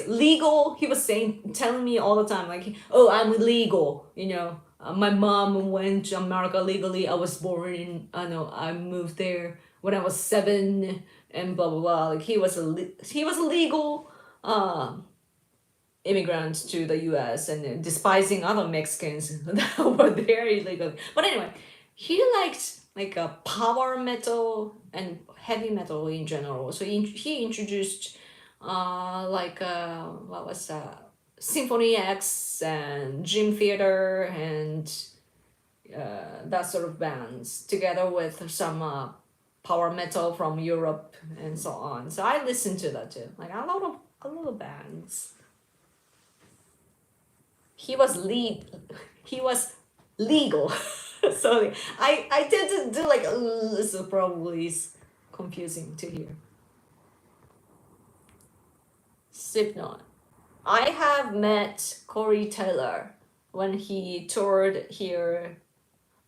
Legal. He was telling me all the time, like, oh, I'm legal. You know, my mom went to America legally. I was born in. I know I moved there when I was 7, and blah blah blah. Like he was a legal immigrant to the U.S. and despising other Mexicans that were there illegally. But anyway, he liked like a power metal and heavy metal in general. So he introduced what was that? Symphony X and Dream Theater and that sort of bands together with some power metal from Europe and so on. So I listened to that too. Like a lot of bands. He was legal. So I tend to do like so probably is confusing to hear. Slipknot. I have met Corey Taylor when he toured here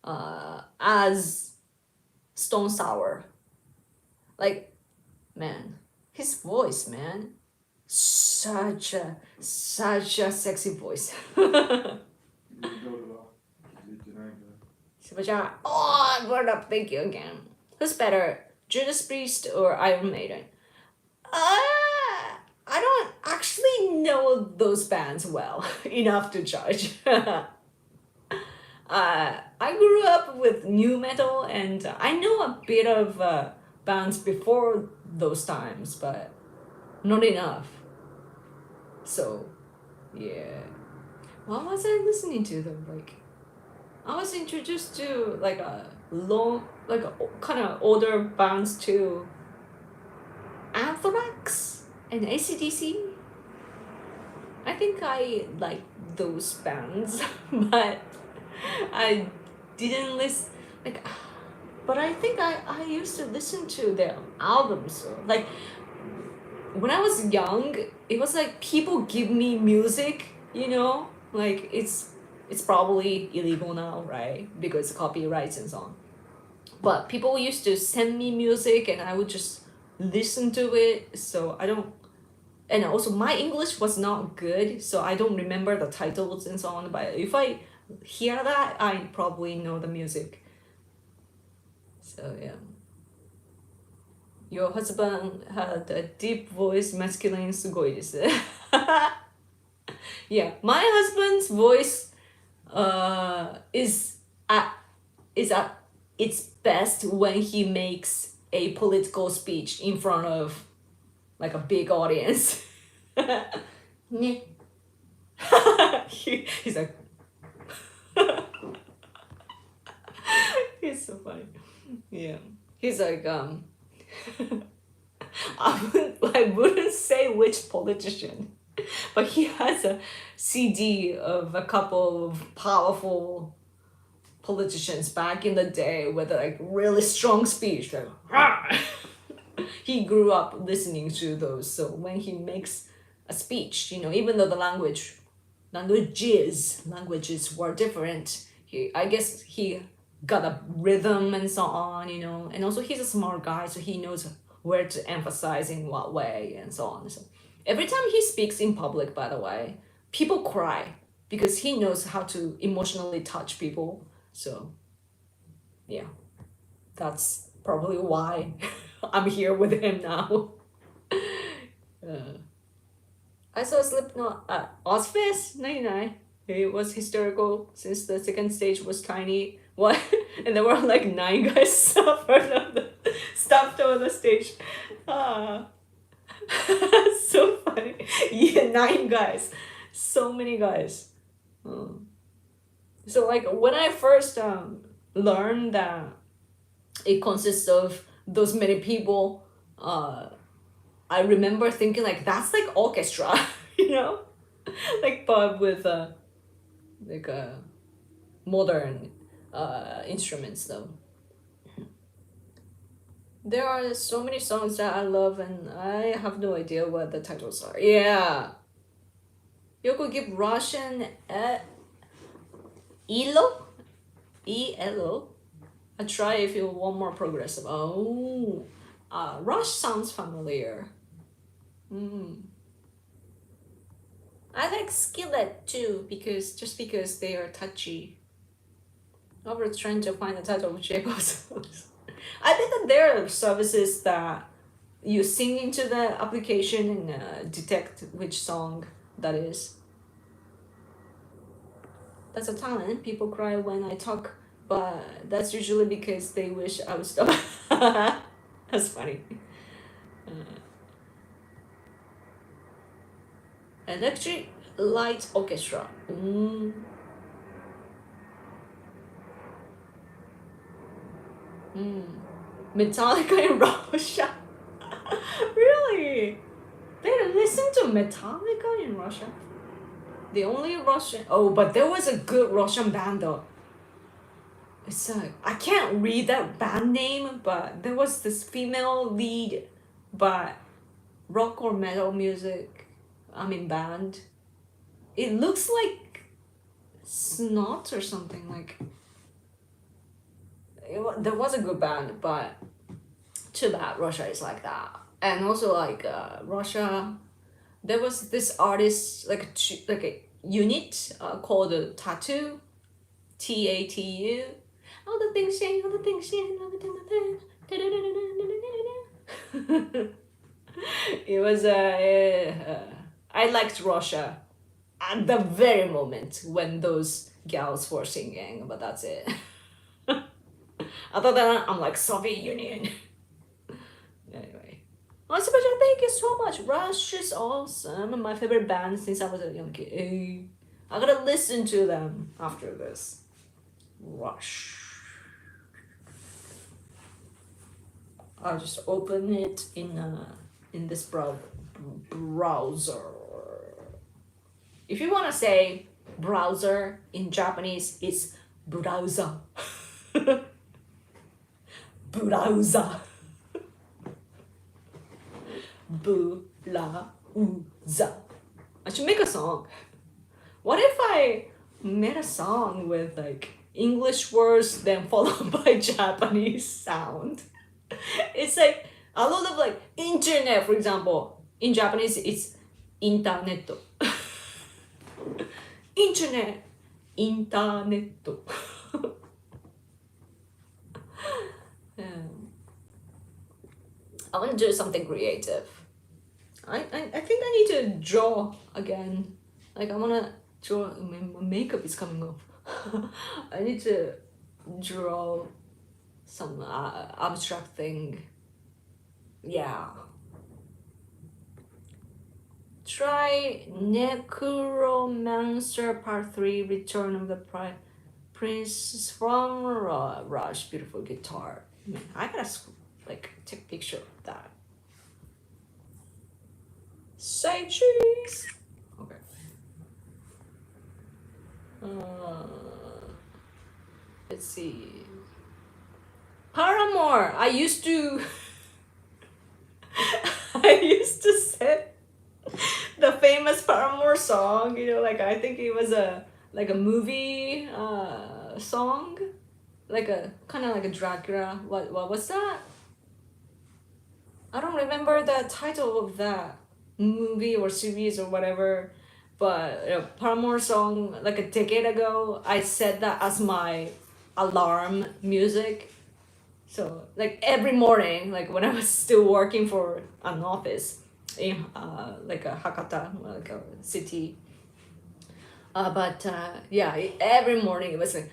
as Stone Sour. Like, man, his voice, man, such a sexy voice. Sebastian, oh, I brought up Thank You again. Who's better, Judas Priest or Iron Maiden? I don't actually know those bands well enough to judge. I grew up with new metal, and I know a bit of bands before those times, but not enough. So, yeah. What was I listening to though? Like, I was introduced to like a kind of older bands too. Anthrax and AC/DC. I think I like those bands, but I didn't listen like. But I think I used to listen to their albums. So, like when I was young, it was like people give me music, you know, like it's probably illegal now, right? Because copyrights and so on. But people used to send me music, and I would just listen to it. So I don't. And also, my English was not good, so I don't remember the titles and so on. But if I hear that, I probably know the music. So yeah. Your husband had a deep voice, masculine, すごいです。Yeah, my husband's voice is at its best when he makes a political speech in front of like a big audience. Ne. He's like he's so funny. Yeah. He's like I wouldn't say which politician, but he has a CD of a couple of powerful politicians back in the day with like really strong speech. Like, he grew up listening to those, so when he makes a speech, you know, even though the languages were different, I guess he got a rhythm and so on, you know, and also he's a smart guy, so he knows where to emphasize in what way and so on. So every time he speaks in public, by the way, people cry because he knows how to emotionally touch people. So yeah, that's probably why I'm here with him now. I saw Slipknot at Ozfest 99. It was historical since the second stage was tiny. What? And there were like 9 guys stuffed on the stage. So funny. Yeah, 9 guys. So many guys. So like when I first learned that it consists of those many people, I remember thinking like that's like orchestra, you know, like but with like modern instruments though. There are so many songs that I love, and I have no idea what the titles are. Yeah. You could give Russian ELO a try if you want more progressive. Oh, Rush sounds familiar. I like Skillet too because they are touchy. I was trying to find the title of Jacob's. I think that there are services that you sing into the application and detect which song that is. That's a talent. People cry when I talk, but that's usually because they wish I would stop. That's funny. Electric Light Orchestra. Metallica in Russia. Really? They listen to Metallica in Russia? The only Russian... Oh, but there was a good Russian band though. It's I can't read that band name, but there was this female lead, but rock or metal music, band. It looks like Snot or something like... There was a good band, but too bad Russia is like that. And also like Russia, there was this artist like a unit called Tattoo, TATU. all the things she, all the things she, it was I liked Russia at the very moment when those gals were singing, but that's it. Other than that, I'm like Soviet Union. Anyway, Azerbaijan, thank you so much. Rush is awesome. My favorite band since I was a young kid. I gotta listen to them after this. Rush. I'll just open it in this browser. If you wanna say browser in Japanese, it's browser. Browser. Browser. I should make a song. What if I made a song with like English words then followed by Japanese sound? It's like a lot of like internet, for example. In Japanese, it's internet. Internet. Internet. I want to do something creative. I think I need to draw again. Like I want to draw. My makeup is coming off. I need to draw some abstract thing. Yeah. Try Necromancer Part 3, Return of the Prince from Rush. Beautiful guitar. Man, I gotta like take a picture of that. Say cheese. Okay. Let's see. Paramore. I used to say the famous Paramore song, you know, like I think it was a movie song, like a kind of like a Dracula. What was that? I don't remember the title of that movie or series or whatever, but Paramore song like a decade ago. I set that as my alarm music. So like every morning, like when I was still working for an office in like a Hakata, like a city. But yeah, every morning it was like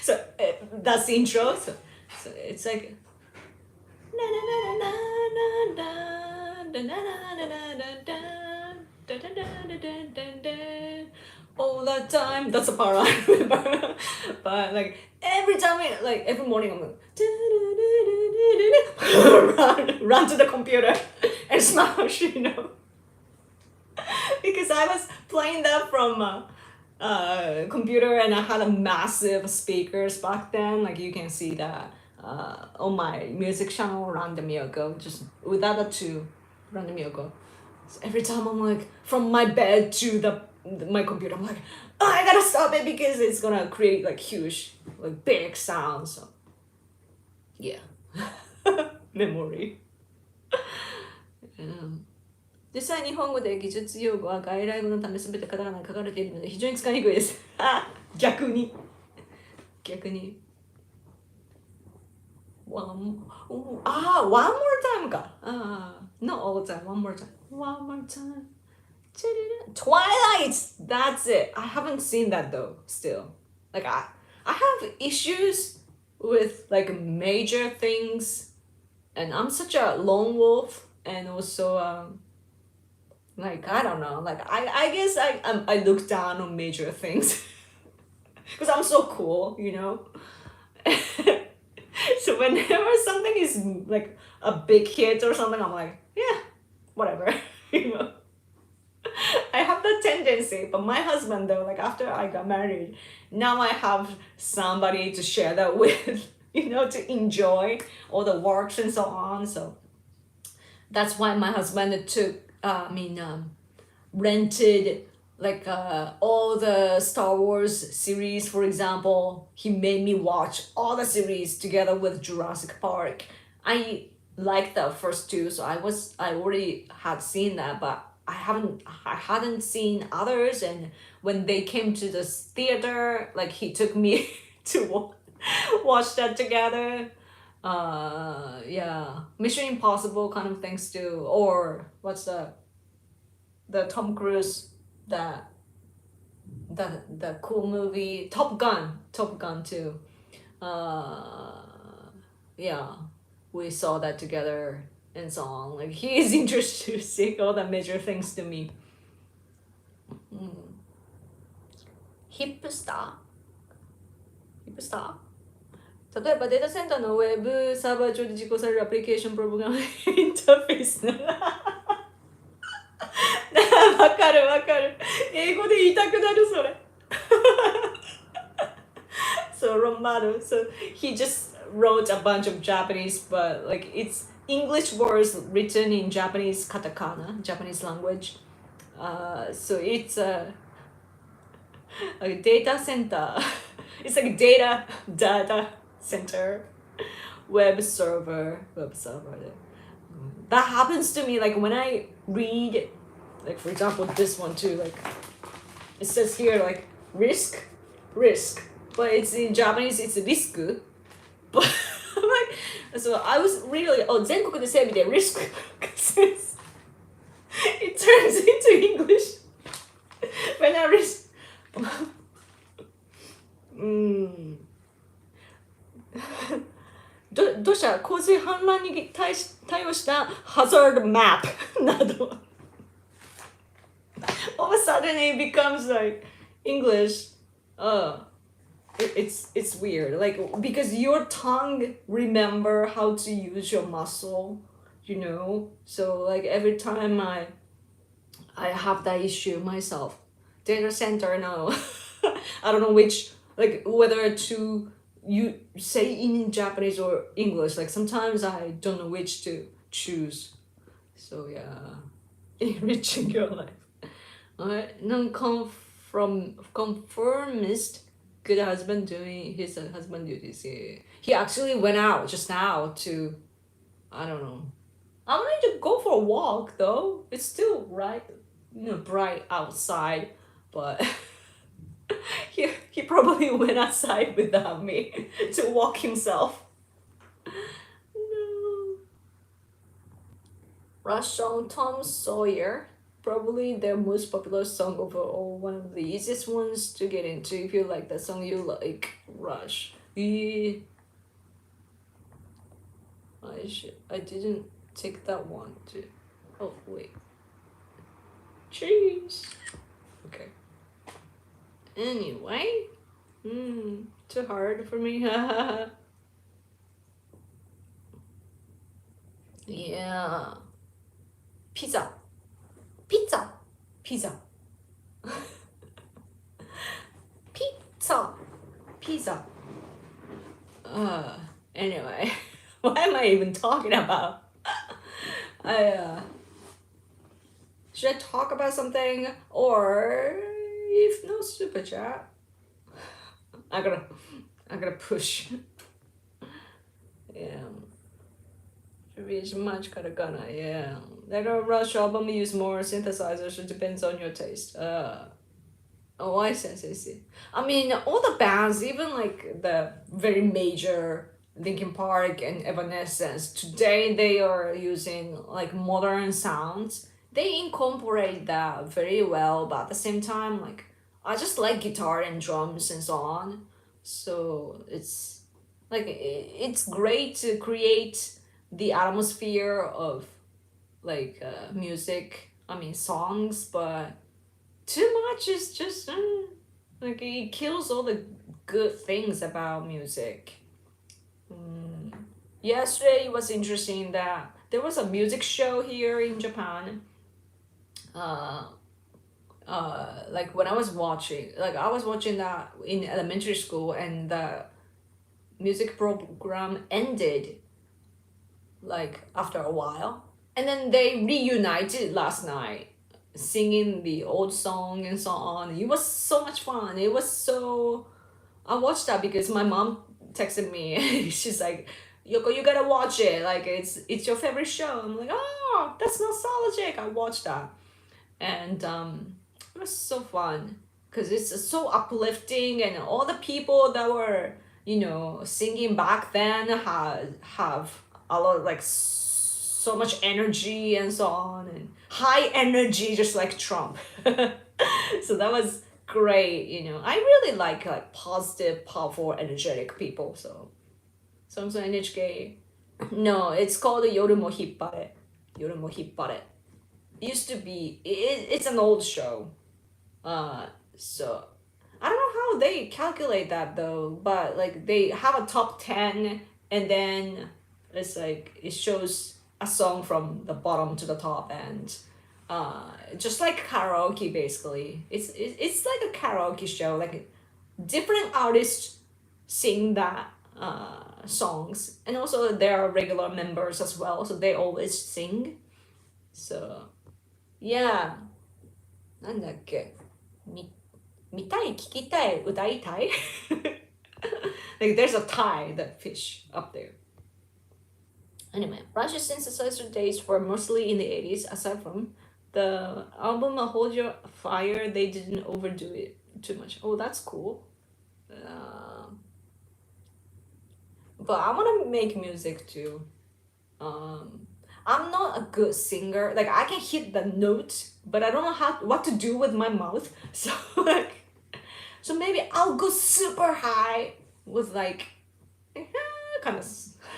so that's the intro. So it's like all that time. That's a part I remember. But like every time, every morning, I'm like run to the computer and smash, you know, because I was playing that from computer and I had a massive speakers back then. Like you can see that on my music channel, Random Yoko, just without the two, Random Yoko. So every time I'm like from my bed to my computer, I'm like, oh, I gotta stop it because it's gonna create like huge, like big sounds. So yeah, memory. 実際日本語で技術用語は外来語のため全てカタカナに書かれているので非常に使いにくいです。逆に。one more time か。not all the time, one more time. One more time. Twilight! That's it. I haven't seen that though, still. Like I have issues with like major things, and I'm such a lone wolf, and also like I don't know, like I guess I look down on major things because I'm so cool, you know. So whenever something is like a big hit or something, I'm like, yeah, whatever, you know. I have that tendency, but my husband though, like after I got married, now I have somebody to share that with, you know, to enjoy all the works and so on. So that's why my husband rented like all the Star Wars series, for example. He made me watch all the series together with Jurassic Park. I liked the first two, so I already had seen that, but I hadn't seen others, and when they came to the theater, like he took me to watch that together. Yeah, Mission Impossible kind of things too, or what's the Tom Cruise, that the cool movie Top Gun too. uh yeah, we saw that together and so on. Like he is introducing all the major things to me. Hipster 例えばデータセンターのウェブサーバー上で実行されるアプリケーションプログラムインターフェースのわかる英語で言いたくなるそれSo Romano, so he just wrote a bunch of Japanese, but like it's English words written in Japanese katakana, Japanese language. So it's a data center. It's like data center, web server. That happens to me like when I read, like for example this one too. Like it says here like risk. But it's in Japanese, it's risku. But I'm like, so I was really, 全国で整備で risk. It turns into English when I risk. どうした洪水氾濫に対応したハザードマップなど All of a sudden it becomes like English. It's weird, like because your tongue remember how to use your muscle, you know. So like every time I have that issue myself. Data center, no. I don't know which, like whether to you say in Japanese or English. Like sometimes I don't know which to choose. So yeah, enriching your life. Alright, non-conformist. Good husband doing his husband duties. Yeah. He actually went out just now to, I don't know. I wanted to go for a walk though. It's still bright outside, but he probably went outside without me to walk himself. No. Russian Tom Sawyer. Probably their most popular song overall, one of the easiest ones to get into. If you like that song, you like Rush. I didn't take that one too. Oh wait. Jeez. Okay. Anyway, too hard for me. Yeah. Pizza. Anyway, what am I even talking about? Should I talk about something, or if no super chat, I'm gonna push. Yeah. Should be as much katakana, yeah. Later Rush album use more synthesizers, it depends on your taste. Oh, I see. I mean, all the bands, even like the very major Linkin Park and Evanescence, today they are using like modern sounds. They incorporate that very well, but at the same time, like I just like guitar and drums and so on. So it's like it's great to create the atmosphere of like music. I mean songs, but too much is just like it kills all the good things about music. Yesterday it was interesting that there was a music show here in Japan. Like when I was watching that in elementary school, and the music program ended like after a while, and then they reunited last night singing the old song and so on. It was so much fun. I watched that because my mom texted me. She's like, Yoko, you gotta watch it, like it's your favorite show. I'm like, oh, that's nostalgic. I watched that. and it was so fun because it's so uplifting, and all the people that were singing back then have a lot of, like, so much energy and so on, and high energy, just like Trump. So that was great. I really like positive, powerful, energetic people. So NHK. No, it's called Yoru mo Hippare. Yoru mo Hippare. It used to be. It's an old show. So I don't know how they calculate that though, but like they have a top 10, and then it's like it shows a song from the bottom to the top, and just like karaoke basically. It's like a karaoke show, like different artists sing that songs, and also there are regular members as well, so they always sing. So yeah, なんだっけ、見たい、聞きたい、歌いたい. Like there's a tie, that fish up there. Anyway, Russia's synthesizer days were mostly in the 80s. Aside from the album Hold Your Fire, they didn't overdo it too much. Oh, that's cool. But I want to make music too. I'm not a good singer. Like I can hit the note, but I don't know what to do with my mouth. So so maybe I'll go super high with like kind of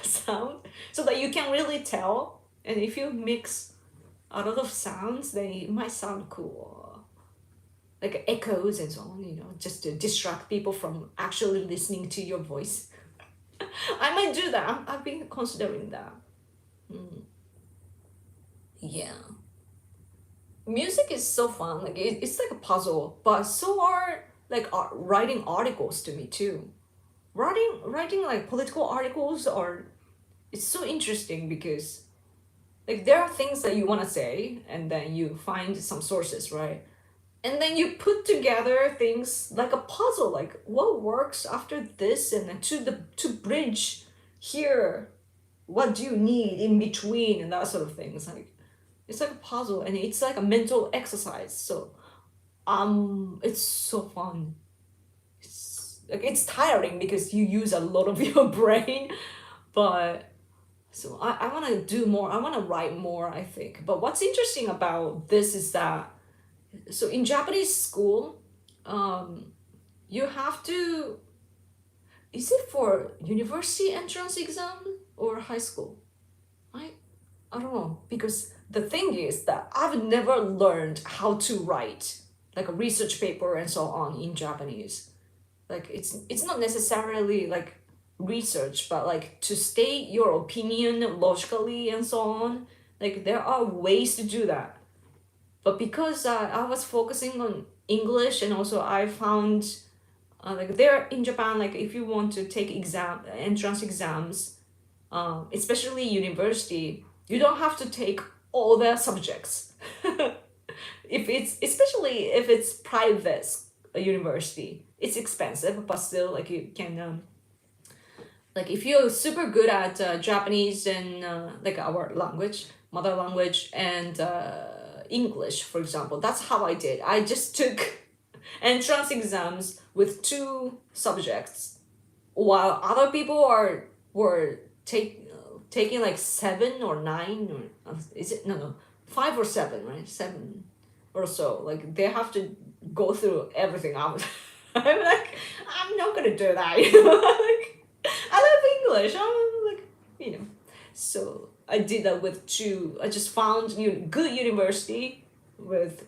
sound, so that you can really tell. And if you mix a lot of sounds, then it might sound cool, like echoes and so on. Just to distract people from actually listening to your voice. I might do that. I've been considering that. Yeah, music is so fun. Like it's like a puzzle, but so are like writing articles to me too. Writing like political articles it's so interesting, because like there are things that you want to say, and then you find some sources, right? And then you put together things like a puzzle, like what works after this, and then to bridge here, what do you need in between, and that sort of things. Like it's like a puzzle, and it's like a mental exercise. So it's so fun. It's tiring because you use a lot of your brain, but so I want to do more. I want to write more, I think. But what's interesting about this is that, so in Japanese school, you have to, is it for university entrance exam or high school? I don't know, because the thing is that I've never learned how to write like a research paper and so on in Japanese. Like it's not necessarily like research, but like to state your opinion logically and so on. Like there are ways to do that. But because I was focusing on English, and also I found like there in Japan, like if you want to take entrance exams, especially university, you don't have to take all the subjects. Especially if it's private university, it's expensive, but still like you can like if you're super good at Japanese and like our language, mother language, and English, for example, that's how I did. I just took entrance exams with 2 subjects, while other people were taking like 7 or 9, or is it no 5 or 7, right? 7 or so. Like they have to go through everything. I'm like, I'm not gonna do that. Like I love English. I'm like, so I did that with 2. I just found good university with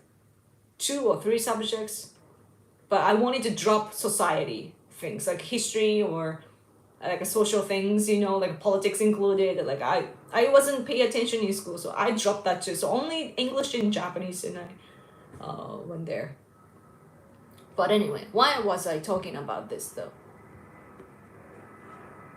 2 or 3 subjects, but I wanted to drop society things like history or like social things, like politics included. Like I wasn't paying attention in school, so I dropped that too. So only English and Japanese, and I went there. But anyway, why was I talking about this though?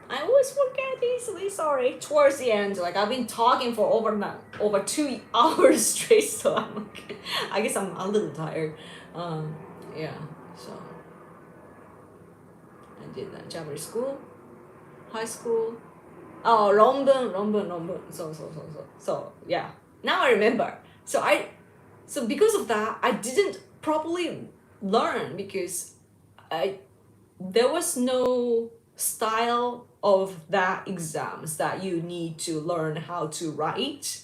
I always forget easily, sorry. Towards the end, like I've been talking for over 2 hours straight, so I'm like, I guess I'm a little tired. Yeah, so I did that Japanese school, high school. Oh, ronbun. So yeah. Now I remember. So So because of that, I didn't properly learn because there was no style of that exams that you need to learn how to write.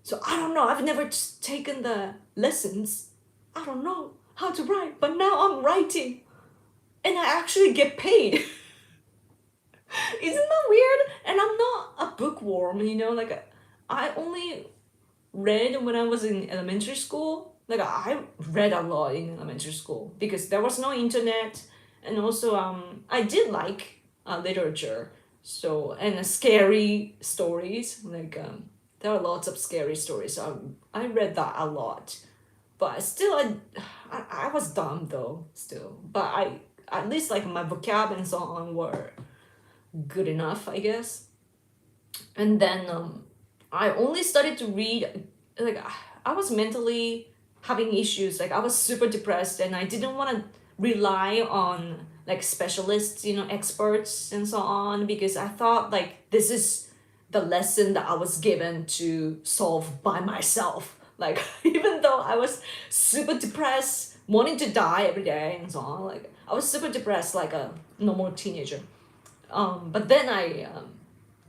So I don't know, I've never taken the lessons. I don't know how to write, but now I'm writing and I actually get paid. Isn't that weird? And I'm not a bookworm, you know, like I only read when I was in elementary school. Like I read a lot in elementary school because there was no internet, and also I did like literature, so and scary stories. Like there are lots of scary stories. So I read that a lot, but still I was dumb though still. But I at least like my vocab and so on were good enough, I guess. And then I only started to read, like I was mentally having issues, like I was super depressed and I didn't want to rely on like specialists, you know, experts and so on, because I thought like this is the lesson that I was given to solve by myself. Like even though I was super depressed, wanting to die every day and so on, like I was super depressed like a normal teenager. But then I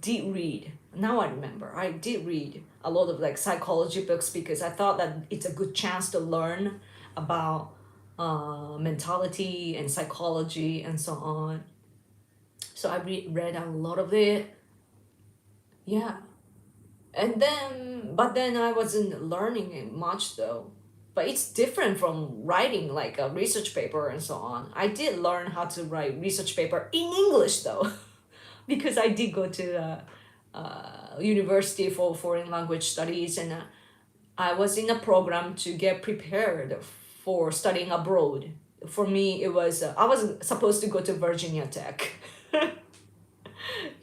did read. Now I remember, I did read a lot of like psychology books because I thought that it's a good chance to learn about mentality and psychology and so on. So I read a lot of it. Yeah. And then, but then I wasn't learning it much though. But it's different from writing like a research paper and so on. I did learn how to write research paper in English though, because I did go to university for foreign language studies, and I was in a program to get prepared for studying abroad. For me, it was I was supposed to go to Virginia Tech,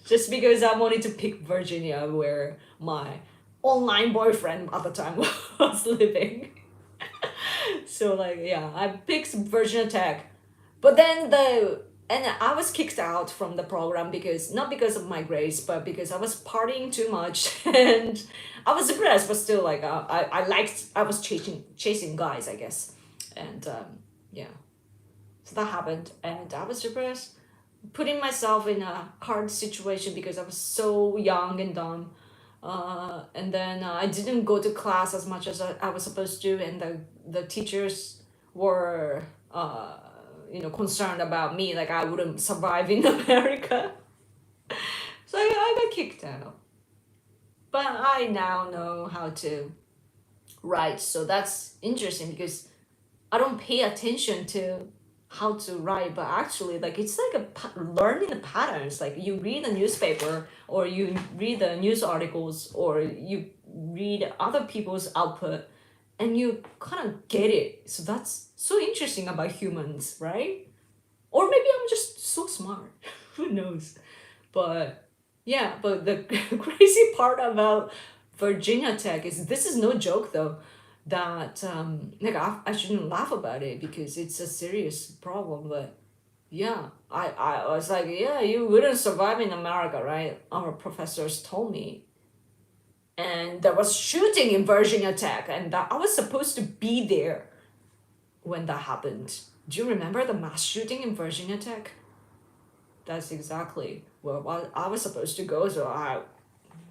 just because I wanted to pick Virginia, where my online boyfriend at the time was living. So like yeah, I picked Virginia Tech, but then I was kicked out from the program because not because of my grades, but because I was partying too much and I was depressed. But still, like I was chasing guys, I guess, and yeah, so that happened, and I was depressed, putting myself in a hard situation because I was so young and dumb. And then I didn't go to class as much as I was supposed to, and the teachers were you know, concerned about me, like I wouldn't survive in America. So I got kicked out. But I now know how to write, so that's interesting because I don't pay attention to how to write, but actually like it's like learning the patterns. Like you read the newspaper or you read the news articles or you read other people's output and you kind of get it. So that's so interesting about humans, right? Or maybe I'm just so smart. Who knows? But yeah, but the crazy part about Virginia Tech is, this is no joke though, that like I shouldn't laugh about it because it's a serious problem, but yeah, I was like, yeah, you wouldn't survive in America, right? Our professors told me. And there was shooting in Virginia Tech, and that I was supposed to be there when that happened. Do you remember the mass shooting in Virginia Tech? That's exactly where I was supposed to go, so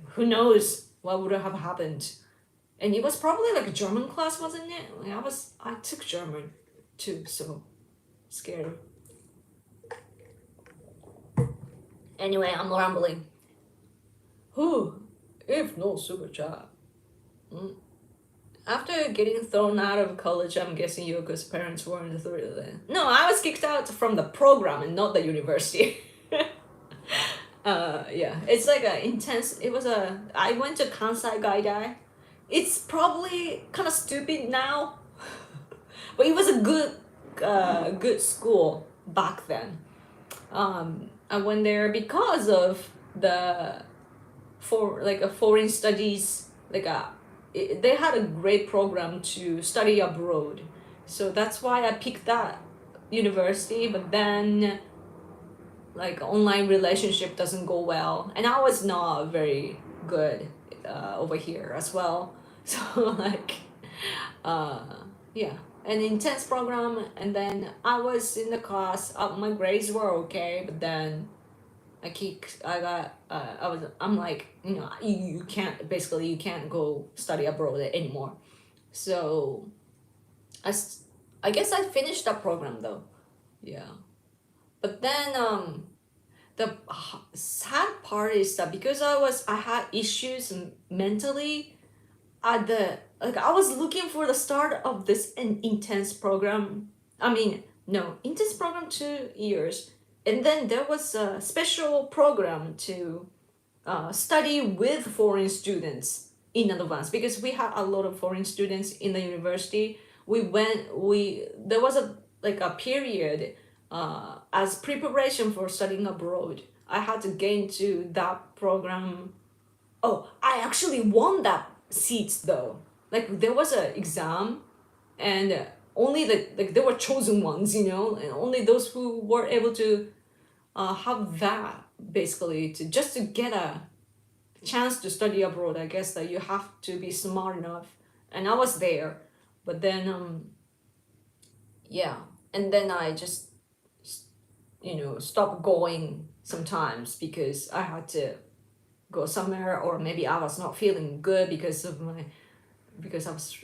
who knows what would have happened. And it was probably like a German class, wasn't it? Like I took German too, so scary. Anyway, I'm rambling. Who, if no super chat? After getting thrown out of college, I'm guessing Yoko's parents weren't thrilled. No, I was kicked out from the program and not the university. Yeah, it's like a intense. I went to Kansai Gaidai. It's probably kind of stupid now, but it was a good school back then. I went there because of a foreign studies, they had a great program to study abroad, so that's why I picked that university. But then like online relationship doesn't go well, and I was not very good over here as well. So like Yeah, an intense program, and then I was in the class. My grades were okay, but then I'm like, you can't, basically you can't go study abroad anymore. So I guess I finished that program though. Yeah, but then the sad part is that because I had issues mentally at the, like, I was looking for the start of this intense program. I mean, no, intense program 2 years, and then there was a special program to study with foreign students in advance, because we had a lot of foreign students in the university. We there was a, like, a period as preparation for studying abroad. I had to get into that program. Oh, I actually won that seat though. Like, there was a exam, and only like there were chosen ones, and only those who were able to have that, basically, to just to get a chance to study abroad. I guess that you have to be smart enough, and I was there. But then yeah, and then I just stopped going sometimes because I had to go somewhere, or maybe I was not feeling good because I was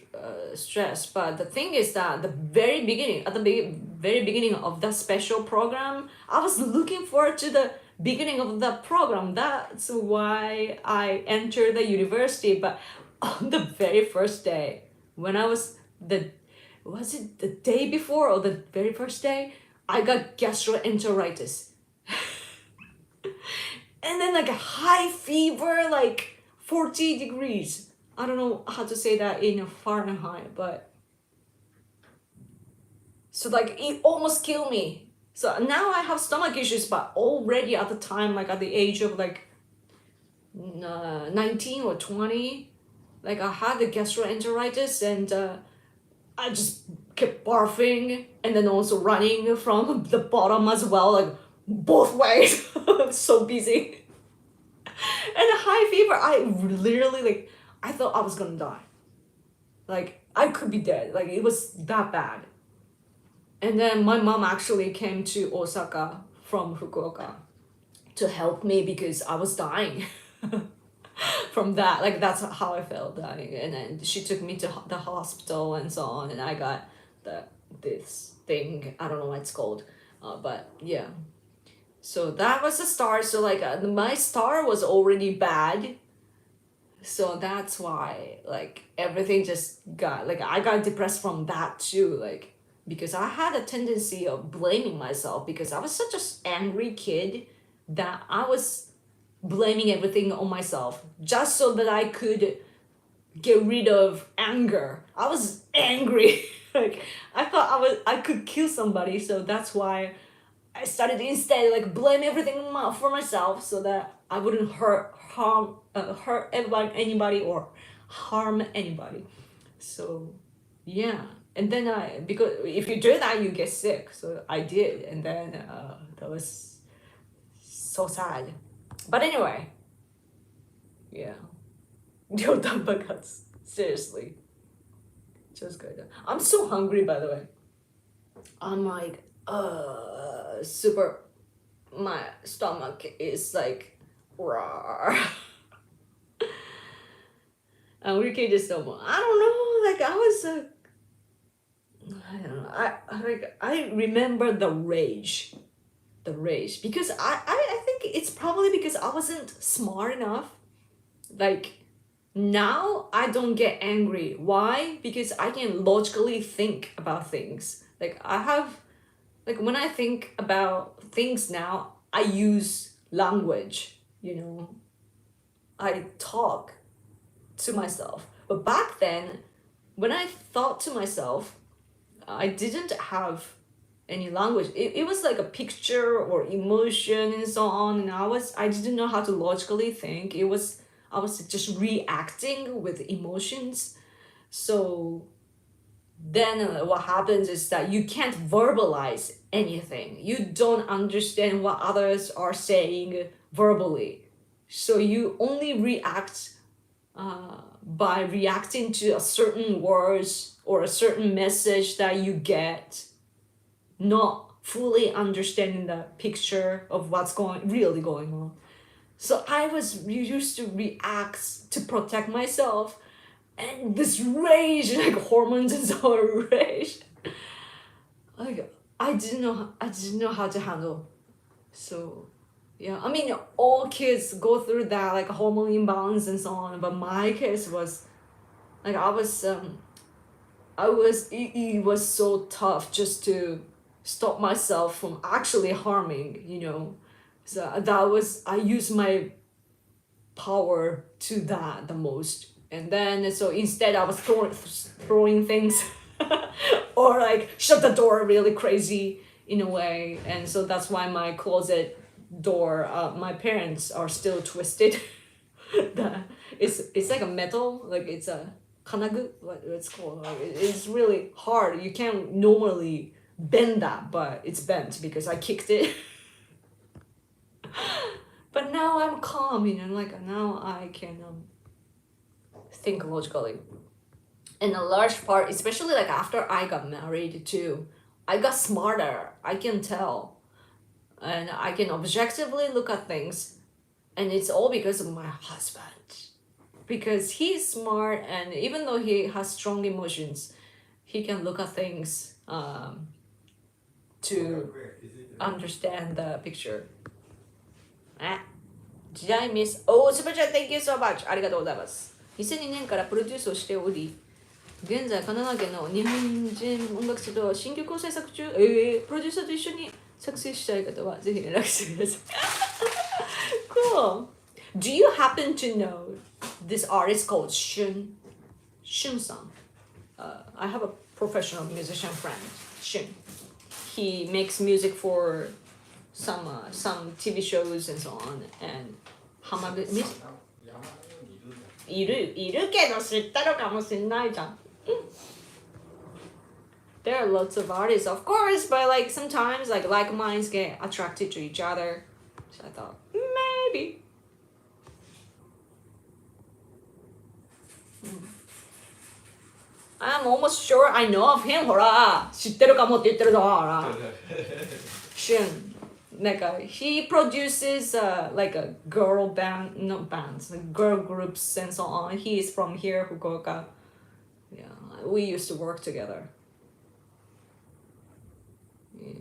stressed. But the thing is that the very beginning, at the very beginning of that special program, I was looking forward to the beginning of the program. That's why I entered the university. But on the very first day, when I was it the day before or the very first day, I got gastroenteritis. And then, like, a high fever, like 40 degrees. I don't know how to say that in Fahrenheit, but so, like, it almost killed me. So now I have stomach issues, but already at the time, like at the age of like 19 or 20, like, I had the gastroenteritis, and I just kept barfing and then also running from the bottom as well, like both ways. I'm so busy. And a high fever, I literally, like, I thought I was gonna die. Like, I could be dead. Like, it was that bad. And then my mom actually came to Osaka from Fukuoka to help me because I was dying from that. Like, that's how I felt dying. And then she took me to the hospital and so on, and I got this thing. I don't know what it's called, but yeah. So that was the start. So, like, my start was already bad. So that's why, like, everything just got, like, I got depressed from that too. Like, because I had a tendency of blaming myself because I was such an angry kid that I was blaming everything on myself just so that I could get rid of anger. I was angry. Like, I thought I could kill somebody, so that's why I started instead, like, blame everything for myself so that I wouldn't hurt anybody or harm anybody. So yeah, and then because if you do that, you get sick. So I did, and then that was so sad. But anyway, yeah, Yodabaguts, seriously, just good. I'm so hungry, by the way. I'm like super. My stomach is like raw. And we can just I don't know, like, I was I don't know. I remember the rage, because I think it's probably because I wasn't smart enough. Like, now I don't get angry. Why? Because I can logically think about things. Like, I have, like, when I think about things now, I use language. I talk to myself. But back then, when I thought to myself, I didn't have any language. It was like a picture or emotion and so on, and I didn't know how to logically think. I was just reacting with emotions. So then what happens is that you can't verbalize anything. You don't understand what others are saying verbally. So you only react by reacting to a certain words or a certain message that you get, not fully understanding the picture of what's really going on. So I was used to react to protect myself, and this rage, like hormones and so rage, like I didn't know how to handle. So yeah, I mean all kids go through that, like hormone imbalance and so on, but my case was like it was so tough just to stop myself from actually harming, so that was, I used my power to that the most. And then so instead I was throwing things or like shut the door really crazy in a way. And so that's why my closet door, my parents are still twisted. It's like a metal, like it's a kanagu, what it's called, like it's really hard. You can't normally bend that, but it's bent because I kicked it. But now I'm calm, like now I can think logically. And a large part, especially like after I got married too, I got smarter. I can tell, and I can objectively look at things, and it's all because of my husband. Because he's smart, and even though he has strong emotions, he can look at things to understand the picture. Did I miss? Oh, Super Chat, thank you so much. ありがとうございます。2002年からプロデュースをしており、現在神奈川県の日本人音楽家と新曲を制作中。プロデューサーと一緒に作成したい方はぜひ連絡してください。Cool. Do you happen to know this artist called Shun-san? I have a professional musician friend, Shun. He makes music for some TV shows and so on. Andいるけど知ったのかもしんないじゃん。There are lots of artists, of course, but like sometimes like minds get attracted to each other. So I thought maybe. I'm almost sure I know of him. ほら、知ってるかもって言ってるぞ。ほら。Shun. Like he produces like a girl band, not bands, like girl groups and so on. He is from here, Fukuoka. Yeah, we used to work together. Yeah.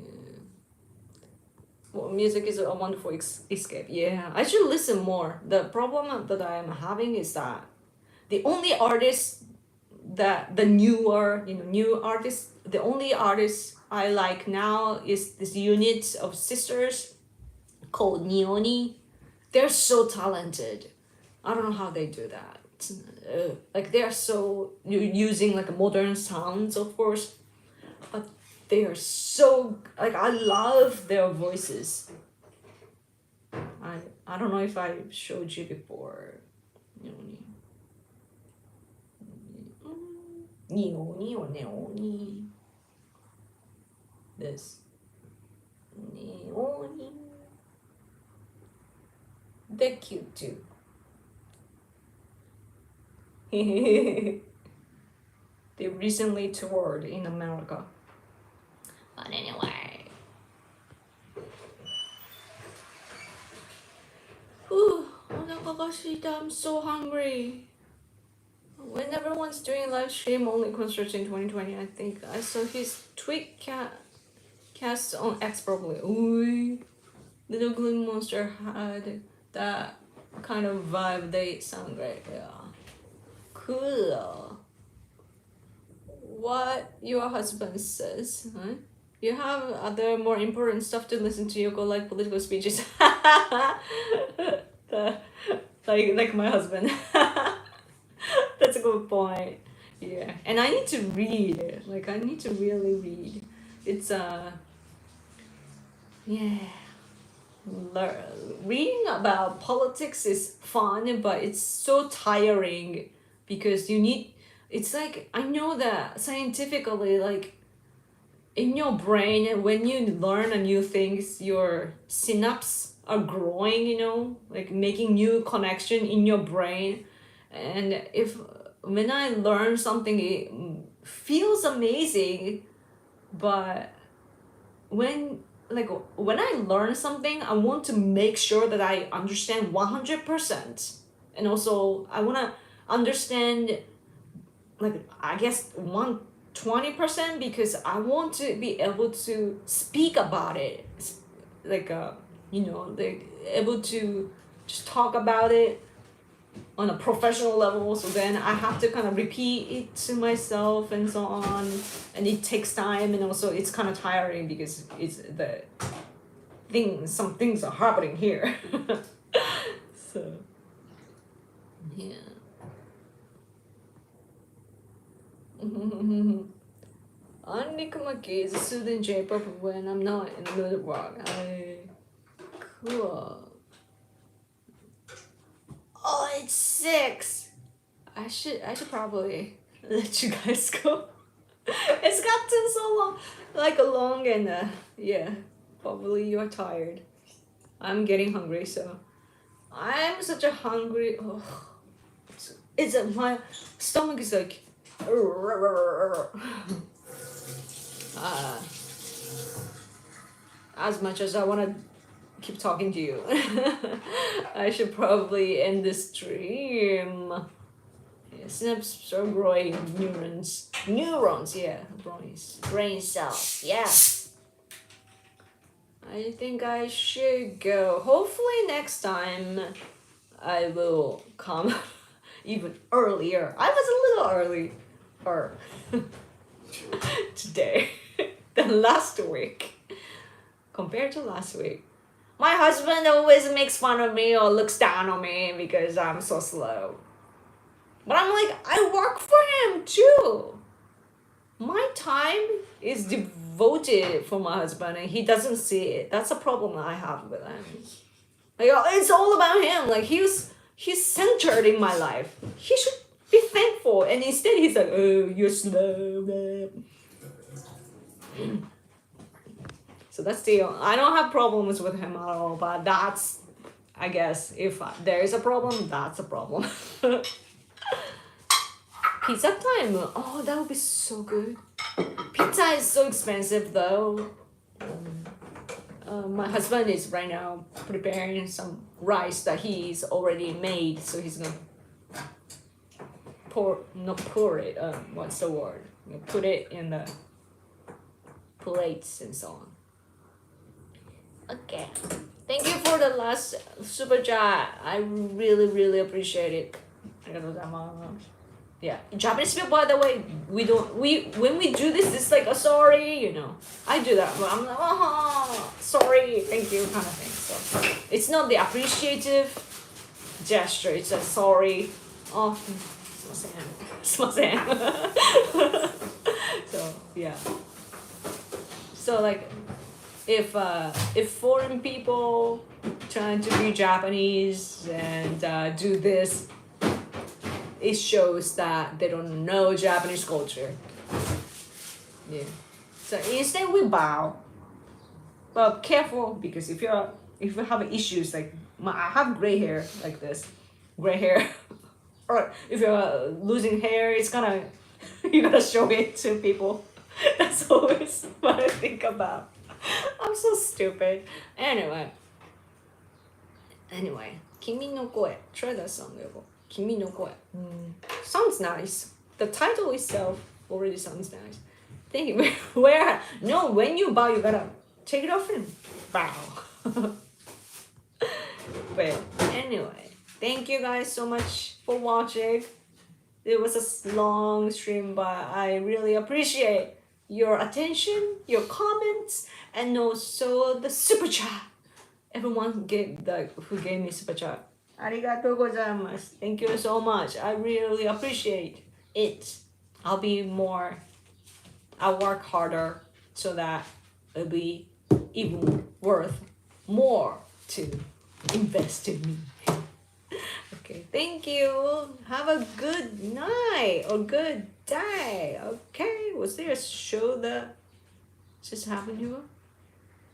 Well, music is a wonderful escape. Yeah, I should listen more. The problem that I am having is that the only artists that the newer, new artists, the only artists I like now is this unit of sisters called Neoni. They're so talented. I don't know how they do that. Like they are so using like modern sounds, of course, but they are so like I love their voices. I don't know if I showed you before. Neoni. Neoni or Neoni. This. Neoni. They're cute too. They recently toured in America. But anyway. Whew, I'm so hungry. When everyone's doing live stream only concerts in 2020, I think I saw his tweet cast on X probably. Ooh, Little Green Monster had that kind of vibe. They sound great. Yeah, cool. What your husband says, huh? You have other more important stuff to listen to. You go like political speeches. like my husband. That's a good point. Yeah, and I need to read. Like I need to really read. It's yeah. Reading about politics is fun, but it's so tiring because it's like I know that scientifically, like in your brain, when you learn a new things, your synapses are growing, like making new connection in your brain, And when I learn something, it feels amazing. But when I learn something, I want to make sure that I understand 100%. And also I want to understand, like, I guess 120%, because I want to be able to speak about it, like like able to just talk about it on a professional level. So then I have to kind of repeat it to myself and so on, and it takes time, and also it's kind of tiring because it's some things are happening here. So yeah. Onikumaki is soothing J-pop when I'm not in the mood of rock. Cool. Oh, it's 6. I should probably let you guys go. It's gotten so long, and yeah, probably you're tired. I'm getting hungry, so I'm such a hungry. Oh, it's my stomach is like. As much as I want to keep talking to you, I should probably end this stream. Yeah, synapses are growing neurons, yeah, brain cells, yeah. I think I should go. Hopefully next time I will come even earlier. I was a little early today than last week. Compared to last week. My husband always makes fun of me or looks down on me because I'm so slow. But I'm like, I work for him too. My time is devoted for my husband and he doesn't see it. That's a problem I have with him. Like, it's all about him. Like, he's centered in my life. He should be thankful. And instead he's like, oh, you're slow, man. So that's I don't have problems with him at all, but that's, I guess, if there is a problem, that's a problem. Pizza time. Oh, that would be so good. Pizza is so expensive though. My husband is right now preparing some rice that he's already made, so he's gonna what's the word? Put it in the plates and so on. Okay. Thank you for the last super chat. I really appreciate it. Yeah, in Japanese people, by the way, when we do this, it's like a sorry, I do that, but I'm like, oh, sorry, thank you, kind of thing. So it's not the appreciative gesture, it's a sorry. Oh, sumasen. So yeah. So like, if foreign people trying to be Japanese and do this, it shows that they don't know Japanese culture. Yeah. So instead we bow. But careful, because if you have issues like I have gray hair like this, or if you're losing hair, it's gonna you gotta show it to people. That's always what I think about. I'm so stupid. Anyway, Kimi no Koe. Try that song, Yobo. Kimi no Koe. Sounds nice. The title itself already sounds nice. Thank you. When you bow, you gotta take it off and bow. But anyway, thank you guys so much for watching. It was a long stream, but I really appreciate your attention, your comments, and also the super chat. Everyone who gave me super chat. Arigatou gozaimasu. Thank you so much. I really appreciate it. I'll work harder so that it'll be even worth more to invest in me. Okay, thank you. Have a good night or good day. Okay, was there a show that just happened to you?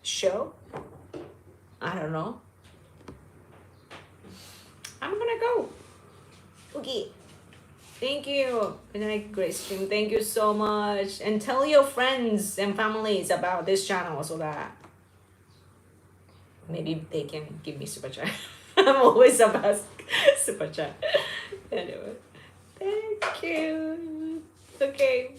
Show? I don't know. I'm gonna go. Okay. Thank you. Good night, great stream. Thank you so much. And tell your friends and families about this channel so that maybe they can give me super chat. I'm always about super chat. Anyway, thank you. Okay,